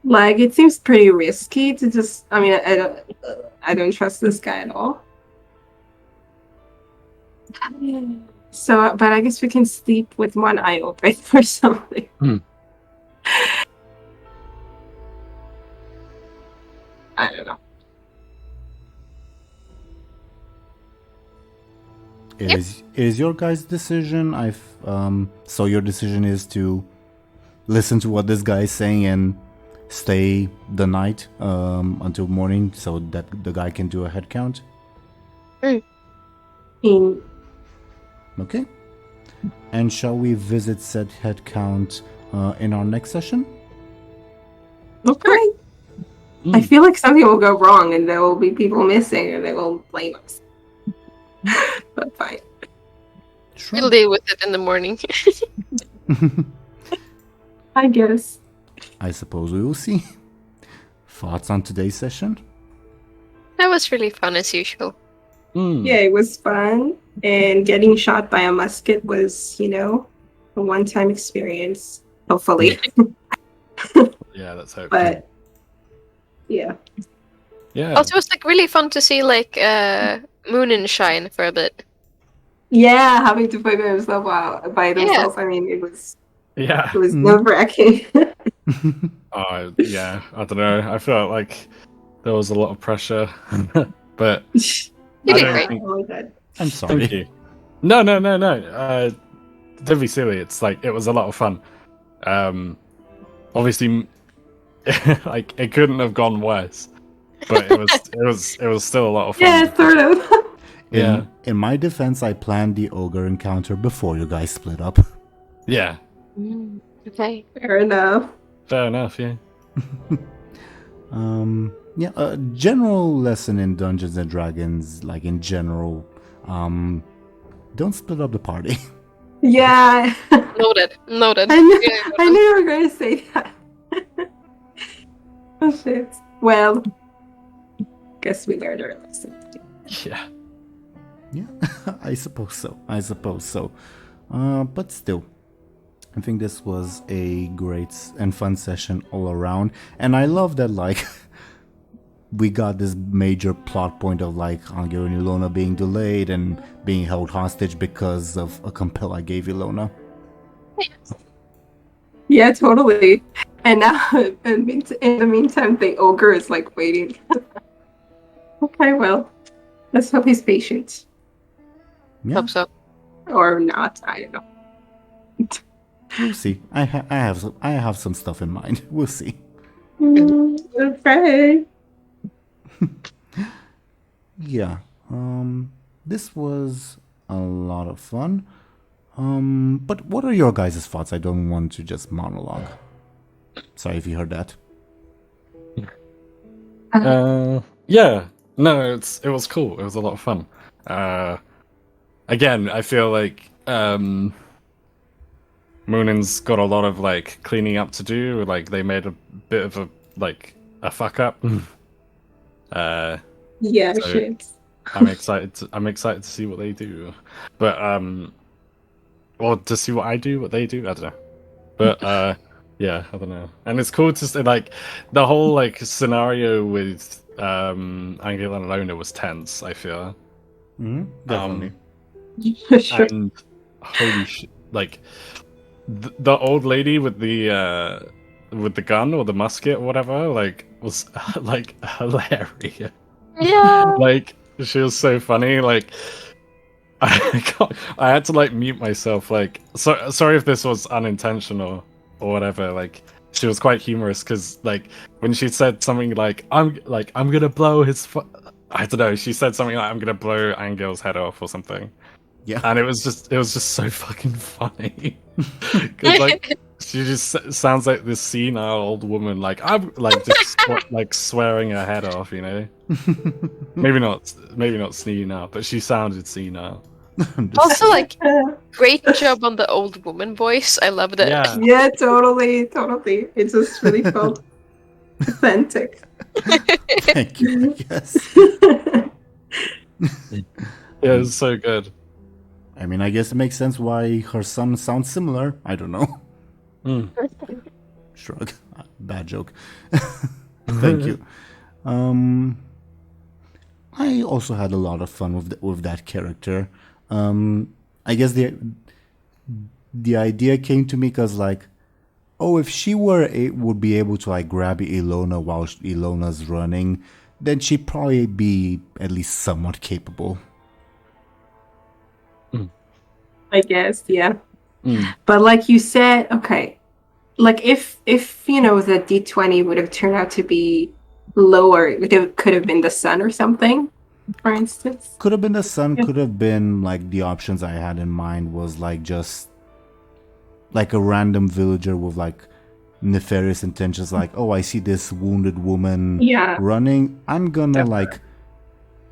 Like, it seems pretty risky to just. I mean, I don't trust this guy at all. So, but I guess we can sleep with one eye open or something. I don't know. It is your guys' decision. So your decision is to listen to what this guy is saying and stay the night until morning, so that the guy can do a head count. Okay. And shall we visit said head count in our next session? Okay. I feel like something will go wrong and there will be people missing and they will blame us. But fine. Sure. We'll deal with it in the morning. I guess. I suppose we will see. Thoughts on today's session? That was really fun as usual. Yeah, it was fun. And getting shot by a musket was, a one-time experience. Hopefully. Yeah, that's hope. But yeah. Yeah. Also, it was like really fun to see like Muninn shine for a bit. Yeah, having to figure himself out by themselves. I mean, it was nerve-wracking. Yeah, I don't know. I felt like there was a lot of pressure, but You did great. Oh my god. I'm sorry. thank you. No. Don't be silly. It's like it was a lot of fun. Obviously, like it couldn't have gone worse, but it was still a lot of fun. Yeah, sort of. In my defense, I planned the ogre encounter before you guys split up. Yeah. Okay. Fair enough. Fair enough. Yeah. A general lesson in Dungeons and Dragons, like in general, don't split up the party. Yeah. Noted. I knew you were going to say that. Oh shit. Well, guess we learned our lesson. Yeah. Yeah, I suppose so. But still, I think this was a great and fun session all around. And I love that, like, we got this major plot point of, like, Anghel and Illona being delayed and being held hostage because of a compel I gave Illona. Yeah, totally. And now, in the meantime, the ogre is, like, waiting. Okay, well, let's hope he's patient. Yeah, Hope so. Or not, I don't know. we'll see. I have some stuff in mind. We'll see. Okay. Yeah. This was a lot of fun. But what are your guys' thoughts? I don't want to just monologue. Sorry if you heard that. Yeah. No, it was cool. It was a lot of fun. Again, I feel like Muninn's got a lot of like cleaning up to do. Like they made a bit of a fuck up. Yeah, So- shit. I'm excited to see what they do. But or to see what I do, what they do, I don't know. But yeah, I don't know. And it's cool to see like the whole like scenario with Anghel and Illona was tense, I feel. Definitely. Sure. And holy shit, like the old lady with the gun or the musket or whatever, like was like hilarious. Yeah. Like she was so funny. Like I had to like mute myself. Like sorry if this was unintentional or whatever. Like she was quite humorous because like when she said something like I'm gonna blow his. I don't know. She said something like I'm gonna blow Anghel's head off or something. Yeah. And it was just so fucking funny. Because like she just sounds like this senile old woman. Like I'm like just like swearing her head off. You know. Maybe not senile, but she sounded senile. Also, like, great job on the old woman voice. I loved it. Yeah. Yeah, totally. It just really felt authentic. Thank you, I guess. Yeah, it was so good. I mean, I guess it makes sense why her son sounds similar. I don't know. Shrug. Bad joke. Thank you. I also had a lot of fun with that character. I guess the idea came to me because like, oh, if she would be able to like grab Illona while Illona's running, then she'd probably be at least somewhat capable. I guess, yeah. But like you said, okay, like if you know the D20 would have turned out to be lower, it could have been the sun or something, for instance. Could have been the sun, could have been like the options I had in mind was like just like a random villager with like nefarious intentions, like, oh, I see this wounded woman running, I'm gonna like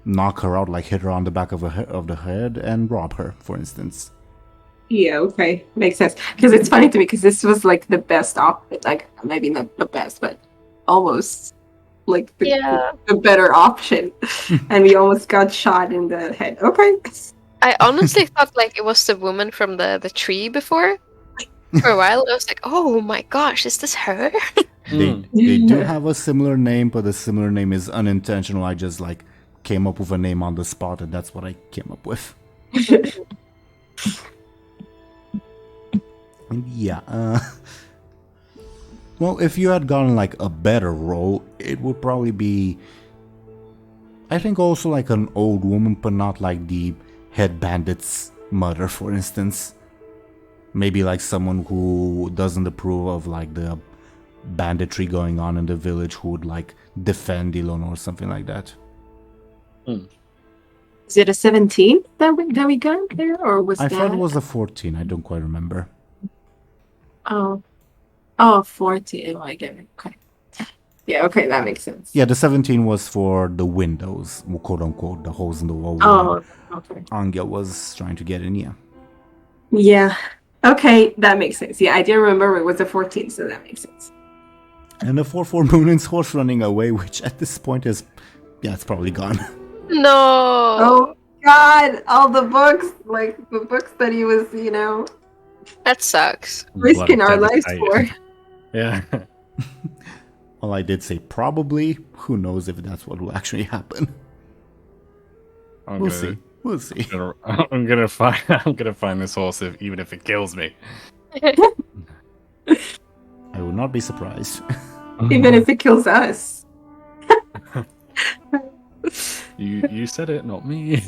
knock her out, like hit her on the back of the head and rob her, for instance. Yeah, okay, makes sense. Because it's funny to me because this was like the best option, like maybe not the best, but almost like the better option, and we almost got shot in the head. Okay. I honestly thought like it was the woman from the tree before. For a while, I was like, "Oh my gosh, is this her?" They do have a similar name, but the similar name is unintentional. I just like came up with a name on the spot, and that's what I came up with. And yeah, well, if you had gotten like a better role, it would probably be, I think, also like an old woman, but not like the head bandit's mother, for instance. Maybe like someone who doesn't approve of like the banditry going on in the village, who would like defend Illona or something like that. Is it a 17 that we got there, or was I that? thought it was a 14. I don't quite remember. Oh, 14. Oh, I get it. Okay. Yeah, okay, that makes sense. Yeah, the 17 was for the windows, quote unquote, the holes in the wall. Oh, okay. Anghel was trying to get in, yeah. Yeah. Okay, that makes sense. Yeah, I didn't remember it was a 14, so that makes sense. And the 4-4 Muninn's horse running away, which at this point is, yeah, it's probably gone. No. Oh, God, all the books, like the books that he was, you know, That sucks. risking our lives for. Yeah. Well, I did say probably. Who knows if that's what will actually happen? We'll see. We'll see. I'm gonna find this horse even if it kills me. I would not be surprised. Even if it kills us. You said it, not me.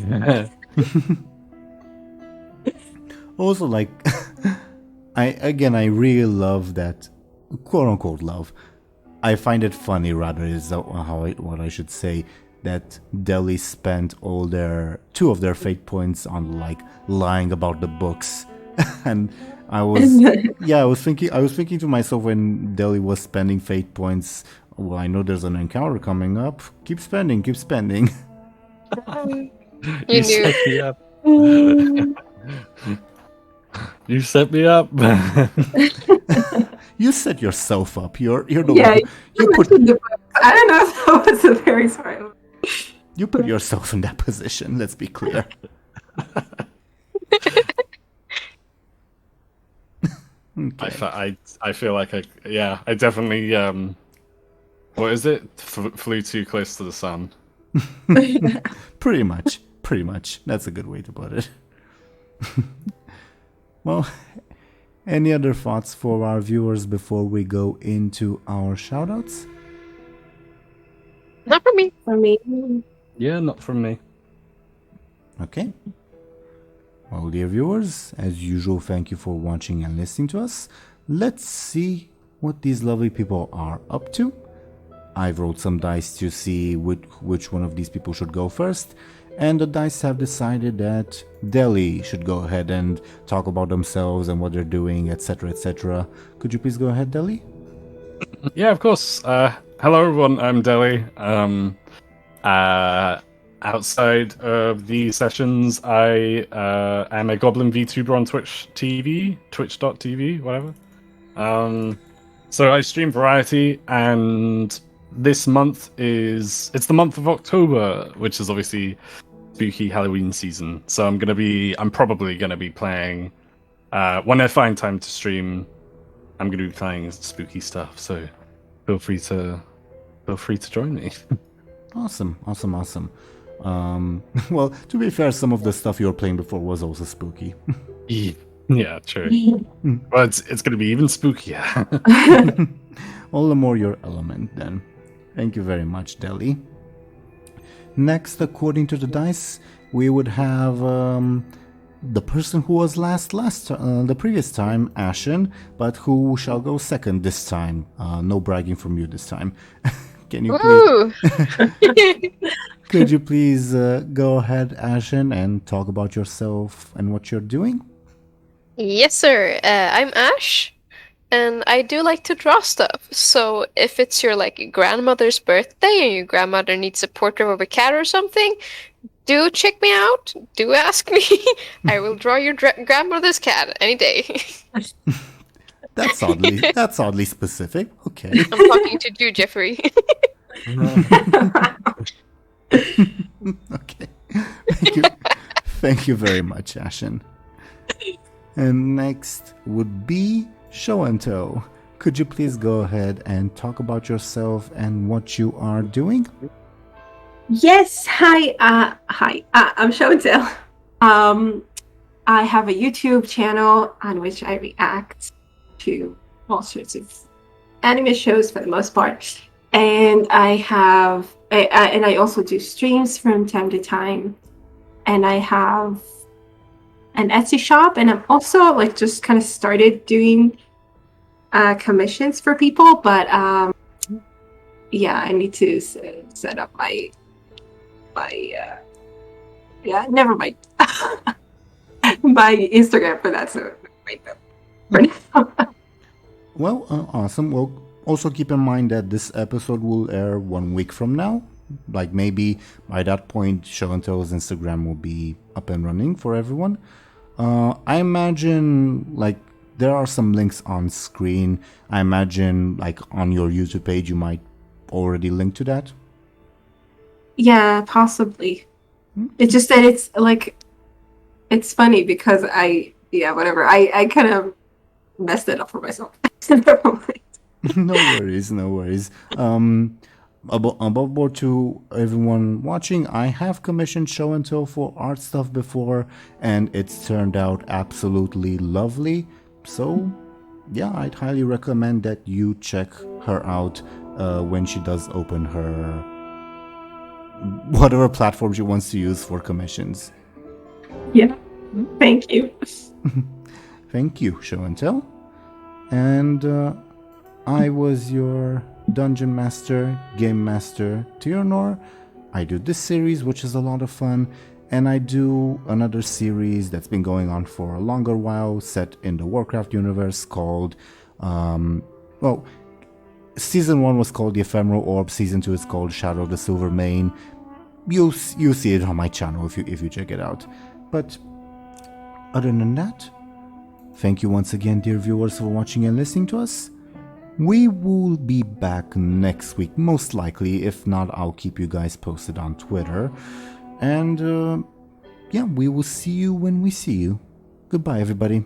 Also, like, I really love that, quote unquote love. I find it funny, rather, is what I should say, that Dely spent two of their fate points on like lying about the books, and I was thinking to myself when Dely was spending fate points. Well, I know there's an encounter coming up. Keep spending. You set knew. me up. You set me up. You set yourself up. You're the Yeah, one. you mentioned the book. I don't know if that was a very smart one. You put yourself in that position. Let's be clear. Okay. I feel like I definitely what is it? Flew too close to the sun. Pretty much. That's a good way to put it. Well, any other thoughts for our viewers before we go into our shoutouts? Not for me. For me. Yeah, not from me. Okay. Well, dear viewers, as usual, thank you for watching and listening to us. Let's see what these lovely people are up to. I've rolled some dice to see which one of these people should go first, and the dice have decided that Dely should go ahead and talk about themselves and what they're doing, etc., etc. Could you please go ahead, Dely? Yeah, of course. Hello, everyone. I'm Dely. Outside of the sessions, I am a Goblin VTuber on twitch.tv, whatever. So I stream variety, and this month it's the month of October, which is obviously spooky Halloween season. So I'm probably gonna be playing when I find time to stream. I'm gonna be playing spooky stuff. So feel free to join me. Awesome. Well, to be fair, some of the stuff you were playing before was also spooky. Yeah, true. Well, it's gonna be even spookier. All the more your element, then. Thank you very much, Dely. Next, according to the dice, we would have the person who was the previous time, Ashen, but who shall go second this time. No bragging from you this time. Can you please? Could you please go ahead, Ashen, and talk about yourself and what you're doing? Yes, sir. I'm Ash, and I do like to draw stuff. So if it's your grandmother's birthday and your grandmother needs a portrait of a cat or something, do check me out. Do ask me. I will draw your grandmother's cat any day. That's oddly specific. Okay. I'm talking to you, Jeffrey. Okay. Thank you very much, Ashen. And next would be Show&Tell. Could you please go ahead and talk about yourself and what you are doing? Yes. Hi. I'm Show&Tell. I have a YouTube channel on which I react to all sorts of anime shows for the most part, and I also do streams from time to time, and I have an Etsy shop, and I'm also just kind of started doing commissions for people, but I need to set up my never mind. My Instagram for that, so wait for now. Well, awesome. Well, also keep in mind that this episode will air 1 week from now. Like maybe by that point, Show&Tell's Instagram will be up and running for everyone. I imagine there are some links on screen. I imagine on your YouTube page you might already link to that. Yeah, possibly. It's just that it's funny because I kind of messed it up for myself. No worries. Above board to everyone watching, I have commissioned Show&Tell for art stuff before, and it's turned out absolutely lovely. So, yeah, I'd highly recommend that you check her out when she does open her whatever platform she wants to use for commissions. Yeah. Thank you. Thank you, Show&Tell. And I was your Dungeon Master, Game Master, Teeironor. I do this series, which is a lot of fun, and I do another series that's been going on for a longer while, set in the Warcraft universe, called, Season 1 was called The Ephemeral Orb, Season 2 is called Shadow of the Silver Mane. You'll see it on my channel if you check it out. But other than that, thank you once again, dear viewers, for watching and listening to us. We will be back next week, most likely. If not, I'll keep you guys posted on Twitter. And, we will see you when we see you. Goodbye, everybody.